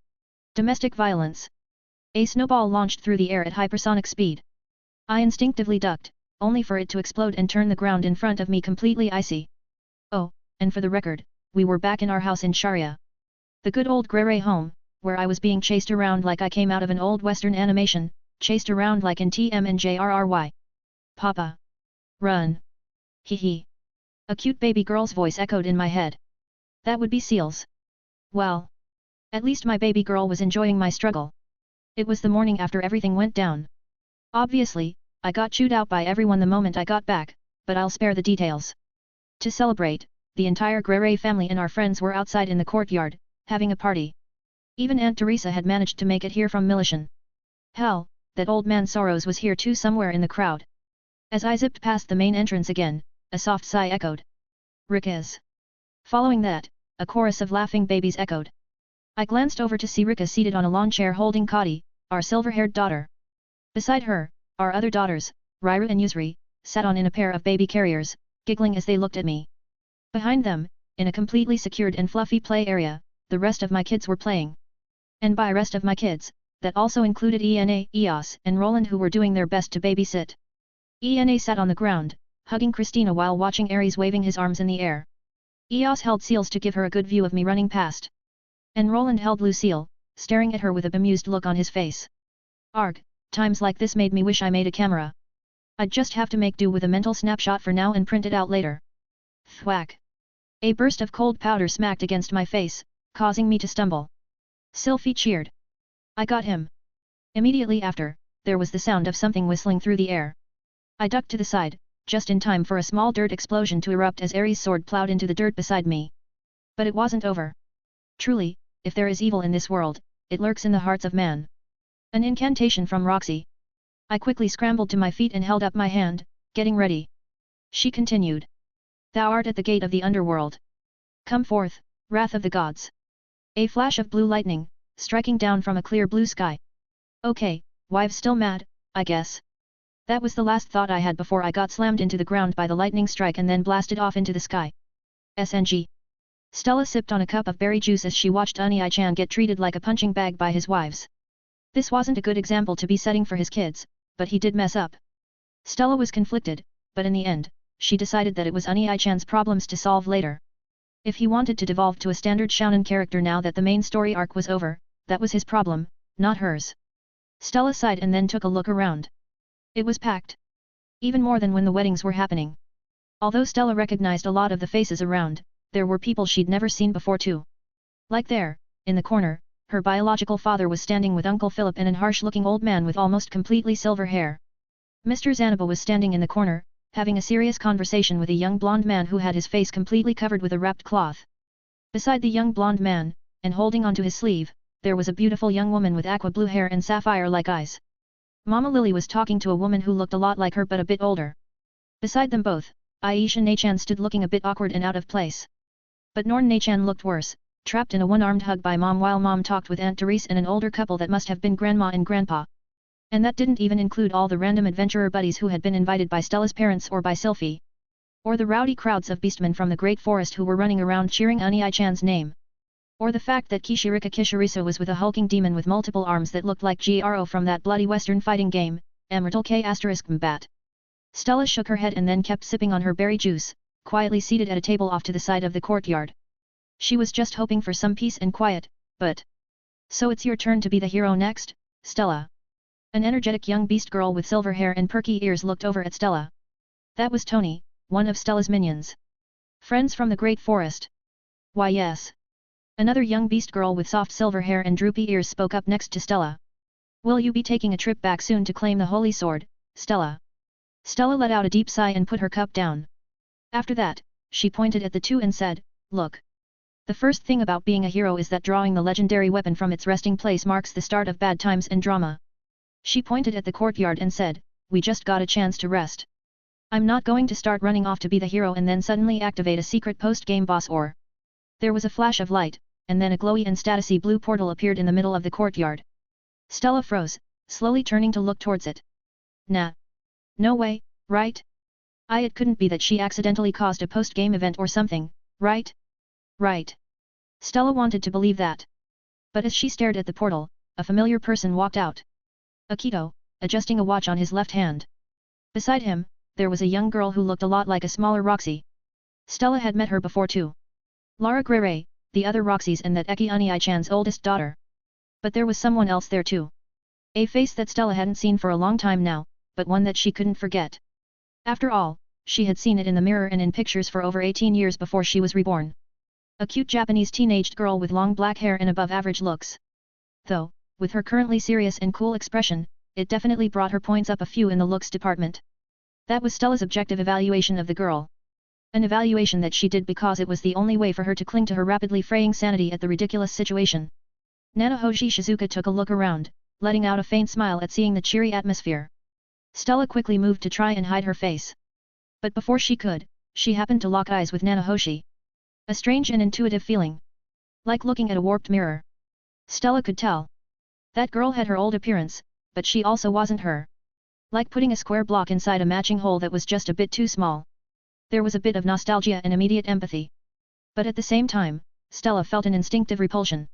Domestic violence." A snowball launched through the air at hypersonic speed. I instinctively ducked, only for it to explode and turn the ground in front of me completely icy. Oh, and for the record, we were back in our house in Sharia. The good old Grey home, where I was being chased around like I came out of an old western animation, chased around like in TMNJRRY. Papa. Run. Hee hee. A cute baby girl's voice echoed in my head. That would be Seals. Well. At least my baby girl was enjoying my struggle. It was the morning after everything went down. Obviously, I got chewed out by everyone the moment I got back, but I'll spare the details. To celebrate, the entire Grey family and our friends were outside in the courtyard, having a party. Even Aunt Teresa had managed to make it here from Milishan. Hell, that old man Soros was here too somewhere in the crowd. As I zipped past the main entrance again, a soft sigh echoed. Rick is. Following that, a chorus of laughing babies echoed. I glanced over to see Rika seated on a lawn chair holding Kati, our silver-haired daughter. Beside her, our other daughters, Ryru and Yusri, sat on in a pair of baby carriers, giggling as they looked at me. Behind them, in a completely secured and fluffy play area, the rest of my kids were playing. And by rest of my kids, that also included Ena, Eos, and Roland who were doing their best to babysit. Ena sat on the ground, hugging Christina while watching Ares waving his arms in the air. Eos held Seals to give her a good view of me running past. And Roland held Lucille, staring at her with a bemused look on his face. Arg, times like this made me wish I made a camera. I'd just have to make do with a mental snapshot for now and print it out later. Thwack. A burst of cold powder smacked against my face, causing me to stumble. Sylphie cheered. I got him. Immediately after, there was the sound of something whistling through the air. I ducked to the side, just in time for a small dirt explosion to erupt as Ares' sword plowed into the dirt beside me. But it wasn't over. Truly, if there is evil in this world, it lurks in the hearts of man. An incantation from Roxy. I quickly scrambled to my feet and held up my hand, getting ready. She continued. Thou art at the gate of the underworld. Come forth, wrath of the gods. A flash of blue lightning, striking down from a clear blue sky. Okay, wives still mad, I guess. That was the last thought I had before I got slammed into the ground by the lightning strike and then blasted off into the sky. SNG. Stella sipped on a cup of berry juice as she watched Ani-chan get treated like a punching bag by his wives. This wasn't a good example to be setting for his kids, but he did mess up. Stella was conflicted, but in the end, she decided that it was Ani-chan's problems to solve later. If he wanted to devolve to a standard shounen character now that the main story arc was over, that was his problem, not hers. Stella sighed and then took a look around. It was packed. Even more than when the weddings were happening. Although Stella recognized a lot of the faces around, there were people she'd never seen before too. Like there, in the corner, her biological father was standing with Uncle Philip and an harsh-looking old man with almost completely silver hair. Mr. Zanaba was standing in the corner, having a serious conversation with a young blonde man who had his face completely covered with a wrapped cloth. Beside the young blonde man, and holding onto his sleeve, there was a beautiful young woman with aqua blue hair and sapphire-like eyes. Mama Lily was talking to a woman who looked a lot like her but a bit older. Beside them both, Aisha Nachan stood looking a bit awkward and out of place. But Norn Nachan looked worse, trapped in a one-armed hug by Mom while Mom talked with Aunt Therese and an older couple that must have been Grandma and Grandpa. And that didn't even include all the random adventurer buddies who had been invited by Stella's parents or by Sylphie. Or the rowdy crowds of beastmen from the Great Forest who were running around cheering Ani-chan's name. Or the fact that Kishirika Kishirisa was with a hulking demon with multiple arms that looked like Gro from that bloody western fighting game, Emerald K***. Stella shook her head and then kept sipping on her berry juice, quietly seated at a table off to the side of the courtyard. She was just hoping for some peace and quiet, but... So it's your turn to be the hero next, Stella. An energetic young beast girl with silver hair and perky ears looked over at Stella. That was Tony, one of Stella's minions. Friends from the Great Forest. Why yes. Another young beast girl with soft silver hair and droopy ears spoke up next to Stella. Will you be taking a trip back soon to claim the Holy Sword, Stella? Stella let out a deep sigh and put her cup down. After that, she pointed at the two and said, Look. The first thing about being a hero is that drawing the legendary weapon from its resting place marks the start of bad times and drama. She pointed at the courtyard and said, We just got a chance to rest. I'm not going to start running off to be the hero and then suddenly activate a secret post-game boss or... There was a flash of light, and then a glowy and statusy blue portal appeared in the middle of the courtyard. Stella froze, slowly turning to look towards it. Nah. No way, right? It couldn't be that she accidentally caused a post-game event or something, right? Right. Stella wanted to believe that. But as she stared at the portal, a familiar person walked out. Akito, adjusting a watch on his left hand. Beside him, there was a young girl who looked a lot like a smaller Roxy. Stella had met her before too. Lara Grere, the other Roxys and that Eki Ani-chan's oldest daughter. But there was someone else there too. A face that Stella hadn't seen for a long time now, but one that she couldn't forget. After all, she had seen it in the mirror and in pictures for over 18 years before she was reborn. A cute Japanese teenaged girl with long black hair and above-average looks. Though, with her currently serious and cool expression, it definitely brought her points up a few in the looks department. That was Stella's objective evaluation of the girl. An evaluation that she did because it was the only way for her to cling to her rapidly fraying sanity at the ridiculous situation. Nanahoshi Shizuka took a look around, letting out a faint smile at seeing the cheery atmosphere. Stella quickly moved to try and hide her face. But before she could, she happened to lock eyes with Nanahoshi. A strange and intuitive feeling. Like looking at a warped mirror. Stella could tell. That girl had her old appearance, but she also wasn't her. Like putting a square block inside a matching hole that was just a bit too small. There was a bit of nostalgia and immediate empathy. But at the same time, Stella felt an instinctive repulsion.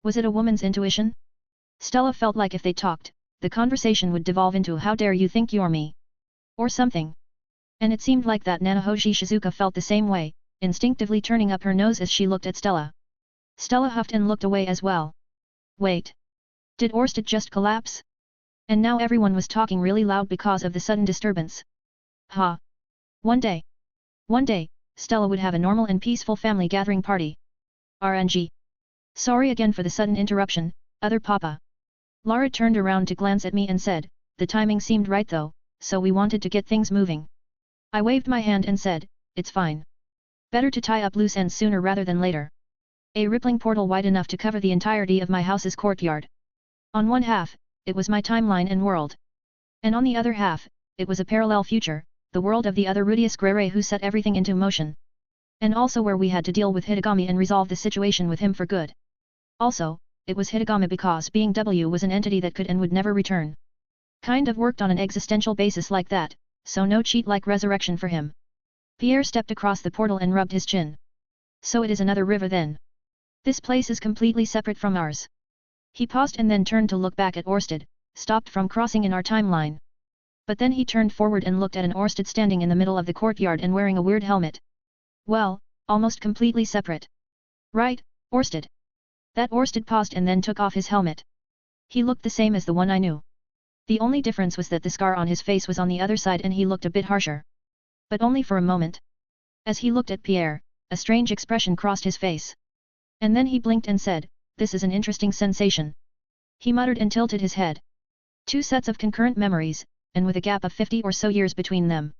Was it a woman's intuition? Stella felt like if they talked, the conversation would devolve into how dare you think you're me? Or something. And it seemed like that Nanahoshi Shizuka felt the same way, instinctively turning up her nose as she looked at Stella. Stella huffed and looked away as well. Wait. Did Orsted just collapse? And now everyone was talking really loud because of the sudden disturbance. Ha! One day, Stella would have a normal and peaceful family gathering party. RNG. Sorry again for the sudden interruption, other papa. Lara turned around to glance at me and said, the timing seemed right though, so we wanted to get things moving. I waved my hand and said, it's fine. Better to tie up loose ends sooner rather than later. A rippling portal wide enough to cover the entirety of my house's courtyard. On one half, it was my timeline and world. And on the other half, it was a parallel future, the world of the other Rudius Grere who set everything into motion. And also where we had to deal with Hitagami and resolve the situation with him for good. Also, it was Hitagami because being W was an entity that could and would never return. Kind of worked on an existential basis like that, so no cheat like resurrection for him. Pierre stepped across the portal and rubbed his chin. So it is another river then. This place is completely separate from ours. He paused and then turned to look back at Orsted, stopped from crossing in our timeline. But then he turned forward and looked at an Orsted standing in the middle of the courtyard and wearing a weird helmet. Well, almost completely separate. Right, Orsted? That Orsted paused and then took off his helmet. He looked the same as the one I knew. The only difference was that the scar on his face was on the other side and he looked a bit harsher. But only for a moment. As he looked at Pierre, a strange expression crossed his face. And then he blinked and said, this is an interesting sensation. He muttered and tilted his head. 2 sets of concurrent memories, and with a gap of 50 or so years between them.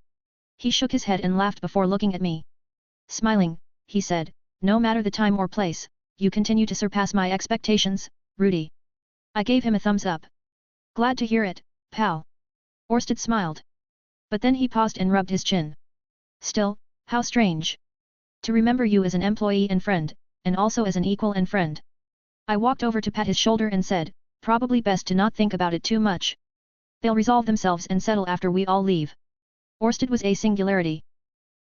He shook his head and laughed before looking at me. Smiling, he said, no matter the time or place, you continue to surpass my expectations, Rudy. I gave him a thumbs up. Glad to hear it, pal. Orsted smiled. But then he paused and rubbed his chin. Still, how strange. To remember you as an employee and friend, and also as an equal and friend. I walked over to pat his shoulder and said, probably best to not think about it too much. They'll resolve themselves and settle after we all leave. Orsted was a singularity.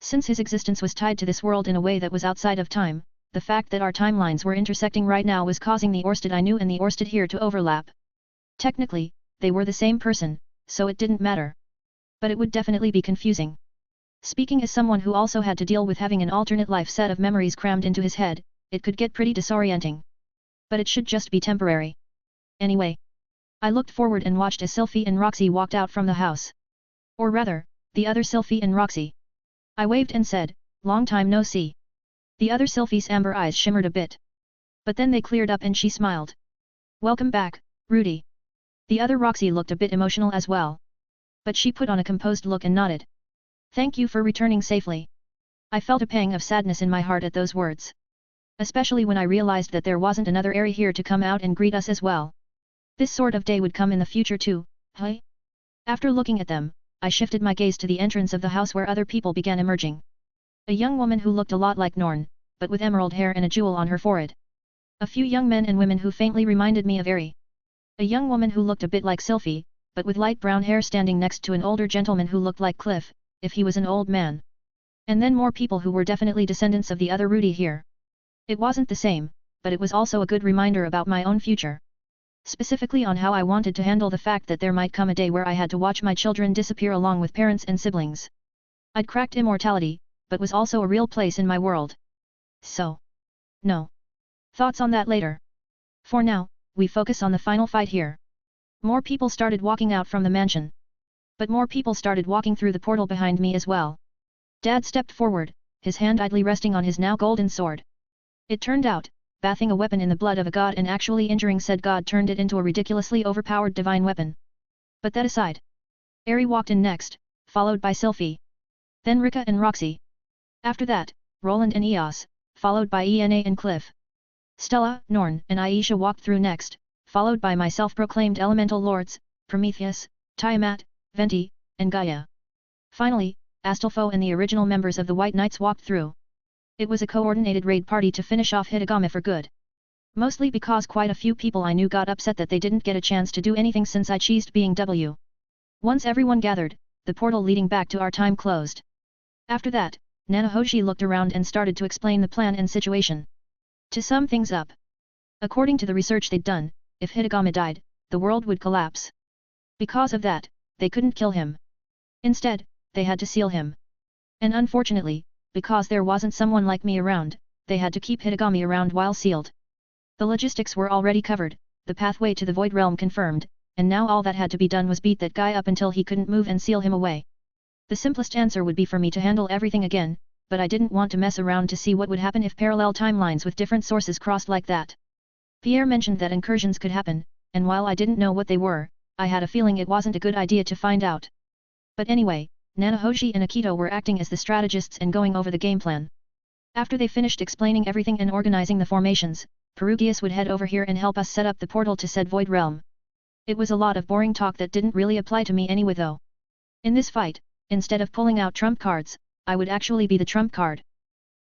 Since his existence was tied to this world in a way that was outside of time, the fact that our timelines were intersecting right now was causing the Orsted I knew and the Orsted here to overlap. Technically, they were the same person, so it didn't matter. But it would definitely be confusing. Speaking as someone who also had to deal with having an alternate life set of memories crammed into his head, it could get pretty disorienting. But it should just be temporary. Anyway. I looked forward and watched as Sylphie and Roxy walked out from the house. Or rather, the other Sylphie and Roxy. I waved and said, long time no see. The other Sylphie's amber eyes shimmered a bit. But then they cleared up and she smiled. Welcome back, Rudy. The other Roxy looked a bit emotional as well. But she put on a composed look and nodded. Thank you for returning safely. I felt a pang of sadness in my heart at those words. Especially when I realized that there wasn't another Aerie here to come out and greet us as well. This sort of day would come in the future too, hey? After looking at them, I shifted my gaze to the entrance of the house where other people began emerging. A young woman who looked a lot like Norn, but with emerald hair and a jewel on her forehead. A few young men and women who faintly reminded me of Aerie. A young woman who looked a bit like Sylphie, but with light brown hair standing next to an older gentleman who looked like Cliff, if he was an old man. And then more people who were definitely descendants of the other Rudy here. It wasn't the same, but it was also a good reminder about my own future. Specifically on how I wanted to handle the fact that there might come a day where I had to watch my children disappear along with parents and siblings. I'd cracked immortality, but was also a real place in my world. So. No. Thoughts on that later. For now, we focus on the final fight here. More people started walking out from the mansion. But more people started walking through the portal behind me as well. Dad stepped forward, his hand idly resting on his now golden sword. It turned out, bathing a weapon in the blood of a god and actually injuring said god turned it into a ridiculously overpowered divine weapon. But that aside. Aerie walked in next, followed by Sylphie. Then Rika and Roxy. After that, Roland and Eos, followed by Ena and Cliff. Stella, Norn and Aisha walked through next, followed by my self-proclaimed elemental lords, Prometheus, Tiamat, Venti, and Gaia. Finally, Astolfo and the original members of the White Knights walked through. It was a coordinated raid party to finish off Hitagami for good. Mostly because quite a few people I knew got upset that they didn't get a chance to do anything since I cheesed being W. Once everyone gathered, the portal leading back to our time closed. After that, Nanahoshi looked around and started to explain the plan and situation. To sum things up. According to the research they'd done, if Hitagami died, the world would collapse. Because of that, they couldn't kill him. Instead, they had to seal him. And unfortunately, because there wasn't someone like me around, they had to keep Hitagami around while sealed. The logistics were already covered, the pathway to the Void Realm confirmed, and now all that had to be done was beat that guy up until he couldn't move and seal him away. The simplest answer would be for me to handle everything again, but I didn't want to mess around to see what would happen if parallel timelines with different sources crossed like that. Pierre mentioned that incursions could happen, and while I didn't know what they were, I had a feeling it wasn't a good idea to find out. But anyway, Nanahoshi and Akito were acting as the strategists and going over the game plan. After they finished explaining everything and organizing the formations, Perugius would head over here and help us set up the portal to said void realm. It was a lot of boring talk that didn't really apply to me anyway though. In this fight, instead of pulling out trump cards, I would actually be the trump card.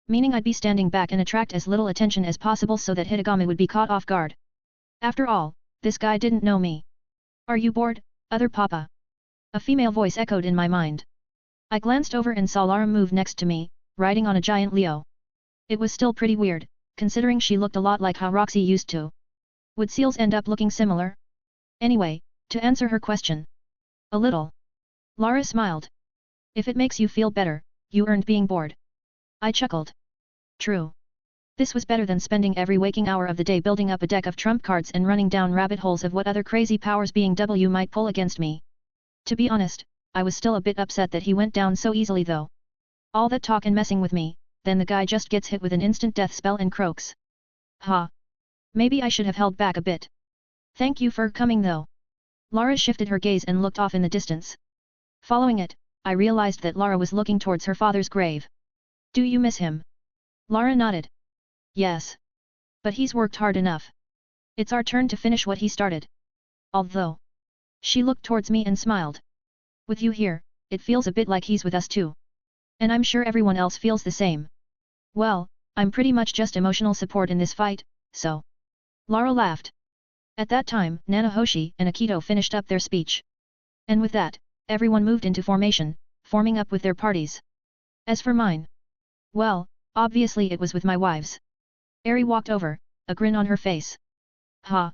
Meaning I'd be standing back and attract as little attention as possible so that Hitagami would be caught off guard. After all, this guy didn't know me. Are you bored, other papa? A female voice echoed in my mind. I glanced over and saw Lara move next to me, riding on a giant Leo. It was still pretty weird, considering she looked a lot like how Roxy used to. Would seals end up looking similar? Anyway, to answer her question. A little. Lara smiled. If it makes you feel better, you earned being bored. I chuckled. True. This was better than spending every waking hour of the day building up a deck of trump cards and running down rabbit holes of what other crazy powers being W might pull against me. To be honest, I was still a bit upset that he went down so easily though. All that talk and messing with me, then the guy just gets hit with an instant death spell and croaks. Ha. Maybe I should have held back a bit. Thank you for coming though. Lara shifted her gaze and looked off in the distance. Following it, I realized that Lara was looking towards her father's grave. Do you miss him? Lara nodded. Yes. But he's worked hard enough. It's our turn to finish what he started. Although. She looked towards me and smiled. With you here, it feels a bit like he's with us too. And I'm sure everyone else feels the same. Well, I'm pretty much just emotional support in this fight, so. Lara laughed. At that time, Nanahoshi and Akito finished up their speech. And with that, everyone moved into formation, forming up with their parties. As for mine. Well, obviously it was with my wives. Eri walked over, a grin on her face. Ha!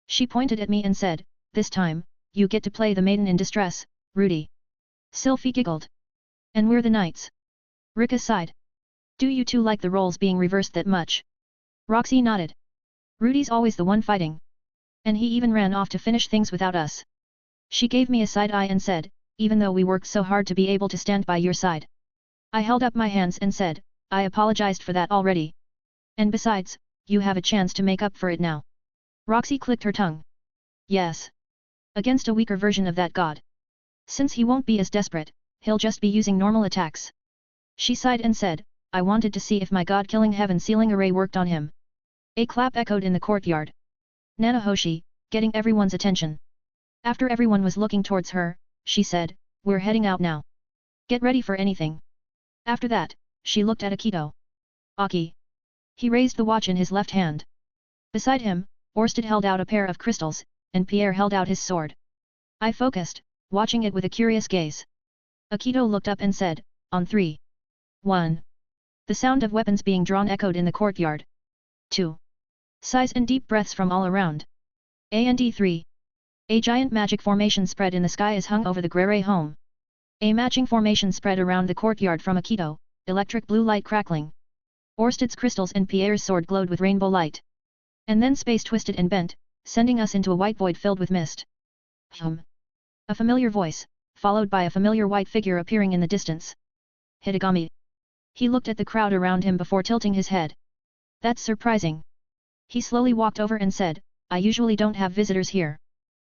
She pointed at me and said, this time, you get to play the maiden in distress, Rudy. Sylphie giggled. And we're the knights. Rika sighed. Do you two like the roles being reversed that much? Roxy nodded. Rudy's always the one fighting. And he even ran off to finish things without us. She gave me a side eye and said, even though we worked so hard to be able to stand by your side. I held up my hands and said, I apologized for that already. And besides, you have a chance to make up for it now. Roxy clicked her tongue. Yes. Against a weaker version of that god. Since he won't be as desperate, he'll just be using normal attacks. She sighed and said, I wanted to see if my god-killing heaven-sealing array worked on him. A clap echoed in the courtyard. Nanahoshi, getting everyone's attention. After everyone was looking towards her, she said, we're heading out now. Get ready for anything. After that, she looked at Akito. Aki. He raised the watch in his left hand. Beside him, Orsted held out a pair of crystals, and Pierre held out his sword. I focused, watching it with a curious gaze. Akito looked up and said, on 3. 1. The sound of weapons being drawn echoed in the courtyard. 2. Sighs and deep breaths from all around. And 3. A giant magic formation spread in the sky as hung over the Grere home. A matching formation spread around the courtyard from Akito, electric blue light crackling. Orsted's crystals and Pierre's sword glowed with rainbow light. And then space twisted and bent, sending us into a white void filled with mist. A familiar voice, followed by a familiar white figure appearing in the distance. Hitagami. He looked at the crowd around him before tilting his head. That's surprising. He slowly walked over and said, I usually don't have visitors here.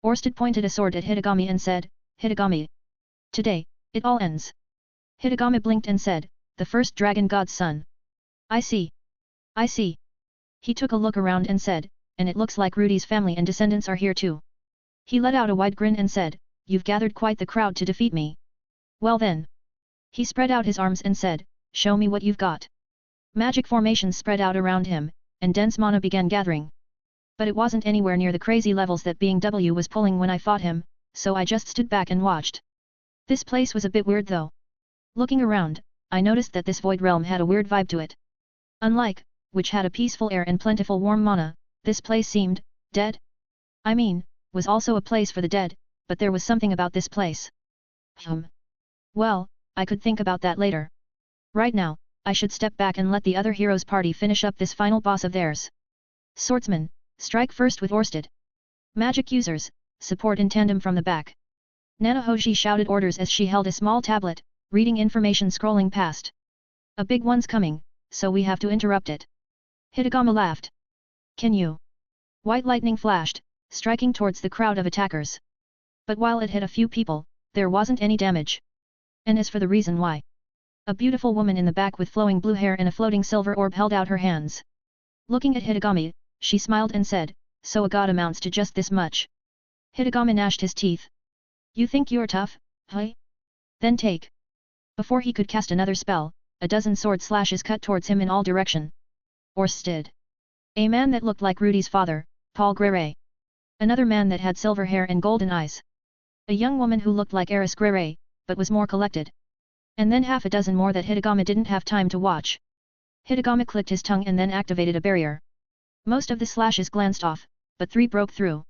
Orsted pointed a sword at Hitagami and said, Hitagami. Today, it all ends. Hitagami blinked and said, the first dragon god's son. I see. I see. He took a look around and said, and it looks like Rudy's family and descendants are here too. He let out a wide grin and said, you've gathered quite the crowd to defeat me. Well then. He spread out his arms and said, show me what you've got. Magic formations spread out around him, and dense mana began gathering. But it wasn't anywhere near the crazy levels that being W was pulling when I fought him, so I just stood back and watched. This place was a bit weird though. Looking around, I noticed that this void realm had a weird vibe to it. Unlike, which had a peaceful air and plentiful warm mana, this place seemed, dead? I mean, was also a place for the dead, but there was something about this place. Well, I could think about that later. Right now, I should step back and let the other heroes' party finish up this final boss of theirs. Swordsman, strike first with Orsted. Magic users, support in tandem from the back. Nanahoshi shouted orders as she held a small tablet, reading information scrolling past. A big one's coming, so we have to interrupt it. Hitagami laughed. Can you? White lightning flashed, striking towards the crowd of attackers. But while it hit a few people, there wasn't any damage. And as for the reason why, a beautiful woman in the back with flowing blue hair and a floating silver orb held out her hands. Looking at Hitagami, she smiled and said, "So a god amounts to just this much." Hitagami gnashed his teeth. "You think you're tough, huh? Then take." Before he could cast another spell, a dozen sword slashes cut towards him in all direction. Orsted. A man that looked like Rudy's father, Paul Grere. Another man that had silver hair and golden eyes. A young woman who looked like Eris Grere, but was more collected. And then half a dozen more that Hitagami didn't have time to watch. Hitagami clicked his tongue and then activated a barrier. Most of the slashes glanced off, but 3 broke through.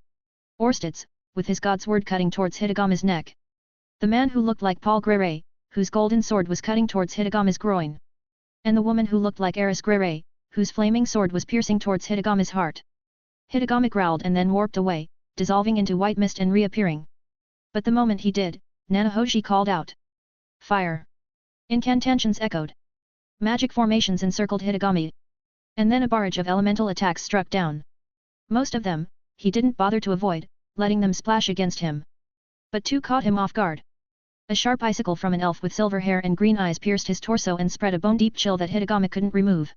Orsted's, with his god's word cutting towards Hitagami's neck. The man who looked like Paul Grere, whose golden sword was cutting towards Hitagami's groin. And the woman who looked like Eris Grere, whose flaming sword was piercing towards Hitagami's heart. Hitagami growled and then warped away, dissolving into white mist and reappearing. But the moment he did, Nanahoshi called out. Fire! Incantations echoed. Magic formations encircled Hitagami. And then a barrage of elemental attacks struck down. Most of them, he didn't bother to avoid, letting them splash against him. But 2 caught him off guard. A sharp icicle from an elf with silver hair and green eyes pierced his torso and spread a bone-deep chill that Hitagami couldn't remove.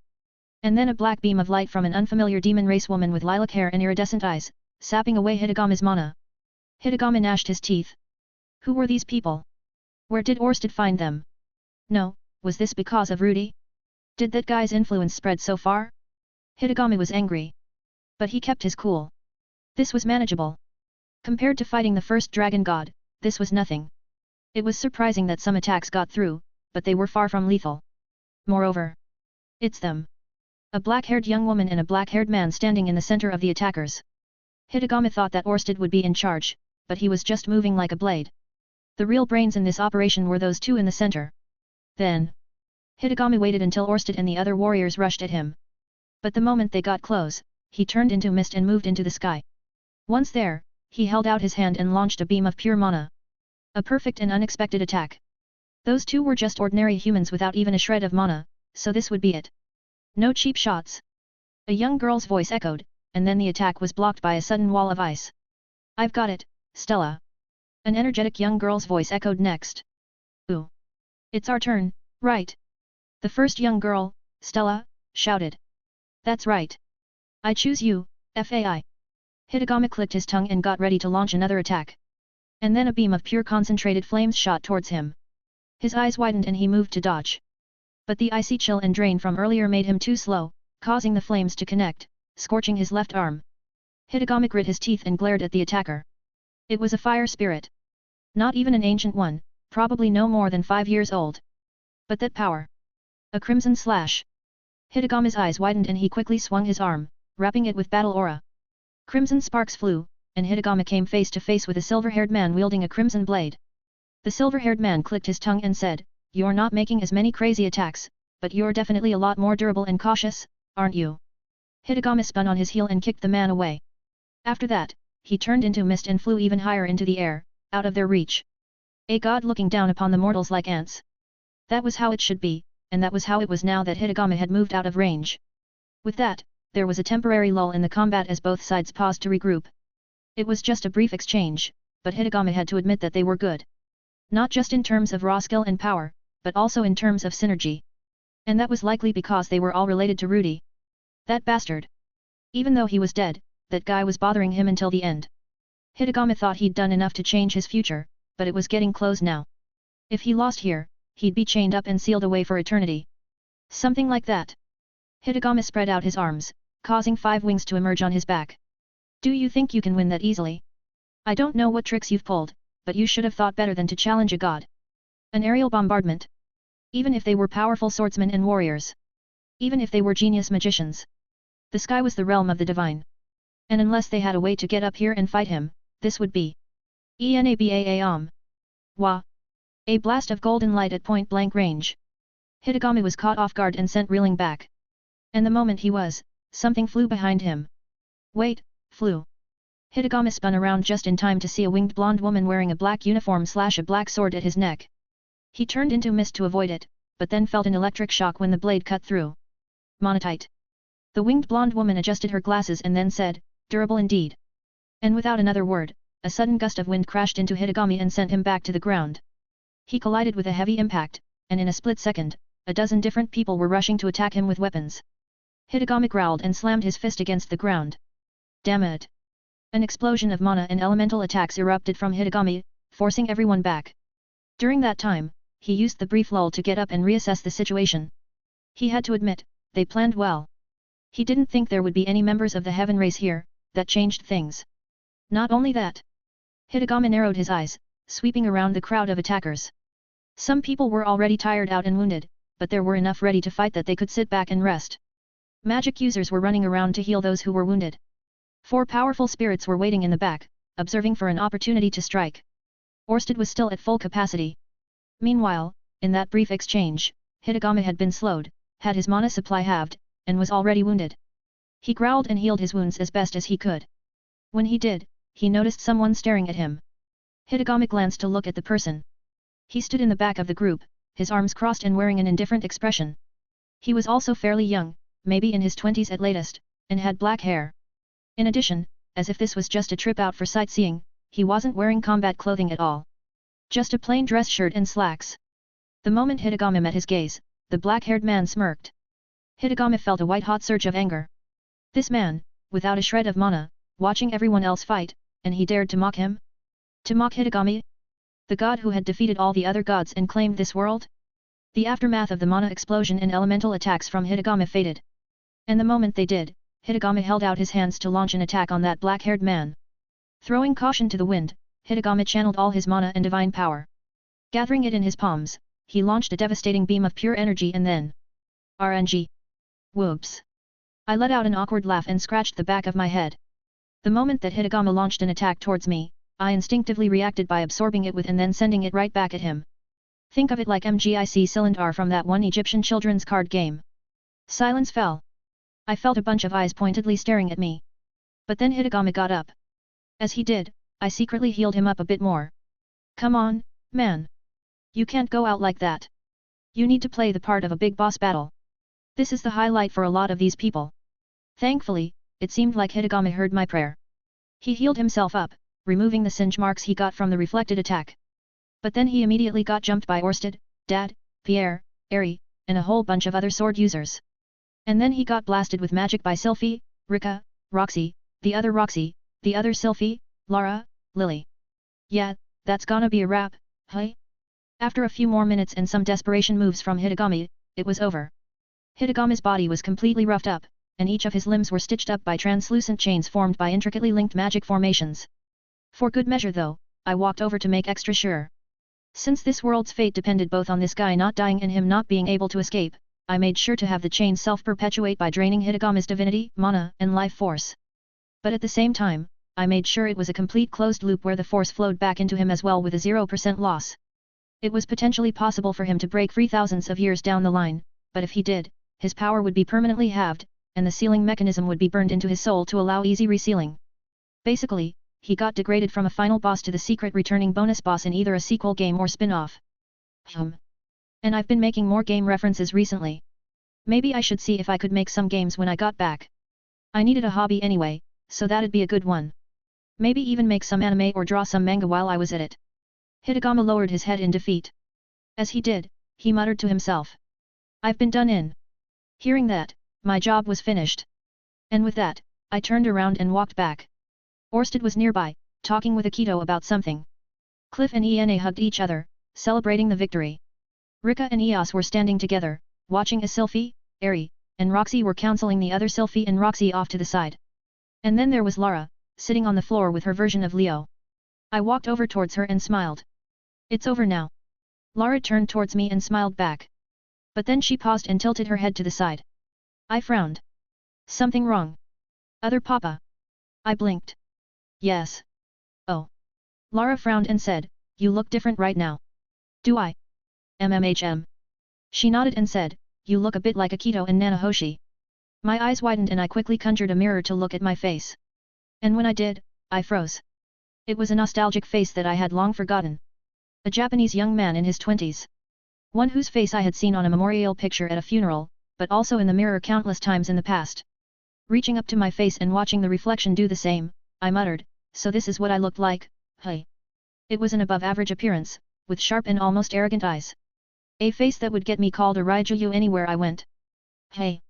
And then a black beam of light from an unfamiliar demon race woman with lilac hair and iridescent eyes, sapping away Hitagami's mana. Hitagami gnashed his teeth. Who were these people? Where did Orsted find them? No, was this because of Rudy? Did that guy's influence spread so far? Hitagami was angry. But he kept his cool. This was manageable. Compared to fighting the first dragon god, this was nothing. It was surprising that some attacks got through, but they were far from lethal. Moreover, it's them. A black-haired young woman and a black-haired man standing in the center of the attackers. Hitagami thought that Orsted would be in charge, but he was just moving like a blade. The real brains in this operation were those 2 in the center. Then, Hitagami waited until Orsted and the other warriors rushed at him. But the moment they got close, he turned into mist and moved into the sky. Once there, he held out his hand and launched a beam of pure mana. A perfect and unexpected attack. Those 2 were just ordinary humans without even a shred of mana, so this would be it. No cheap shots. A young girl's voice echoed, and then the attack was blocked by a sudden wall of ice. I've got it, Stella. An energetic young girl's voice echoed next. Ooh. It's our turn, right? The first young girl, Stella, shouted. That's right. I choose you, FAI. Hitagami clicked his tongue and got ready to launch another attack. And then a beam of pure concentrated flames shot towards him. His eyes widened and he moved to dodge. But the icy chill and drain from earlier made him too slow, causing the flames to connect, scorching his left arm. Hitagami grit his teeth and glared at the attacker. It was a fire spirit. Not even an ancient one, probably no more than 5 years old. But that power. A crimson slash. Hitagami's eyes widened and he quickly swung his arm, wrapping it with battle aura. Crimson sparks flew, and Hitagami came face to face with a silver-haired man wielding a crimson blade. The silver-haired man clicked his tongue and said, "You're not making as many crazy attacks, but you're definitely a lot more durable and cautious, aren't you?" Hitagami spun on his heel and kicked the man away. After that, he turned into mist and flew even higher into the air, out of their reach. A god looking down upon the mortals like ants. That was how it should be, and that was how it was now that Hitagami had moved out of range. With that, there was a temporary lull in the combat as both sides paused to regroup. It was just a brief exchange, but Hitagami had to admit that they were good. Not just in terms of raw skill and power, but also in terms of synergy. And that was likely because they were all related to Rudy. That bastard. Even though he was dead, that guy was bothering him until the end. Hitagami thought he'd done enough to change his future, but it was getting close now. If he lost here, he'd be chained up and sealed away for eternity. Something like that. Hitagami spread out his arms, causing 5 wings to emerge on his back. Do you think you can win that easily? I don't know what tricks you've pulled, but you should have thought better than to challenge a god. An aerial bombardment. Even if they were powerful swordsmen and warriors. Even if they were genius magicians. The sky was the realm of the divine. And unless they had a way to get up here and fight him, this would be ENABAAM. Wah! A blast of golden light at point-blank range. Hitagami was caught off guard and sent reeling back. And the moment he was, something flew behind him. Wait, flew. Hitagami spun around just in time to see a winged blonde woman wearing a black uniform slash a black sword at his neck. He turned into mist to avoid it, but then felt an electric shock when the blade cut through. Monotite. The winged blonde woman adjusted her glasses and then said, "Durable indeed." And without another word, a sudden gust of wind crashed into Hitagami and sent him back to the ground. He collided with a heavy impact, and in a split second, a dozen different people were rushing to attack him with weapons. Hitagami growled and slammed his fist against the ground. Damn it! An explosion of mana and elemental attacks erupted from Hitagami, forcing everyone back. During that time, he used the brief lull to get up and reassess the situation. He had to admit, they planned well. He didn't think there would be any members of the Heaven race here, that changed things. Not only that. Hitagami narrowed his eyes, sweeping around the crowd of attackers. Some people were already tired out and wounded, but there were enough ready to fight that they could sit back and rest. Magic users were running around to heal those who were wounded. 4 powerful spirits were waiting in the back, observing for an opportunity to strike. Orsted was still at full capacity. Meanwhile, in that brief exchange, Hitagami had been slowed, had his mana supply halved, and was already wounded. He growled and healed his wounds as best as he could. When he did, he noticed someone staring at him. Hitagami glanced to look at the person. He stood in the back of the group, his arms crossed and wearing an indifferent expression. He was also fairly young, maybe in his 20s at latest, and had black hair. In addition, as if this was just a trip out for sightseeing, he wasn't wearing combat clothing at all. Just a plain dress shirt and slacks. The moment Hitagami met his gaze, the black-haired man smirked. Hitagami felt a white-hot surge of anger. This man, without a shred of mana, watching everyone else fight, and he dared to mock him? To mock Hitagami? The god who had defeated all the other gods and claimed this world? The aftermath of the mana explosion and elemental attacks from Hitagami faded. And the moment they did, Hitagami held out his hands to launch an attack on that black-haired man. Throwing caution to the wind, Hitagami channeled all his mana and divine power. Gathering it in his palms, he launched a devastating beam of pure energy and then... RNG. Whoops. I let out an awkward laugh and scratched the back of my head. The moment that Hitagami launched an attack towards me, I instinctively reacted by absorbing it with and then sending it right back at him. Think of it like MGIC Cylinder from that one Egyptian children's card game. Silence fell. I felt a bunch of eyes pointedly staring at me. But then Hitagami got up. As he did, I secretly healed him up a bit more. Come on, man. You can't go out like that. You need to play the part of a big boss battle. This is the highlight for a lot of these people. Thankfully, it seemed like Hitagami heard my prayer. He healed himself up, removing the singe marks he got from the reflected attack. But then he immediately got jumped by Orsted, Dad, Pierre, Eri, and a whole bunch of other sword users. And then he got blasted with magic by Sylphie, Rika, Roxy, the other Sylphie, Lara, Lily. Yeah, that's gonna be a wrap, hey? After a few more minutes and some desperation moves from Hitagami, it was over. Hitagami's body was completely roughed up, and each of his limbs were stitched up by translucent chains formed by intricately linked magic formations. For good measure though, I walked over to make extra sure. Since this world's fate depended both on this guy not dying and him not being able to escape, I made sure to have the chains self-perpetuate by draining Hitagami's divinity, mana, and life force. But at the same time, I made sure it was a complete closed loop where the force flowed back into him as well with a 0% loss. It was potentially possible for him to break free thousands of years down the line, but if he did, his power would be permanently halved, and the sealing mechanism would be burned into his soul to allow easy resealing. Basically, he got degraded from a final boss to the secret returning bonus boss in either a sequel game or spin-off. And I've been making more game references recently. Maybe I should see if I could make some games when I got back. I needed a hobby anyway, so that'd be a good one. Maybe even make some anime or draw some manga while I was at it. Hitagami lowered his head in defeat. As he did, he muttered to himself. I've been done in. Hearing that, my job was finished. And with that, I turned around and walked back. Orsted was nearby, talking with Akito about something. Cliff and Ena hugged each other, celebrating the victory. Rika and Eos were standing together, watching as Sylphie, Eri, and Roxy were counseling the other Sylphie and Roxy off to the side. And then there was Lara, sitting on the floor with her version of Leo. I walked over towards her and smiled. It's over now. Lara turned towards me and smiled back. But then she paused and tilted her head to the side. I frowned. Something wrong? Other Papa? I blinked. Yes. Oh. Lara frowned and said, you look different right now. Do I? MMHM. She nodded and said, you look a bit like Akito and Nanahoshi. My eyes widened and I quickly conjured a mirror to look at my face. And when I did, I froze. It was a nostalgic face that I had long forgotten. A Japanese young man in his 20s. One whose face I had seen on a memorial picture at a funeral, but also in the mirror countless times in the past. Reaching up to my face and watching the reflection do the same, I muttered, so this is what I looked like, Hey. It was an above-average appearance, with sharp and almost arrogant eyes. A face that would get me called a Raijuyu anywhere I went. Hey.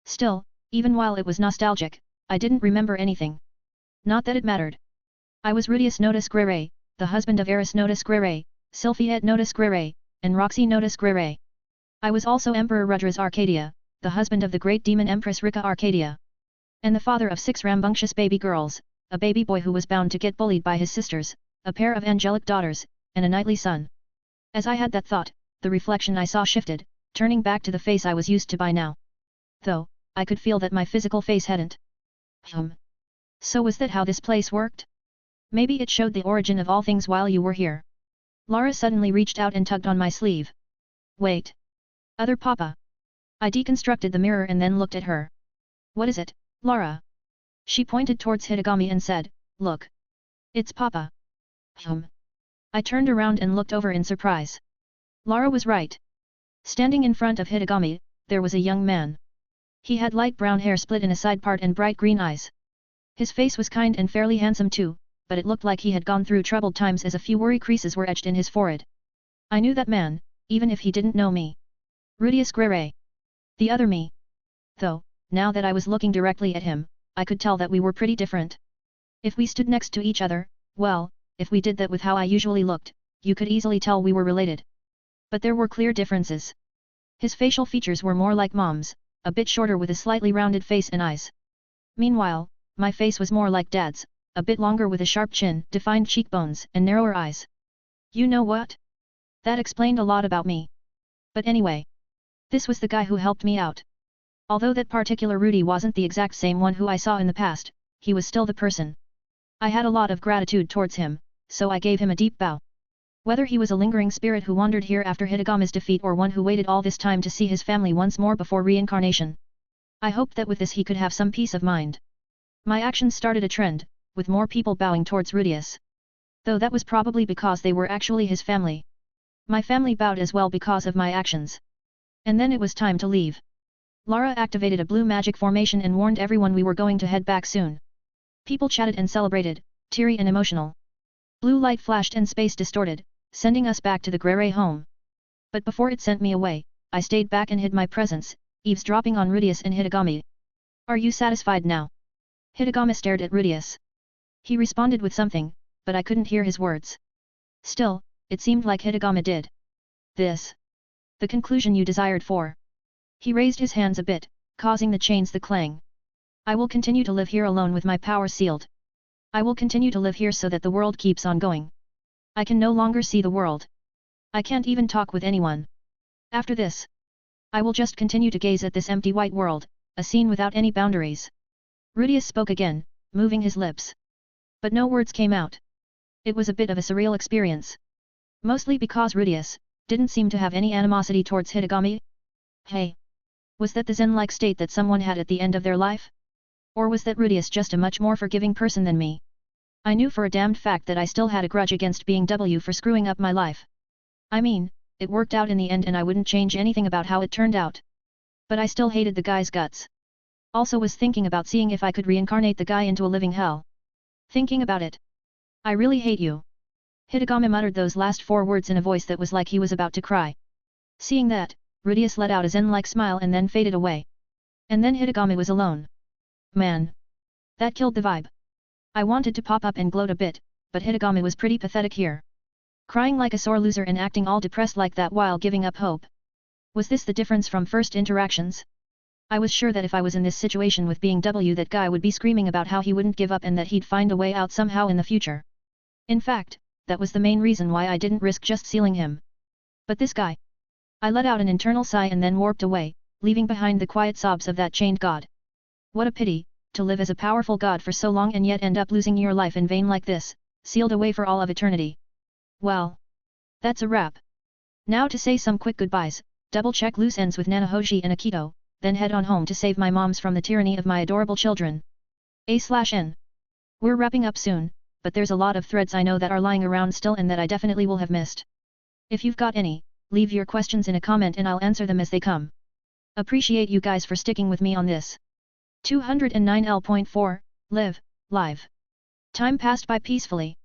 Still, even while it was nostalgic, I didn't remember anything. Not that it mattered. I was Rudius Notus Grere, the husband of Eris Notus Grere, Sylphiette Notus Grere, and Roxy Notus Grere. I was also Emperor Rudras Arcadia, the husband of the great demon Empress Rika Arcadia. And the father of 6 rambunctious baby girls, a baby boy who was bound to get bullied by his sisters, a pair of angelic daughters, and a knightly son. As I had that thought, the reflection I saw shifted, turning back to the face I was used to by now. Though, I could feel that my physical face hadn't. So was that how this place worked? Maybe it showed the origin of all things while you were here. Lara suddenly reached out and tugged on my sleeve. Wait. Other Papa. I deconstructed the mirror and then looked at her. What is it, Lara? She pointed towards Hitagami and said, look. It's Papa. I turned around and looked over in surprise. Lara was right. Standing in front of Hitagami, there was a young man. He had light brown hair split in a side part and bright green eyes. His face was kind and fairly handsome too, but it looked like he had gone through troubled times as a few worry creases were etched in his forehead. I knew that man, even if he didn't know me. Rudius Grere. The other me. Though, now that I was looking directly at him, I could tell that we were pretty different. If we stood next to each other, well, if we did that with how I usually looked, you could easily tell we were related. But there were clear differences. His facial features were more like Mom's, a bit shorter with a slightly rounded face and eyes. Meanwhile, my face was more like Dad's, a bit longer with a sharp chin, defined cheekbones, and narrower eyes. You know what? That explained a lot about me. But anyway. This was the guy who helped me out. Although that particular Rudy wasn't the exact same one who I saw in the past, he was still the person. I had a lot of gratitude towards him, so I gave him a deep bow. Whether he was a lingering spirit who wandered here after Hitagami's defeat or one who waited all this time to see his family once more before reincarnation. I hoped that with this he could have some peace of mind. My actions started a trend, with more people bowing towards Rudius. Though that was probably because they were actually his family. My family bowed as well because of my actions. And then it was time to leave. Lara activated a blue magic formation and warned everyone we were going to head back soon. People chatted and celebrated, teary and emotional. Blue light flashed and space distorted, sending us back to the Grere home. But before it sent me away, I stayed back and hid my presence, eavesdropping on Rudius and Hitagami. Are you satisfied now? Hitagami stared at Rudius. He responded with something, but I couldn't hear his words. Still, it seemed like Hitagami did. This. The conclusion you desired for. He raised his hands a bit, causing the chains to clang. I will continue to live here alone with my power sealed. I will continue to live here so that the world keeps on going. I can no longer see the world. I can't even talk with anyone. After this, I will just continue to gaze at this empty white world, a scene without any boundaries. Rudius spoke again, moving his lips. But no words came out. It was a bit of a surreal experience. Mostly because Rudius didn't seem to have any animosity towards Hitagami. Hey! Was that the zen-like state that someone had at the end of their life? Or was that Rudius just a much more forgiving person than me? I knew for a damned fact that I still had a grudge against being W for screwing up my life. I mean, it worked out in the end and I wouldn't change anything about how it turned out. But I still hated the guy's guts. Also was thinking about seeing if I could reincarnate the guy into a living hell. Thinking about it. I really hate you. Hitagami muttered those last 4 words in a voice that was like he was about to cry. Seeing that, Rudius let out a zen-like smile and then faded away. And then Hitagami was alone. Man. That killed the vibe. I wanted to pop up and gloat a bit, but Hitagami was pretty pathetic here. Crying like a sore loser and acting all depressed like that while giving up hope. Was this the difference from first interactions? I was sure that if I was in this situation with being W, that guy would be screaming about how he wouldn't give up and that he'd find a way out somehow in the future. In fact, that was the main reason why I didn't risk just sealing him. But this guy. I let out an internal sigh and then warped away, leaving behind the quiet sobs of that chained god. What a pity, to live as a powerful god for so long and yet end up losing your life in vain like this, sealed away for all of eternity. Well. That's a wrap. Now to say some quick goodbyes, double-check loose ends with Nanahoshi and Akito, then head on home to save my moms from the tyranny of my adorable children. A/N. We're wrapping up soon, but there's a lot of threads I know that are lying around still and that I definitely will have missed. If you've got any, leave your questions in a comment and I'll answer them as they come. Appreciate you guys for sticking with me on this. 209L.4, Live, Live. Time passed by peacefully.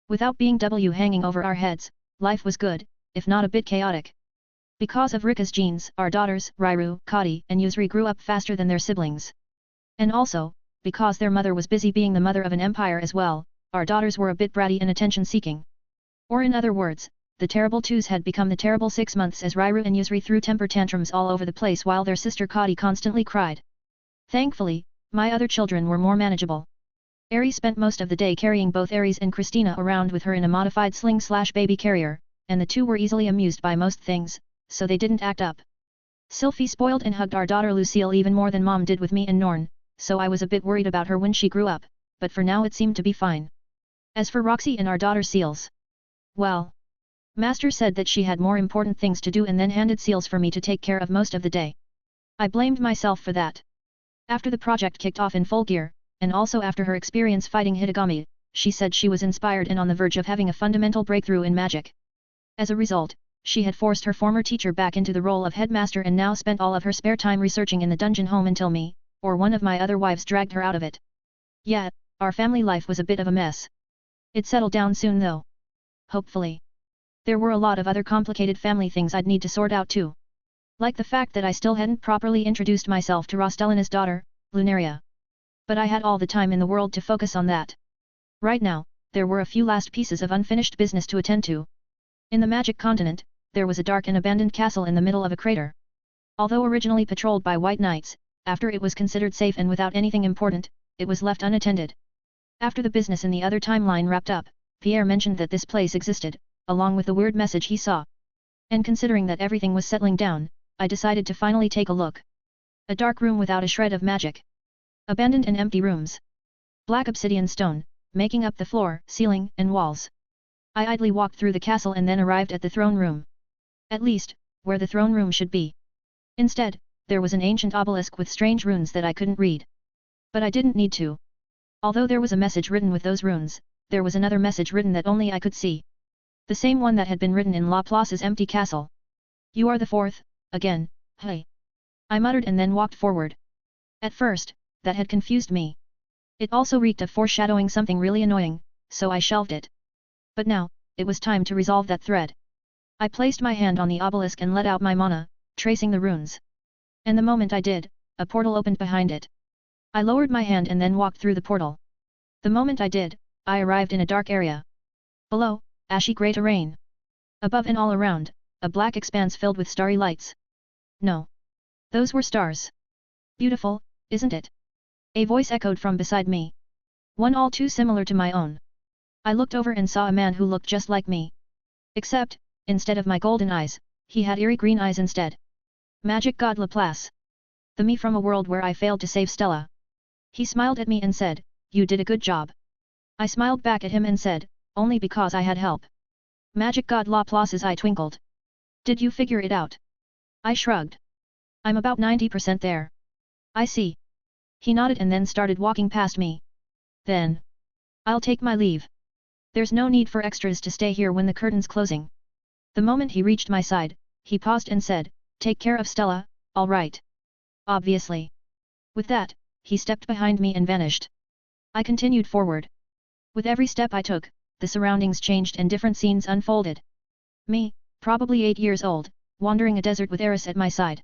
Without being hanging over our heads, life was good, if not a bit chaotic. Because of Rika's genes, our daughters, Rairu, Kadi, and Yusri grew up faster than their siblings. And also, because their mother was busy being the mother of an empire as well, our daughters were a bit bratty and attention-seeking. Or in other words, the terrible twos had become the terrible 6 months as Rairu and Yusri threw temper tantrums all over the place while their sister Kadi constantly cried. Thankfully, my other children were more manageable. Aries spent most of the day carrying both Aries and Christina around with her in a modified sling/baby carrier, and the two were easily amused by most things, so they didn't act up. Sylphie spoiled and hugged our daughter Lucille even more than Mom did with me and Norn, so I was a bit worried about her when she grew up, but for now it seemed to be fine. As for Roxy and our daughter Seals, well, Master said that she had more important things to do and then handed Seals for me to take care of most of the day. I blamed myself for that. After the project kicked off in full gear, and also after her experience fighting Hitagami, she said she was inspired and on the verge of having a fundamental breakthrough in magic. As a result, she had forced her former teacher back into the role of headmaster and now spent all of her spare time researching in the dungeon home until me, or one of my other wives dragged her out of it. Yeah, our family life was a bit of a mess. It settled down soon though. Hopefully. There were a lot of other complicated family things I'd need to sort out too. Like the fact that I still hadn't properly introduced myself to Rostelina's daughter, Lunaria. But I had all the time in the world to focus on that. Right now, there were a few last pieces of unfinished business to attend to. In the Magic Continent, there was a dark and abandoned castle in the middle of a crater. Although originally patrolled by white knights, after it was considered safe and without anything important, it was left unattended. After the business in the other timeline wrapped up, Pierre mentioned that this place existed, along with the weird message he saw. And considering that everything was settling down, I decided to finally take a look. A dark room without a shred of magic. Abandoned and empty rooms. Black obsidian stone, making up the floor, ceiling, and walls. I idly walked through the castle and then arrived at the throne room. At least, where the throne room should be. Instead, there was an ancient obelisk with strange runes that I couldn't read. But I didn't need to. Although there was a message written with those runes, there was another message written that only I could see. The same one that had been written in Laplace's empty castle. You are the fourth, again, hey. I muttered and then walked forward. At first, that had confused me. It also reeked of foreshadowing something really annoying, so I shelved it. But now, it was time to resolve that thread. I placed my hand on the obelisk and let out my mana, tracing the runes. And the moment I did, a portal opened behind it. I lowered my hand and then walked through the portal. The moment I did, I arrived in a dark area. Below, ashy grey terrain. Above and all around, a black expanse filled with starry lights. No. Those were stars. Beautiful, isn't it? A voice echoed from beside me. One all too similar to my own. I looked over and saw a man who looked just like me. Except, instead of my golden eyes, he had eerie green eyes instead. Magic God Laplace. The me from a world where I failed to save Stella. He smiled at me and said, "You did a good job." I smiled back at him and said, "Only because I had help." Magic God Laplace's eye twinkled. "Did you figure it out?" I shrugged. "I'm about 90% there." "I see." He nodded and then started walking past me. "Then. I'll take my leave. There's no need for extras to stay here when the curtain's closing." The moment he reached my side, he paused and said, "Take care of Stella, all right?" "Obviously." With that, he stepped behind me and vanished. I continued forward. With every step I took, the surroundings changed and different scenes unfolded. Me, probably 8 years old, wandering a desert with Eris at my side.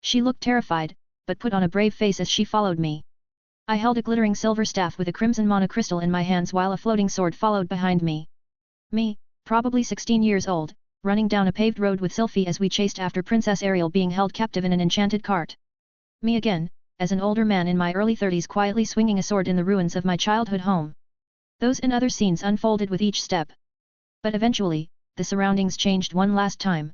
She looked terrified, but put on a brave face as she followed me. I held a glittering silver staff with a crimson mana crystal in my hands while a floating sword followed behind me. Me, probably 16 years old, running down a paved road with Sylphie as we chased after Princess Ariel being held captive in an enchanted cart. Me again, as an older man in my early 30s quietly swinging a sword in the ruins of my childhood home. Those and other scenes unfolded with each step. But eventually, the surroundings changed one last time.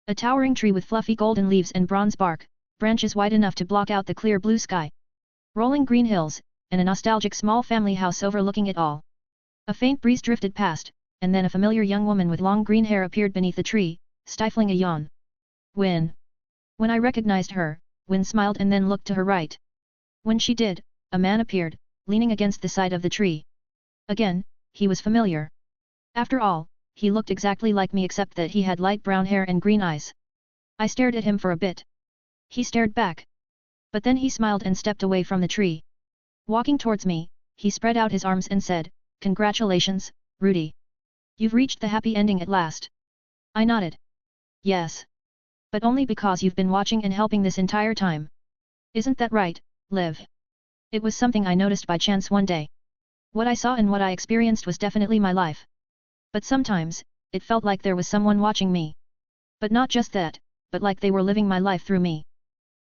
A towering tree with fluffy golden leaves and bronze bark, branches wide enough to block out the clear blue sky. Rolling green hills, and a nostalgic small family house overlooking it all. A faint breeze drifted past, and then a familiar young woman with long green hair appeared beneath the tree, stifling a yawn. When I recognized her, Win smiled and then looked to her right. When she did, a man appeared, leaning against the side of the tree. Again, he was familiar. After all, he looked exactly like me except that he had light brown hair and green eyes. I stared at him for a bit. He stared back. But then he smiled and stepped away from the tree. Walking towards me, he spread out his arms and said, "Congratulations, Rudy. You've reached the happy ending at last. I nodded. Yes. But only because you've been watching and helping this entire time. Isn't that right, Liv? It was something I noticed by chance one day. What I saw and what I experienced was definitely my life. But sometimes, it felt like there was someone watching me. But not just that, but like they were living my life through me.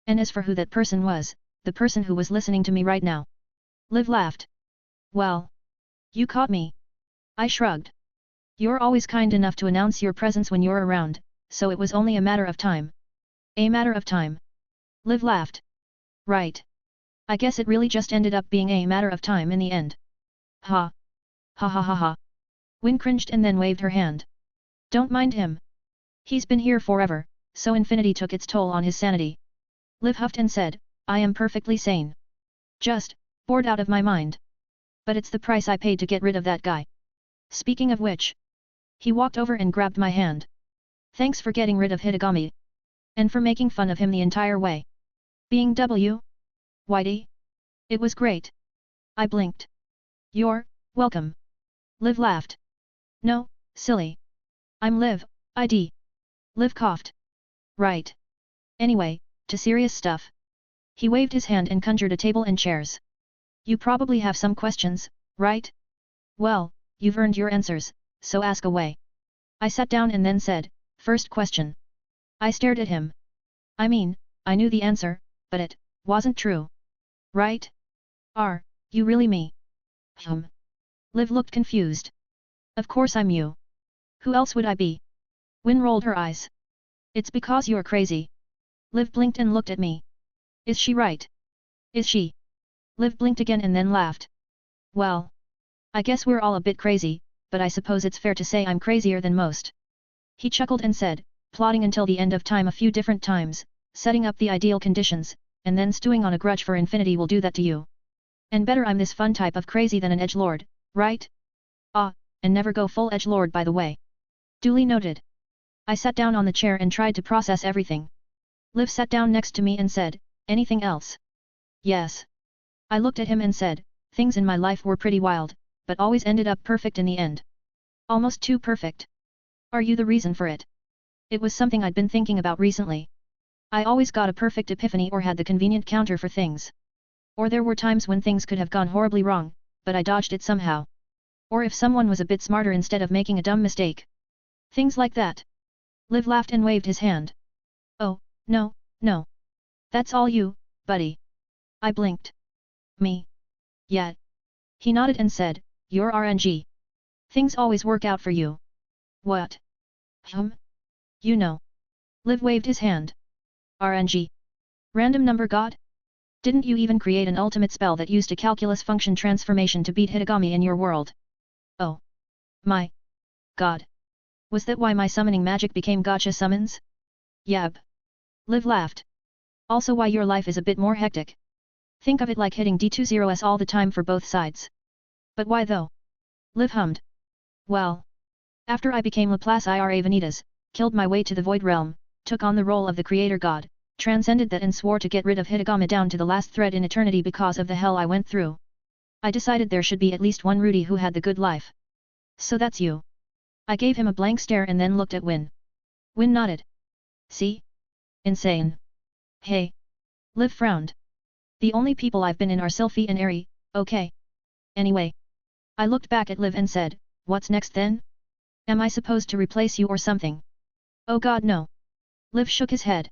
And as for who that person was, the person who was listening to me right now. Liv laughed. Well. You caught me. I shrugged. You're always kind enough to announce your presence when you're around, so it was only a matter of time. A matter of time. Liv laughed. Right. I guess it really just ended up being a matter of time in the end. Ha. Ha ha ha ha. Win cringed and then waved her hand. Don't mind him. He's been here forever, so infinity took its toll on his sanity. Liv huffed and said, I am perfectly sane. Just, bored out of my mind. But it's the price I paid to get rid of that guy. Speaking of which. He walked over and grabbed my hand. Thanks for getting rid of Hitagami. And for making fun of him the entire way. Being Whitey? It was great. I blinked. You're welcome. Liv laughed. No, silly. I'm Liv, ID. Liv coughed. Right. Anyway, to serious stuff. He waved his hand and conjured a table and chairs. You probably have some questions, right? Well, you've earned your answers, so ask away. I sat down and then said, first question. I stared at him. I mean, I knew the answer, but it wasn't true. Right? Are you really me? Liv looked confused. Of course I'm you. Who else would I be? Win rolled her eyes. It's because you're crazy. Liv blinked and looked at me. Is she right? Is she? Liv blinked again and then laughed. Well. I guess we're all a bit crazy, but I suppose it's fair to say I'm crazier than most. He chuckled and said, plotting until the end of time a few different times, setting up the ideal conditions, and then stewing on a grudge for infinity will do that to you. And better I'm this fun type of crazy than an edgelord, right? Ah, and never go full edgelord by the way. Duly noted. I sat down on the chair and tried to process everything. Liv sat down next to me and said, anything else? Yes. I looked at him and said, things in my life were pretty wild, but always ended up perfect in the end. Almost too perfect. Are you the reason for it? It was something I'd been thinking about recently. I always got a perfect epiphany or had the convenient counter for things. Or there were times when things could have gone horribly wrong, but I dodged it somehow. Or if someone was a bit smarter instead of making a dumb mistake. Things like that. Liv laughed and waved his hand. Oh, no, no. That's all you, buddy. I blinked. Me? Yeah. He nodded and said, you're RNG. Things always work out for you. What? You know. Liv waved his hand. RNG. Random number god? Didn't you even create an ultimate spell that used a calculus function transformation to beat Hitagami in your world? Oh. My. God. Was that why my summoning magic became gotcha summons? Yab. Liv laughed. Also why your life is a bit more hectic. Think of it like hitting D20s all the time for both sides. But why though? Liv hummed. Well. After I became Laplace Ira Vanitas, killed my way to the Void Realm, took on the role of the Creator God, transcended that and swore to get rid of Hitagami down to the last thread in eternity because of the hell I went through. I decided there should be at least one Rudy who had the good life. So that's you. I gave him a blank stare and then looked at Win. Win nodded. See? Insane. Hey. Liv frowned. The only people I've been in are Sylphie and Eri, okay. Anyway. I looked back at Liv and said, what's next then? Am I supposed to replace you or something? Oh god no. Liv shook his head.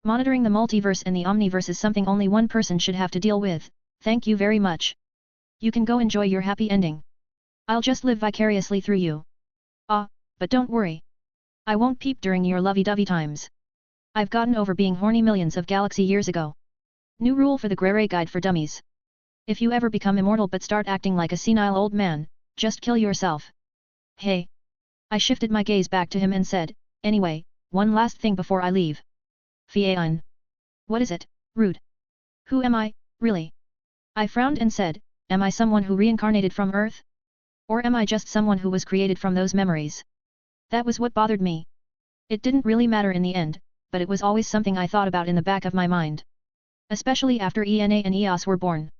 Monitoring the multiverse and the omniverse is something only one person should have to deal with, thank you very much. You can go enjoy your happy ending. I'll just live vicariously through you. Ah, but don't worry. I won't peep during your lovey-dovey times. I've gotten over being horny millions of galaxy years ago. New rule for the Grey Guide for Dummies. If you ever become immortal but start acting like a senile old man, just kill yourself. Hey. I shifted my gaze back to him and said, anyway, one last thing before I leave. Fiein. What is it, rude? Who am I, really? I frowned and said, am I someone who reincarnated from Earth? Or am I just someone who was created from those memories? That was what bothered me. It didn't really matter in the end, but it was always something I thought about in the back of my mind. Especially after ENA and EOS were born.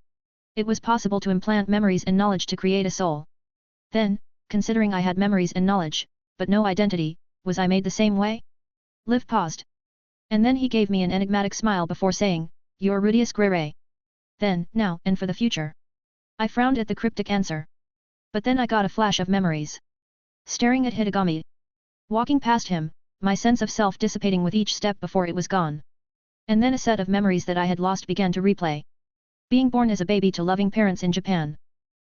It was possible to implant memories and knowledge to create a soul. Then, considering I had memories and knowledge, but no identity, was I made the same way? Liv paused. And then he gave me an enigmatic smile before saying, "You're Rudius Grere. Then, now, and for the future." I frowned at the cryptic answer. But then I got a flash of memories. Staring at Hitagami. Walking past him, my sense of self dissipating with each step before it was gone. And then a set of memories that I had lost began to replay. Being born as a baby to loving parents in Japan.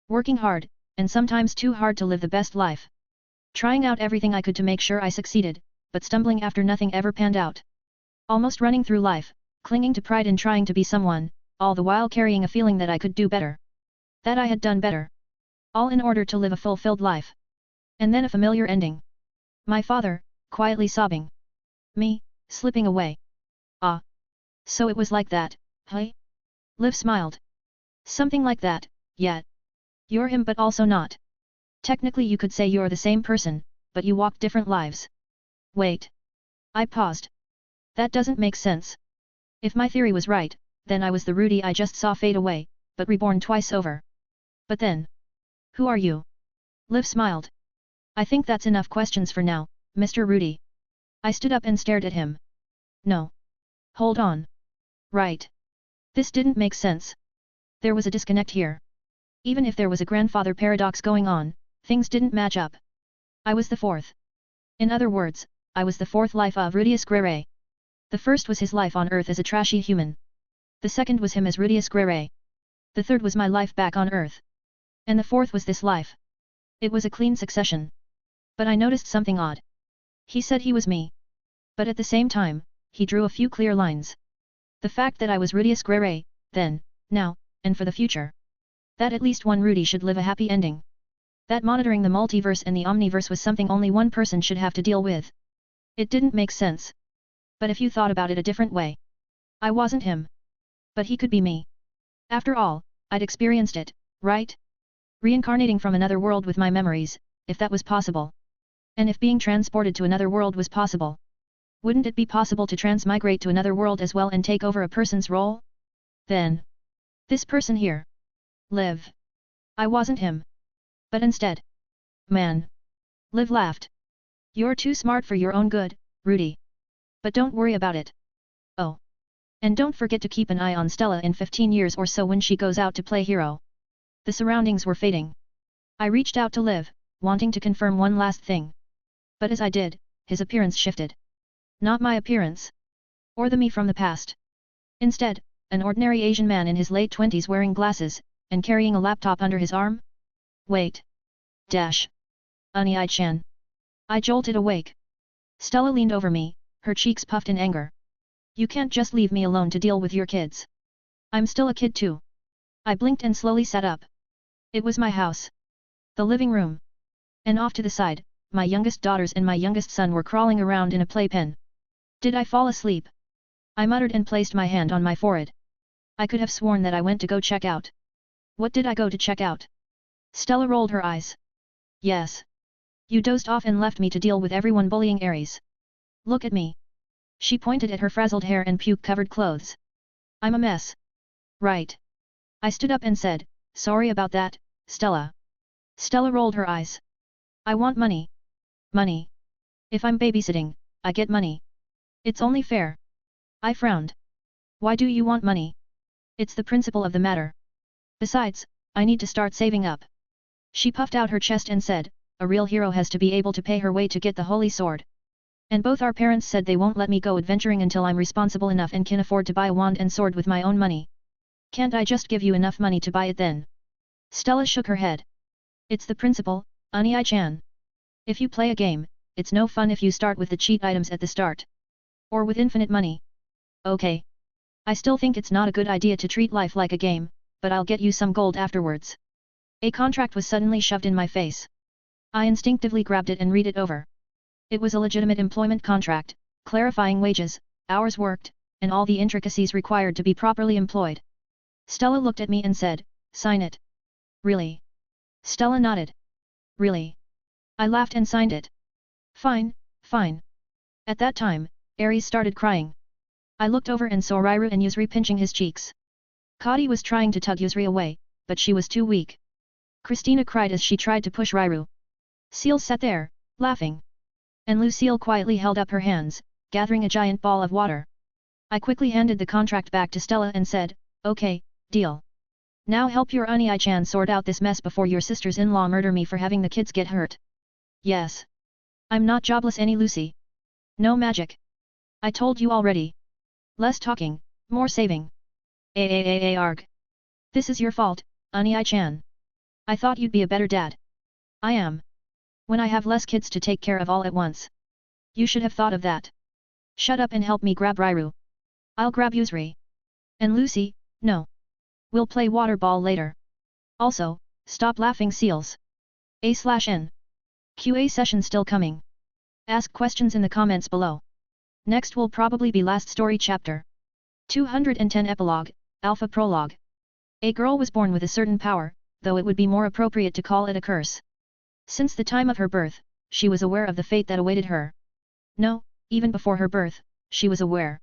Working hard, and sometimes too hard to live the best life. Trying out everything I could to make sure I succeeded, but stumbling after nothing ever panned out. Almost running through life, clinging to pride in trying to be someone, all the while carrying a feeling that I could do better. That I had done better. All in order to live a fulfilled life. And then a familiar ending. My father, quietly sobbing. Me, slipping away. Ah. So it was like that, hey? Liv smiled. Something like that, yet. You're him but also not. Technically you could say you're the same person, but you walk different lives. Wait. I paused. That doesn't make sense. If my theory was right, then I was the Rudy I just saw fade away, but reborn twice over. But then. Who are you? Liv smiled. I think that's enough questions for now, Mr. Rudy. I stood up and stared at him. No. Hold on. Right. This didn't make sense. There was a disconnect here. Even if there was a grandfather paradox going on, things didn't match up. I was the fourth. In other words, I was the fourth life of Rudius Grere. The first was his life on Earth as a trashy human. The second was him as Rudius Grere. The third was my life back on Earth. And the fourth was this life. It was a clean succession. But I noticed something odd. He said he was me. But at the same time, he drew a few clear lines. The fact that I was Rudius Grere, then, now, and for the future. That at least one Rudy should live a happy ending. That monitoring the multiverse and the omniverse was something only one person should have to deal with. It didn't make sense. But if you thought about it a different way. I wasn't him. But he could be me. After all, I'd experienced it, right? Reincarnating from another world with my memories, if that was possible. And if being transported to another world was possible. Wouldn't it be possible to transmigrate to another world as well and take over a person's role? Then. This person here. Liv. I wasn't him. But instead. Man. Liv laughed. You're too smart for your own good, Rudy. But don't worry about it. Oh. And don't forget to keep an eye on Stella in 15 years or so when she goes out to play hero. The surroundings were fading. I reached out to Liv, wanting to confirm one last thing. But as I did, his appearance shifted. Not my appearance. Or the me from the past. Instead, an ordinary Asian man in his late 20s wearing glasses, and carrying a laptop under his arm? Wait. Dash. Unai-chan. I jolted awake. Stella leaned over me, her cheeks puffed in anger. You can't just leave me alone to deal with your kids. I'm still a kid too. I blinked and slowly sat up. It was my house. The living room. And off to the side, my youngest daughters and my youngest son were crawling around in a playpen. Did I fall asleep? I muttered and placed my hand on my forehead. I could have sworn that I went to go check out. What did I go to check out? Stella rolled her eyes. Yes. You dozed off and left me to deal with everyone bullying Aries. Look at me. She pointed at her frazzled hair and puke-covered clothes. I'm a mess. Right. I stood up and said, sorry about that, Stella. Stella rolled her eyes. I want money. Money. If I'm babysitting, I get money. It's only fair. I frowned. Why do you want money? It's the principle of the matter. Besides, I need to start saving up. She puffed out her chest and said, a real hero has to be able to pay her way to get the holy sword. And both our parents said they won't let me go adventuring until I'm responsible enough and can afford to buy a wand and sword with my own money. Can't I just give you enough money to buy it then? Stella shook her head. It's the principle, Unai-chan. If you play a game, it's no fun if you start with the cheat items at the start. Or with infinite money. Okay. I still think it's not a good idea to treat life like a game, but I'll get you some gold afterwards. A contract was suddenly shoved in my face. I instinctively grabbed it and read it over. It was a legitimate employment contract, clarifying wages, hours worked, and all the intricacies required to be properly employed. Stella looked at me and said, sign it. Really? Stella nodded. Really? I laughed and signed it. Fine, fine. At that time, Aries started crying. I looked over and saw Rairu and Yuzuri pinching his cheeks. Kadi was trying to tug Yuzuri away, but she was too weak. Christina cried as she tried to push Rairu. Seal sat there, laughing. And Lucille quietly held up her hands, gathering a giant ball of water. I quickly handed the contract back to Stella and said, "Okay, deal. Now help your Unai-chan sort out this mess before your sisters-in-law murder me for having the kids get hurt." "Yes. I'm not jobless any Lucy. No magic. I told you already. Less talking, more saving. Arg. This is your fault, Unai-chan. I thought you'd be a better dad." "I am. When I have less kids to take care of all at once. You should have thought of that. Shut up and help me grab Rairu. I'll grab Yuzuri. And Lucy, no. We'll play water ball later. Also, stop laughing seals. A/N. QA session still coming. Ask questions in the comments below. Next will probably be last story chapter. 210 Epilogue, Alpha Prologue. A girl was born with a certain power, though it would be more appropriate to call it a curse. Since the time of her birth, she was aware of the fate that awaited her. No, even before her birth, she was aware.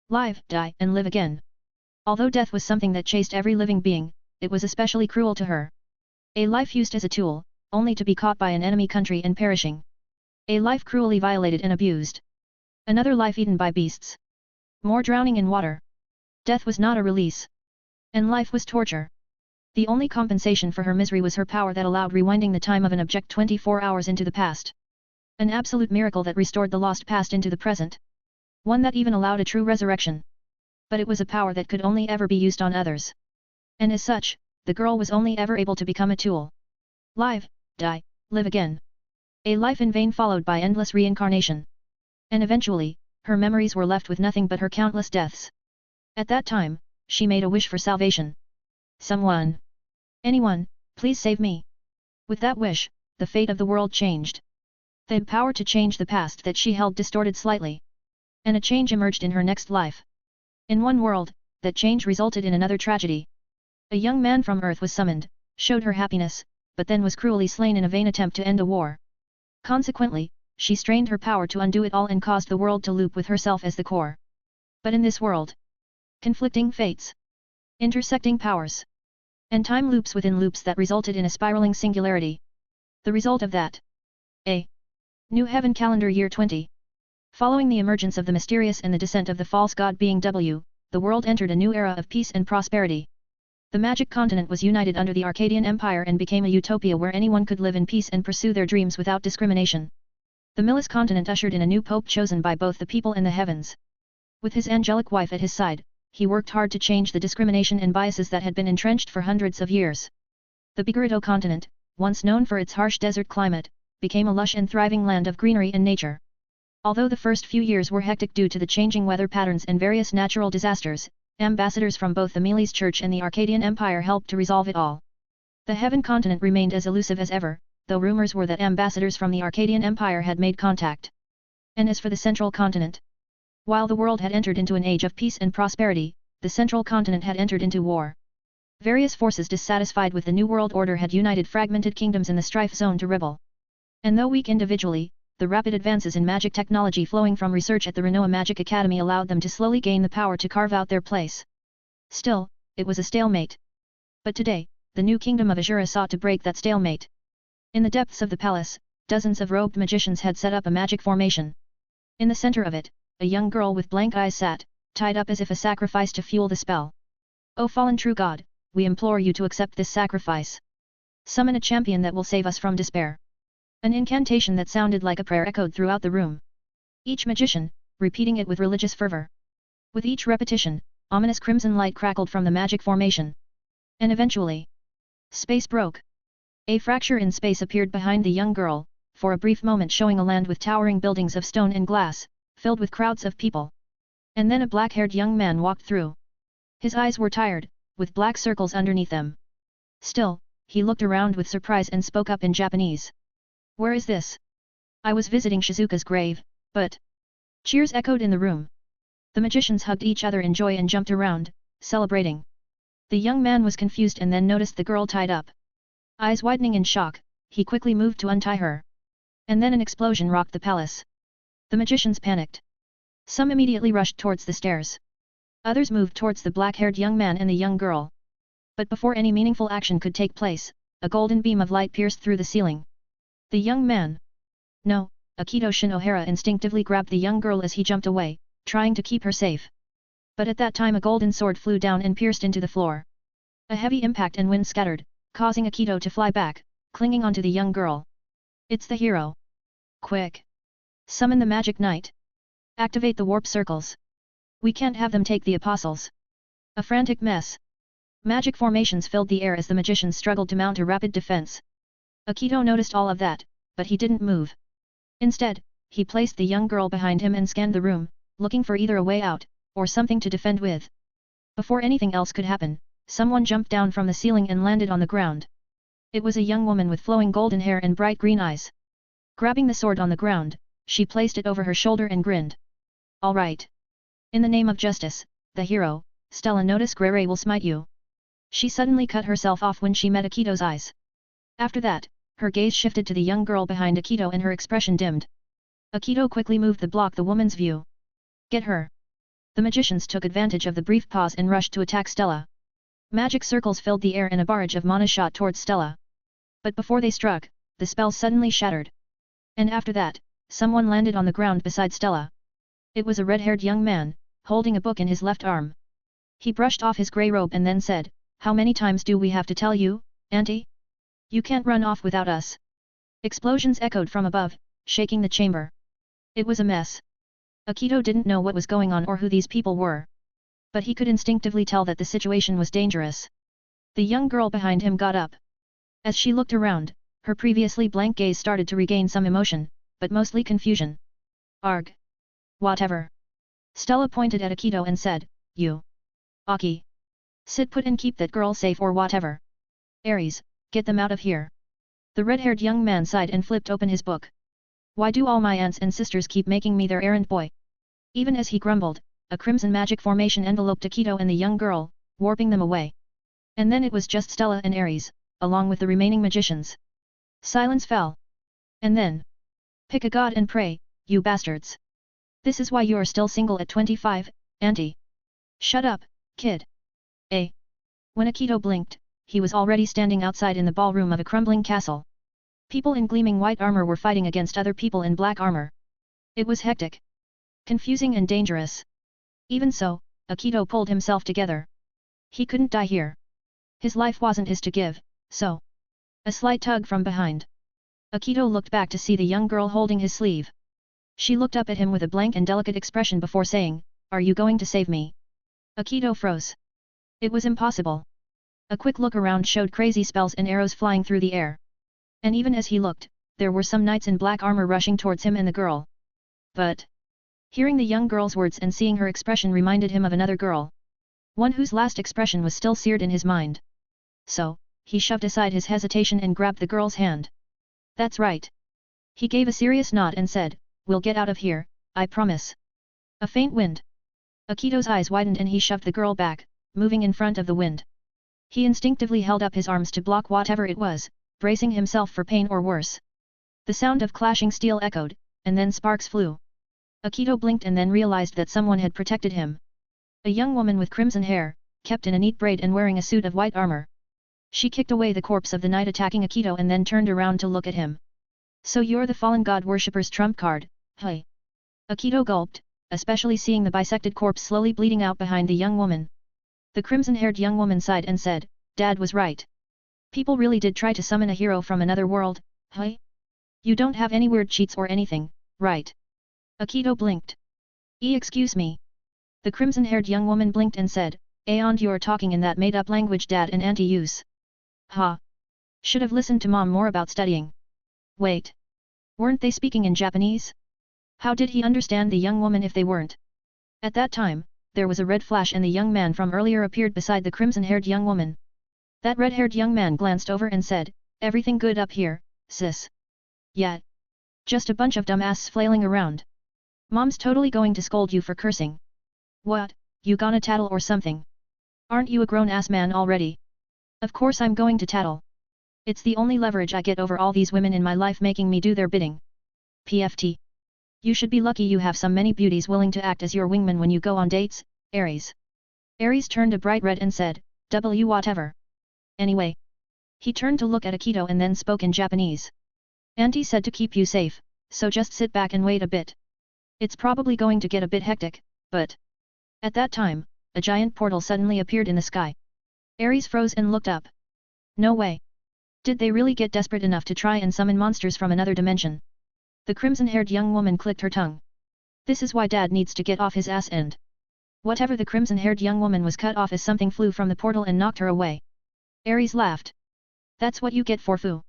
Live, die, and live again. Although death was something that chased every living being, it was especially cruel to her. A life used as a tool, only to be caught by an enemy country and perishing. A life cruelly violated and abused. Another life eaten by beasts. More drowning in water. Death was not a release. And life was torture. The only compensation for her misery was her power that allowed rewinding the time of an object 24 hours into the past. An absolute miracle that restored the lost past into the present. One that even allowed a true resurrection. But it was a power that could only ever be used on others. And as such, the girl was only ever able to become a tool. Live, die, live again. A life in vain followed by endless reincarnation. And eventually, her memories were left with nothing but her countless deaths. At that time, she made a wish for salvation. "Someone. Anyone, please save me." With that wish, the fate of the world changed. The power to change the past that she held distorted slightly. And a change emerged in her next life. In one world, that change resulted in another tragedy. A young man from Earth was summoned, showed her happiness, but then was cruelly slain in a vain attempt to end a war. Consequently, she strained her power to undo it all and caused the world to loop with herself as the core. But in this world, conflicting fates, intersecting powers, and time loops within loops that resulted in a spiraling singularity. The result of that. A. New Heaven Calendar Year 20. Following the emergence of the mysterious and the descent of the false god being W, the world entered a new era of peace and prosperity. The magic continent was united under the Arcadian Empire and became a utopia where anyone could live in peace and pursue their dreams without discrimination. The Milis continent ushered in a new pope chosen by both the people and the heavens. With his angelic wife at his side, he worked hard to change the discrimination and biases that had been entrenched for hundreds of years. The Bigorito continent, once known for its harsh desert climate, became a lush and thriving land of greenery and nature. Although the first few years were hectic due to the changing weather patterns and various natural disasters, ambassadors from both the Milis Church and the Arcadian Empire helped to resolve it all. The Heaven continent remained as elusive as ever, though rumors were that ambassadors from the Arcadian Empire had made contact. And as for the Central continent, while the world had entered into an age of peace and prosperity, the Central continent had entered into war. Various forces dissatisfied with the New World Order had united fragmented kingdoms in the strife zone to rebel. And though weak individually, the rapid advances in magic technology flowing from research at the Renoa Magic Academy allowed them to slowly gain the power to carve out their place. Still, it was a stalemate. But today, the new kingdom of Azura sought to break that stalemate. In the depths of the palace, dozens of robed magicians had set up a magic formation. In the center of it, a young girl with blank eyes sat, tied up as if a sacrifice to fuel the spell. "O fallen true god, we implore you to accept this sacrifice. Summon a champion that will save us from despair." An incantation that sounded like a prayer echoed throughout the room. Each magician, repeating it with religious fervor. With each repetition, ominous crimson light crackled from the magic formation. And eventually, space broke. A fracture in space appeared behind the young girl, for a brief moment showing a land with towering buildings of stone and glass, filled with crowds of people. And then a black-haired young man walked through. His eyes were tired, with black circles underneath them. Still, he looked around with surprise and spoke up in Japanese. "Where is this? I was visiting Shizuka's grave, but..." Cheers echoed in the room. The magicians hugged each other in joy and jumped around, celebrating. The young man was confused and then noticed the girl tied up. Eyes widening in shock, he quickly moved to untie her. And then an explosion rocked the palace. The magicians panicked. Some immediately rushed towards the stairs. Others moved towards the black-haired young man and the young girl. But before any meaningful action could take place, a golden beam of light pierced through the ceiling. The young man. No, Akito Shinohara instinctively grabbed the young girl as he jumped away, trying to keep her safe. But at that time a golden sword flew down and pierced into the floor. A heavy impact and wind scattered, causing Akito to fly back, clinging onto the young girl. It's the hero. Quick! Summon the magic knight. Activate the warp circles. We can't have them take the apostles. A frantic mess. Magic formations filled the air as the magicians struggled to mount a rapid defense. Akito noticed all of that, but he didn't move. Instead, he placed the young girl behind him and scanned the room, looking for either a way out, or something to defend with. Before anything else could happen, someone jumped down from the ceiling and landed on the ground. It was a young woman with flowing golden hair and bright green eyes. Grabbing the sword on the ground, she placed it over her shoulder and grinned. All right. In the name of justice, the hero, Stella notice Grere will smite you. She suddenly cut herself off when she met Akito's eyes. After that, her gaze shifted to the young girl behind Akito and her expression dimmed. Akito quickly moved to block the woman's view. Get her. The magicians took advantage of the brief pause and rushed to attack Stella. Magic circles filled the air and a barrage of mana shot towards Stella. But before they struck, the spell suddenly shattered. And after that, someone landed on the ground beside Stella. It was a red-haired young man, holding a book in his left arm. He brushed off his grey robe and then said, "How many times do we have to tell you, Auntie? You can't run off without us." Explosions echoed from above, shaking the chamber. It was a mess. Akito didn't know what was going on or who these people were. But he could instinctively tell that the situation was dangerous. The young girl behind him got up. As she looked around, her previously blank gaze started to regain some emotion, but mostly confusion. Arg. Whatever. Stella pointed at Akito and said, "You. Aki. Sit put and keep that girl safe or whatever. Aries, get them out of here." The red-haired young man sighed and flipped open his book. Why do all my aunts and sisters keep making me their errand boy? Even as he grumbled, a crimson magic formation enveloped Akito and the young girl, warping them away. And then it was just Stella and Aries, along with the remaining magicians. Silence fell. And then. Pick a god and pray, you bastards. This is why you are still single at 25, Auntie. Shut up, kid. Eh. When Akito blinked, he was already standing outside in the ballroom of a crumbling castle. People in gleaming white armor were fighting against other people in black armor. It was hectic. Confusing and dangerous. Even so, Akito pulled himself together. He couldn't die here. His life wasn't his to give, so. A slight tug from behind. Akito looked back to see the young girl holding his sleeve. She looked up at him with a blank and delicate expression before saying, "Are you going to save me?" Akito froze. It was impossible. A quick look around showed crazy spells and arrows flying through the air. And even as he looked, there were some knights in black armor rushing towards him and the girl. But. Hearing the young girl's words and seeing her expression reminded him of another girl. One whose last expression was still seared in his mind. So, he shoved aside his hesitation and grabbed the girl's hand. That's right. He gave a serious nod and said, "We'll get out of here, I promise." A faint wind. Akito's eyes widened and he shoved the girl back, moving in front of the wind. He instinctively held up his arms to block whatever it was, bracing himself for pain or worse. The sound of clashing steel echoed, and then sparks flew. Akito blinked and then realized that someone had protected him. A young woman with crimson hair, kept in a neat braid and wearing a suit of white armor. She kicked away the corpse of the knight attacking Akito and then turned around to look at him. "So you're the fallen god worshipper's trump card, hey?" Akito gulped, especially seeing the bisected corpse slowly bleeding out behind the young woman. The crimson-haired young woman sighed and said, "Dad was right. People really did try to summon a hero from another world, hey? You don't have any weird cheats or anything, right?" Akito blinked. Excuse me." The crimson-haired young woman blinked and said, "And you're talking in that made-up language Dad and Auntie use." "Ha. Should have listened to Mom more about studying." "Wait. Weren't they speaking in Japanese? How did he understand the young woman if they weren't?" At that time, there was a red flash and the young man from earlier appeared beside the crimson-haired young woman. That red-haired young man glanced over and said, "Everything good up here, sis?" "Yeah. Just a bunch of dumbasses flailing around. Mom's totally going to scold you for cursing." "What, you gonna tattle or something? Aren't you a grown-ass man already?" "Of course I'm going to tattle. It's the only leverage I get over all these women in my life making me do their bidding. PFT. You should be lucky you have so many beauties willing to act as your wingman when you go on dates, Aries." Aries turned a bright red and said, "W whatever. Anyway." He turned to look at Akito and then spoke in Japanese. Auntie said to keep you safe, so just sit back and wait a bit. It's probably going to get a bit hectic, but... At that time, a giant portal suddenly appeared in the sky. Aries froze and looked up. No way. Did they really get desperate enough to try and summon monsters from another dimension? The crimson-haired young woman clicked her tongue. This is why Dad needs to get off his ass and... Whatever the crimson-haired young woman was cut off as something flew from the portal and knocked her away. Aries laughed. That's what you get for foo.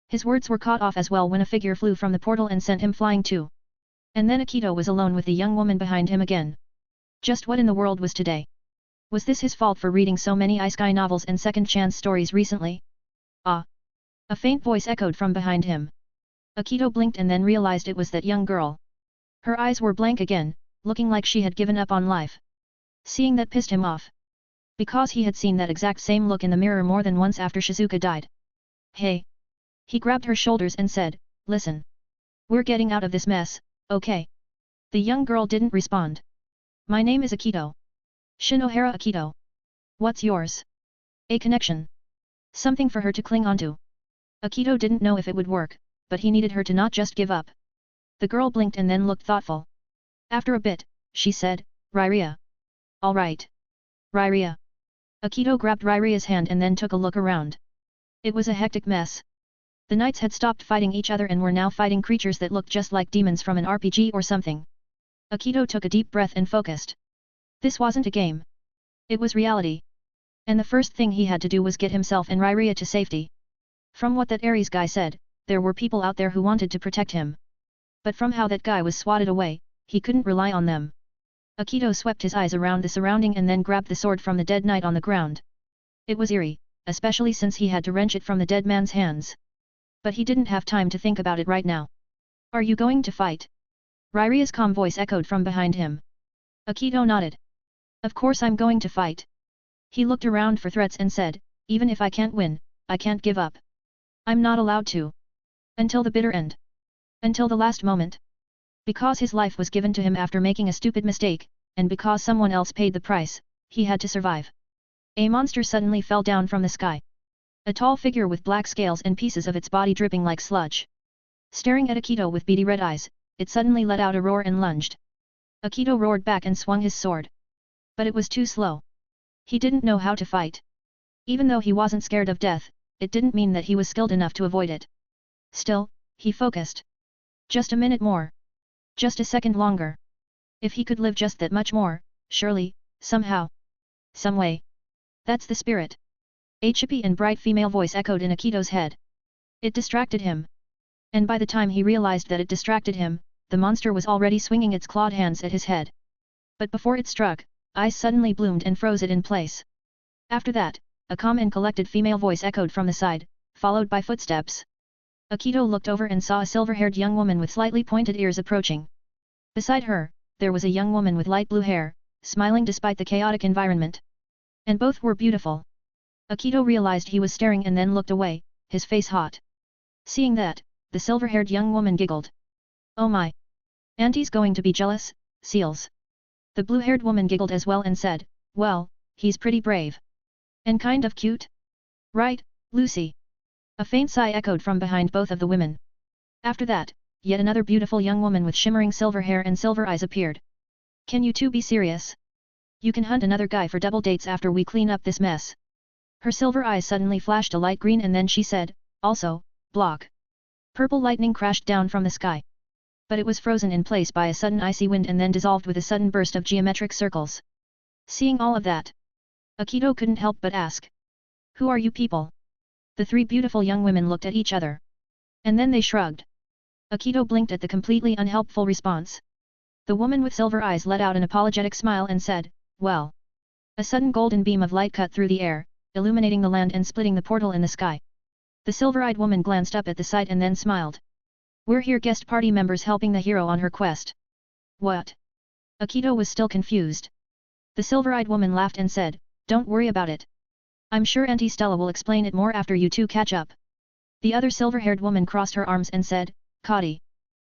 His words were caught off as well when a figure flew from the portal and sent him flying too. And then Akito was alone with the young woman behind him again. Just what in the world was today? Was this his fault for reading so many isekai novels and second-chance stories recently? Ah! A faint voice echoed from behind him. Akito blinked and then realized it was that young girl. Her eyes were blank again, looking like she had given up on life. Seeing that pissed him off. Because he had seen that exact same look in the mirror more than once after Shizuka died. Hey! He grabbed her shoulders and said, listen. We're getting out of this mess, okay? The young girl didn't respond. My name is Akito. Shinohara Akito. What's yours? A connection. Something for her to cling onto. Akito didn't know if it would work, but he needed her to not just give up. The girl blinked and then looked thoughtful. After a bit, she said, Rairia. All right. Rairia. Akito grabbed Rairia's hand and then took a look around. It was a hectic mess. The knights had stopped fighting each other and were now fighting creatures that looked just like demons from an RPG or something. Akito took a deep breath and focused. This wasn't a game. It was reality. And the first thing he had to do was get himself and Rairia to safety. From what that Aries guy said, there were people out there who wanted to protect him. But from how that guy was swatted away, he couldn't rely on them. Akito swept his eyes around the surrounding and then grabbed the sword from the dead knight on the ground. It was eerie, especially since he had to wrench it from the dead man's hands. But he didn't have time to think about it right now. Are you going to fight? Rairia's calm voice echoed from behind him. Akito nodded. Of course I'm going to fight. He looked around for threats and said, even if I can't win, I can't give up. I'm not allowed to. Until the bitter end. Until the last moment. Because his life was given to him after making a stupid mistake, and because someone else paid the price, he had to survive. A monster suddenly fell down from the sky. A tall figure with black scales and pieces of its body dripping like sludge. Staring at Akito with beady red eyes, it suddenly let out a roar and lunged. Akito roared back and swung his sword. But it was too slow. He didn't know how to fight. Even though he wasn't scared of death, it didn't mean that he was skilled enough to avoid it. Still, he focused. Just a minute more. Just a second longer. If he could live just that much more, surely, somehow. Some way. That's the spirit. A chippy and bright female voice echoed in Akito's head. It distracted him. And by the time he realized that it distracted him, the monster was already swinging its clawed hands at his head. But before it struck, ice suddenly bloomed and froze it in place. After that, a calm and collected female voice echoed from the side, followed by footsteps. Akito looked over and saw a silver-haired young woman with slightly pointed ears approaching. Beside her, there was a young woman with light blue hair, smiling despite the chaotic environment. And both were beautiful. Akito realized he was staring and then looked away, his face hot. Seeing that, the silver-haired young woman giggled. Oh my! Auntie's going to be jealous, seals. The blue-haired woman giggled as well and said, well, he's pretty brave. And kind of cute? Right, Lucy? A faint sigh echoed from behind both of the women. After that, yet another beautiful young woman with shimmering silver hair and silver eyes appeared. Can you two be serious? You can hunt another guy for double dates after we clean up this mess. Her silver eyes suddenly flashed a light green and then she said, also, block. Purple lightning crashed down from the sky. But it was frozen in place by a sudden icy wind and then dissolved with a sudden burst of geometric circles. Seeing all of that, Akito couldn't help but ask. Who are you people? The three beautiful young women looked at each other. And then they shrugged. Akito blinked at the completely unhelpful response. The woman with silver eyes let out an apologetic smile and said, well. A sudden golden beam of light cut through the air, illuminating the land and splitting the portal in the sky. The silver-eyed woman glanced up at the sight and then smiled. We're here guest party members helping the hero on her quest. What? Akito was still confused. The silver-eyed woman laughed and said, don't worry about it. I'm sure Auntie Stella will explain it more after you two catch up. The other silver-haired woman crossed her arms and said, Kadi.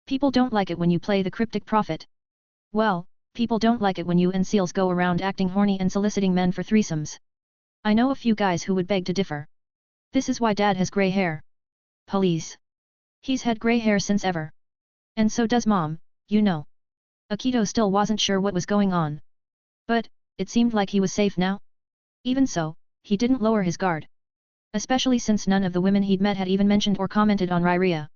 People don't like it when you play the cryptic prophet. Well, people don't like it when you and seals go around acting horny and soliciting men for threesomes. I know a few guys who would beg to differ. This is why Dad has grey hair. Please. He's had grey hair since ever. And so does Mom, you know. Akito still wasn't sure what was going on. But, it seemed like he was safe now. Even so, he didn't lower his guard. Especially since none of the women he'd met had even mentioned or commented on Rairia.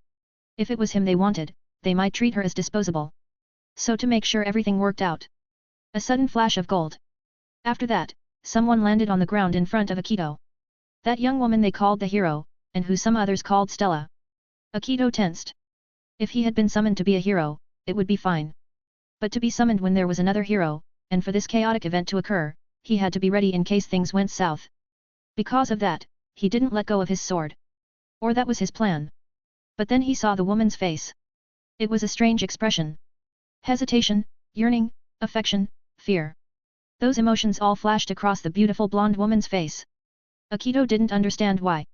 If it was him they wanted, they might treat her as disposable. So to make sure everything worked out. A sudden flash of gold. After that, someone landed on the ground in front of Akito. That young woman they called the hero, and who some others called Stella. Akito tensed. If he had been summoned to be a hero, it would be fine. But to be summoned when there was another hero, and for this chaotic event to occur, he had to be ready in case things went south. Because of that, he didn't let go of his sword. Or that was his plan. But then he saw the woman's face. It was a strange expression. Hesitation, yearning, affection, fear. Those emotions all flashed across the beautiful blonde woman's face. Akito didn't understand why.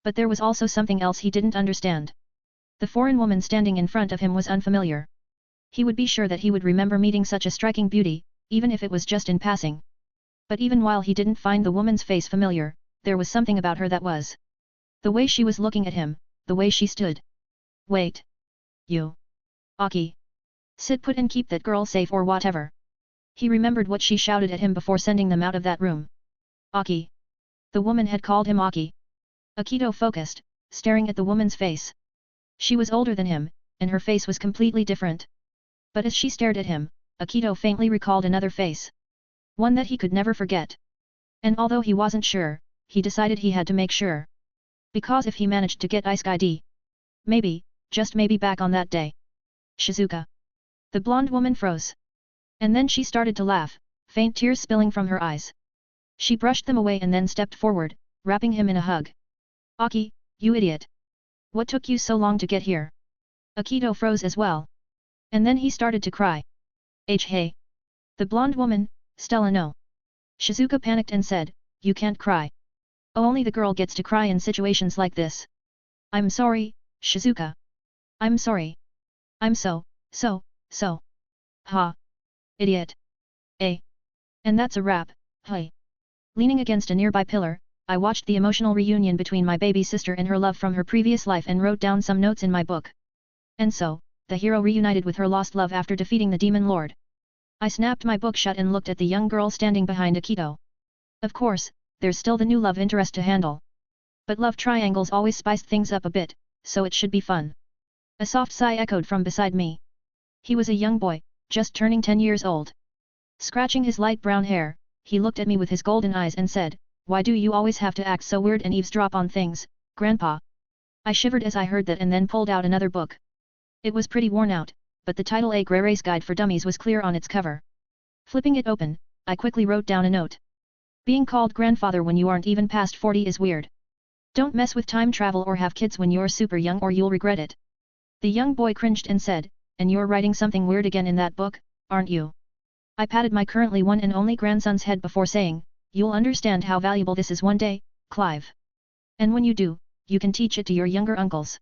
But there was also something else he didn't understand. The foreign woman standing in front of him was unfamiliar. He would be sure that he would remember meeting such a striking beauty, even if it was just in passing. But even while he didn't find the woman's face familiar, there was something about her that was. The way she was looking at him, the way she stood. Wait. You. Aki. Sit put and keep that girl safe or whatever. He remembered what she shouted at him before sending them out of that room. Aki. The woman had called him Aki. Akito focused, staring at the woman's face. She was older than him, and her face was completely different. But as she stared at him, Akito faintly recalled another face. One that he could never forget. And although he wasn't sure, he decided he had to make sure. Because if he managed to get Ice ID, maybe, just maybe back on that day. Shizuka. The blonde woman froze. And then she started to laugh, faint tears spilling from her eyes. She brushed them away and then stepped forward, wrapping him in a hug. Aki, you idiot. What took you so long to get here? Akito froze as well. And then he started to cry. Hey. The blonde woman, Stella no. Shizuka panicked and said, you can't cry. Oh, only the girl gets to cry in situations like this. I'm sorry, Shizuka. I'm sorry. I'm so. Ha. Idiot. And that's a wrap, hey. Leaning against a nearby pillar, I watched the emotional reunion between my baby sister and her love from her previous life and wrote down some notes in my book. And so, the hero reunited with her lost love after defeating the demon lord. I snapped my book shut and looked at the young girl standing behind Akito. Of course, there's still the new love interest to handle. But love triangles always spiced things up a bit, so it should be fun. A soft sigh echoed from beside me. He was a young boy, just turning 10 years old. Scratching his light brown hair, he looked at me with his golden eyes and said, why do you always have to act so weird and eavesdrop on things, Grandpa? I shivered as I heard that and then pulled out another book. It was pretty worn out, but the title A Grey Race Guide for Dummies was clear on its cover. Flipping it open, I quickly wrote down a note. Being called grandfather when you aren't even past 40 is weird. Don't mess with time travel or have kids when you're super young or you'll regret it. The young boy cringed and said, and you're writing something weird again in that book, aren't you? I patted my currently one and only grandson's head before saying, you'll understand how valuable this is one day, Clive. And when you do, you can teach it to your younger uncles.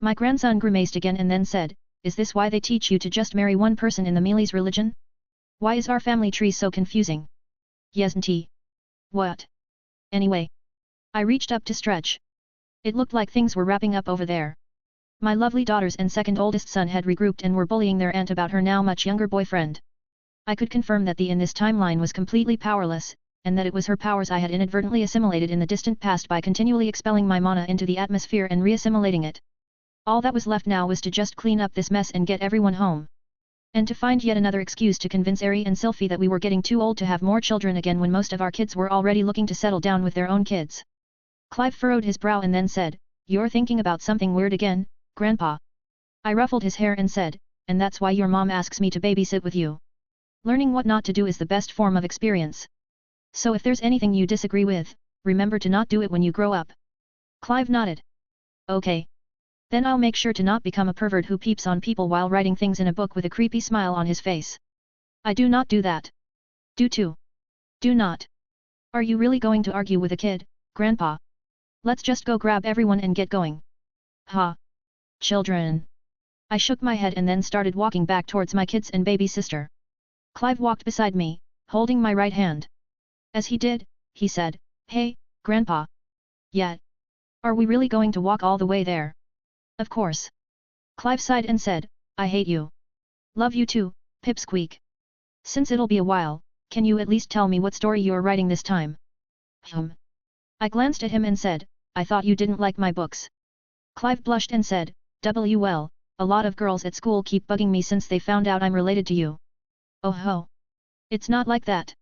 My grandson grimaced again and then said, is this why they teach you to just marry one person in the Mealy's religion? Why is our family tree so confusing? Yesn't. What? Anyway. I reached up to stretch. It looked like things were wrapping up over there. My lovely daughters and second oldest son had regrouped and were bullying their aunt about her now much younger boyfriend. I could confirm that the in this timeline was completely powerless, and that it was her powers I had inadvertently assimilated in the distant past by continually expelling my mana into the atmosphere and reassimilating it. All that was left now was to just clean up this mess and get everyone home. And to find yet another excuse to convince Eri and Sylphie that we were getting too old to have more children again when most of our kids were already looking to settle down with their own kids. Clive furrowed his brow and then said, you're thinking about something weird again, Grandpa. I ruffled his hair and said, and that's why your mom asks me to babysit with you. Learning what not to do is the best form of experience. So if there's anything you disagree with, remember to not do it when you grow up. Clive nodded. Okay. Then I'll make sure to not become a pervert who peeps on people while writing things in a book with a creepy smile on his face. I do not do that. Do too. Do not. Are you really going to argue with a kid, Grandpa? Let's just go grab everyone and get going. Ha. Children. I shook my head and then started walking back towards my kids and baby sister. Clive walked beside me, holding my right hand. As he did, he said, hey, Grandpa. Yeah. Are we really going to walk all the way there? Of course. Clive sighed and said, I hate you. Love you too, Pipsqueak. Since it'll be a while, can you at least tell me what story you're writing this time? I glanced at him and said, I thought you didn't like my books. Clive blushed and said, well, a lot of girls at school keep bugging me since they found out I'm related to you. Oh ho. It's not like that.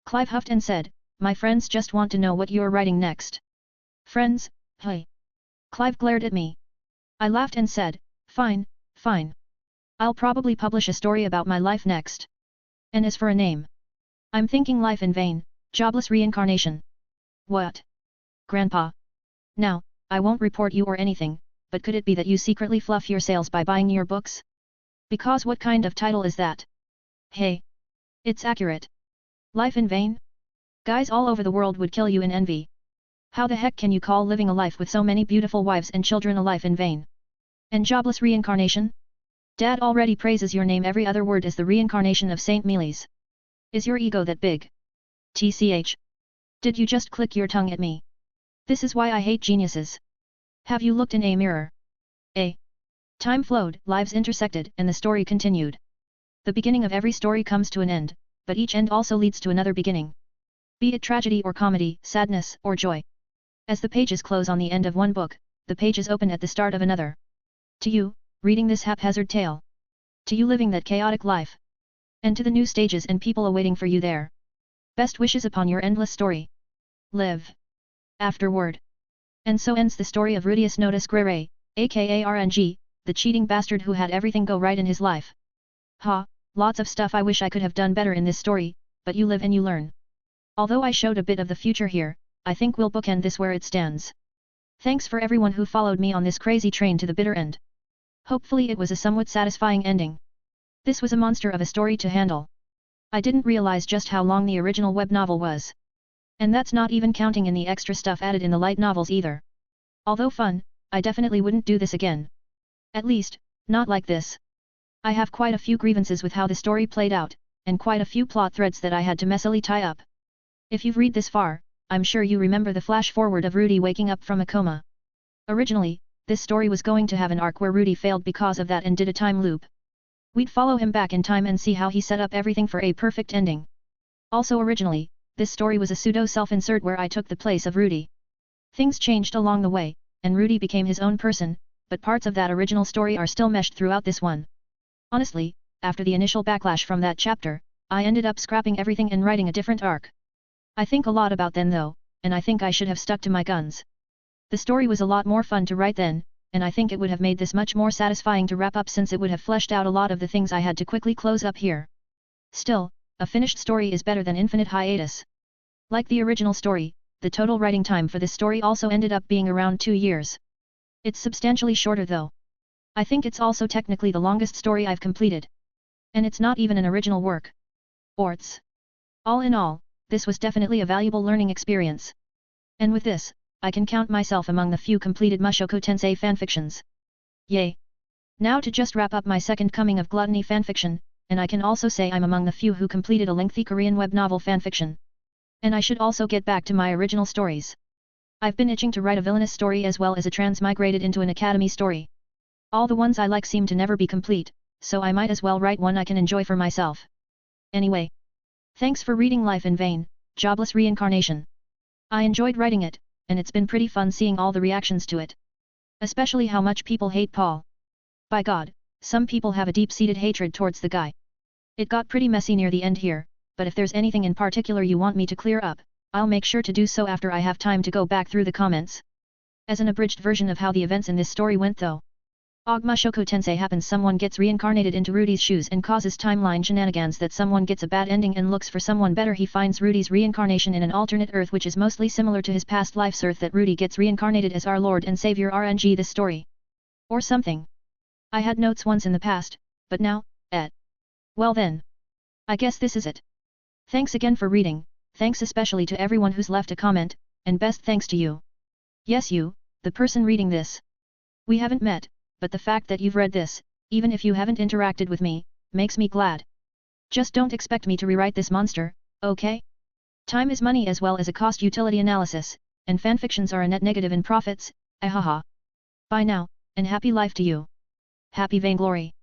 Clive huffed and said, my friends just want to know what you're writing next. Friends, hey. Clive glared at me. I laughed and said, fine, fine. I'll probably publish a story about my life next. And as for a name, I'm thinking Life in Vain, Jobless Reincarnation. What? Grandpa. Now, I won't report you or anything, but could it be that you secretly fluff your sales by buying your books? Because what kind of title is that? Hey. It's accurate. Life in Vain? Guys all over the world would kill you in envy. How the heck can you call living a life with so many beautiful wives and children a life in vain? And jobless reincarnation? Dad already praises your name, every other word is the reincarnation of Saint Mealy's. Is your ego that big? TCH. Did you just click your tongue at me? This is why I hate geniuses. Have you looked in a mirror? Time flowed, lives intersected, and the story continued. The beginning of every story comes to an end, but each end also leads to another beginning. Be it tragedy or comedy, sadness or joy. As the pages close on the end of one book, the pages open at the start of another. To you, reading this haphazard tale. To you living that chaotic life. And to the new stages and people awaiting for you there. Best wishes upon your endless story. Live. Afterward. And so ends the story of Rudius Notus Grere, aka RNG, the cheating bastard who had everything go right in his life. Ha, lots of stuff I wish I could have done better in this story, but you live and you learn. Although I showed a bit of the future here, I think we'll bookend this where it stands. Thanks for everyone who followed me on this crazy train to the bitter end. Hopefully it was a somewhat satisfying ending. This was a monster of a story to handle. I didn't realize just how long the original web novel was. And that's not even counting in the extra stuff added in the light novels either. Although fun, I definitely wouldn't do this again. At least, not like this. I have quite a few grievances with how the story played out, and quite a few plot threads that I had to messily tie up. If you've read this far, I'm sure you remember the flash forward of Rudy waking up from a coma. Originally, this story was going to have an arc where Rudy failed because of that and did a time loop. We'd follow him back in time and see how he set up everything for a perfect ending. Also originally, this story was a pseudo self-insert where I took the place of Rudy. Things changed along the way, and Rudy became his own person, but parts of that original story are still meshed throughout this one. Honestly, after the initial backlash from that chapter, I ended up scrapping everything and writing a different arc. I think a lot about then though, and I think I should have stuck to my guns. The story was a lot more fun to write then, and I think it would have made this much more satisfying to wrap up since it would have fleshed out a lot of the things I had to quickly close up here. Still, a finished story is better than infinite hiatus. Like the original story, the total writing time for this story also ended up being around 2 years. It's substantially shorter though. I think it's also technically the longest story I've completed. And it's not even an original work. Orts. All in all, this was definitely a valuable learning experience. And with this, I can count myself among the few completed Mushoku Tensei fanfictions. Yay! Now to just wrap up my second coming of gluttony fanfiction, and I can also say I'm among the few who completed a lengthy Korean web novel fanfiction. And I should also get back to my original stories. I've been itching to write a villainous story as well as a transmigrated into an academy story. All the ones I like seem to never be complete, so I might as well write one I can enjoy for myself. Anyway. Thanks for reading Life in Vain, Jobless Reincarnation. I enjoyed writing it, and it's been pretty fun seeing all the reactions to it. Especially how much people hate Paul. By God, some people have a deep-seated hatred towards the guy. It got pretty messy near the end here, but if there's anything in particular you want me to clear up, I'll make sure to do so after I have time to go back through the comments. As an abridged version of how the events in this story went though. Mushoku Tensei happens, someone gets reincarnated into Rudy's shoes and causes timeline shenanigans that someone gets a bad ending and looks for someone better. He finds Rudy's reincarnation in an alternate Earth which is mostly similar to his past life's Earth that Rudy gets reincarnated as our Lord and Savior RNG this story. Or something. I had notes once in the past, but now, well then. I guess this is it. Thanks again for reading, thanks especially to everyone who's left a comment, and best thanks to you. Yes you, the person reading this. We haven't met, but the fact that you've read this, even if you haven't interacted with me, makes me glad. Just don't expect me to rewrite this monster, okay? Time is money as well as a cost-utility analysis, and fanfictions are a net negative in profits, ahaha. Bye now, And happy life to you. Happy vainglory.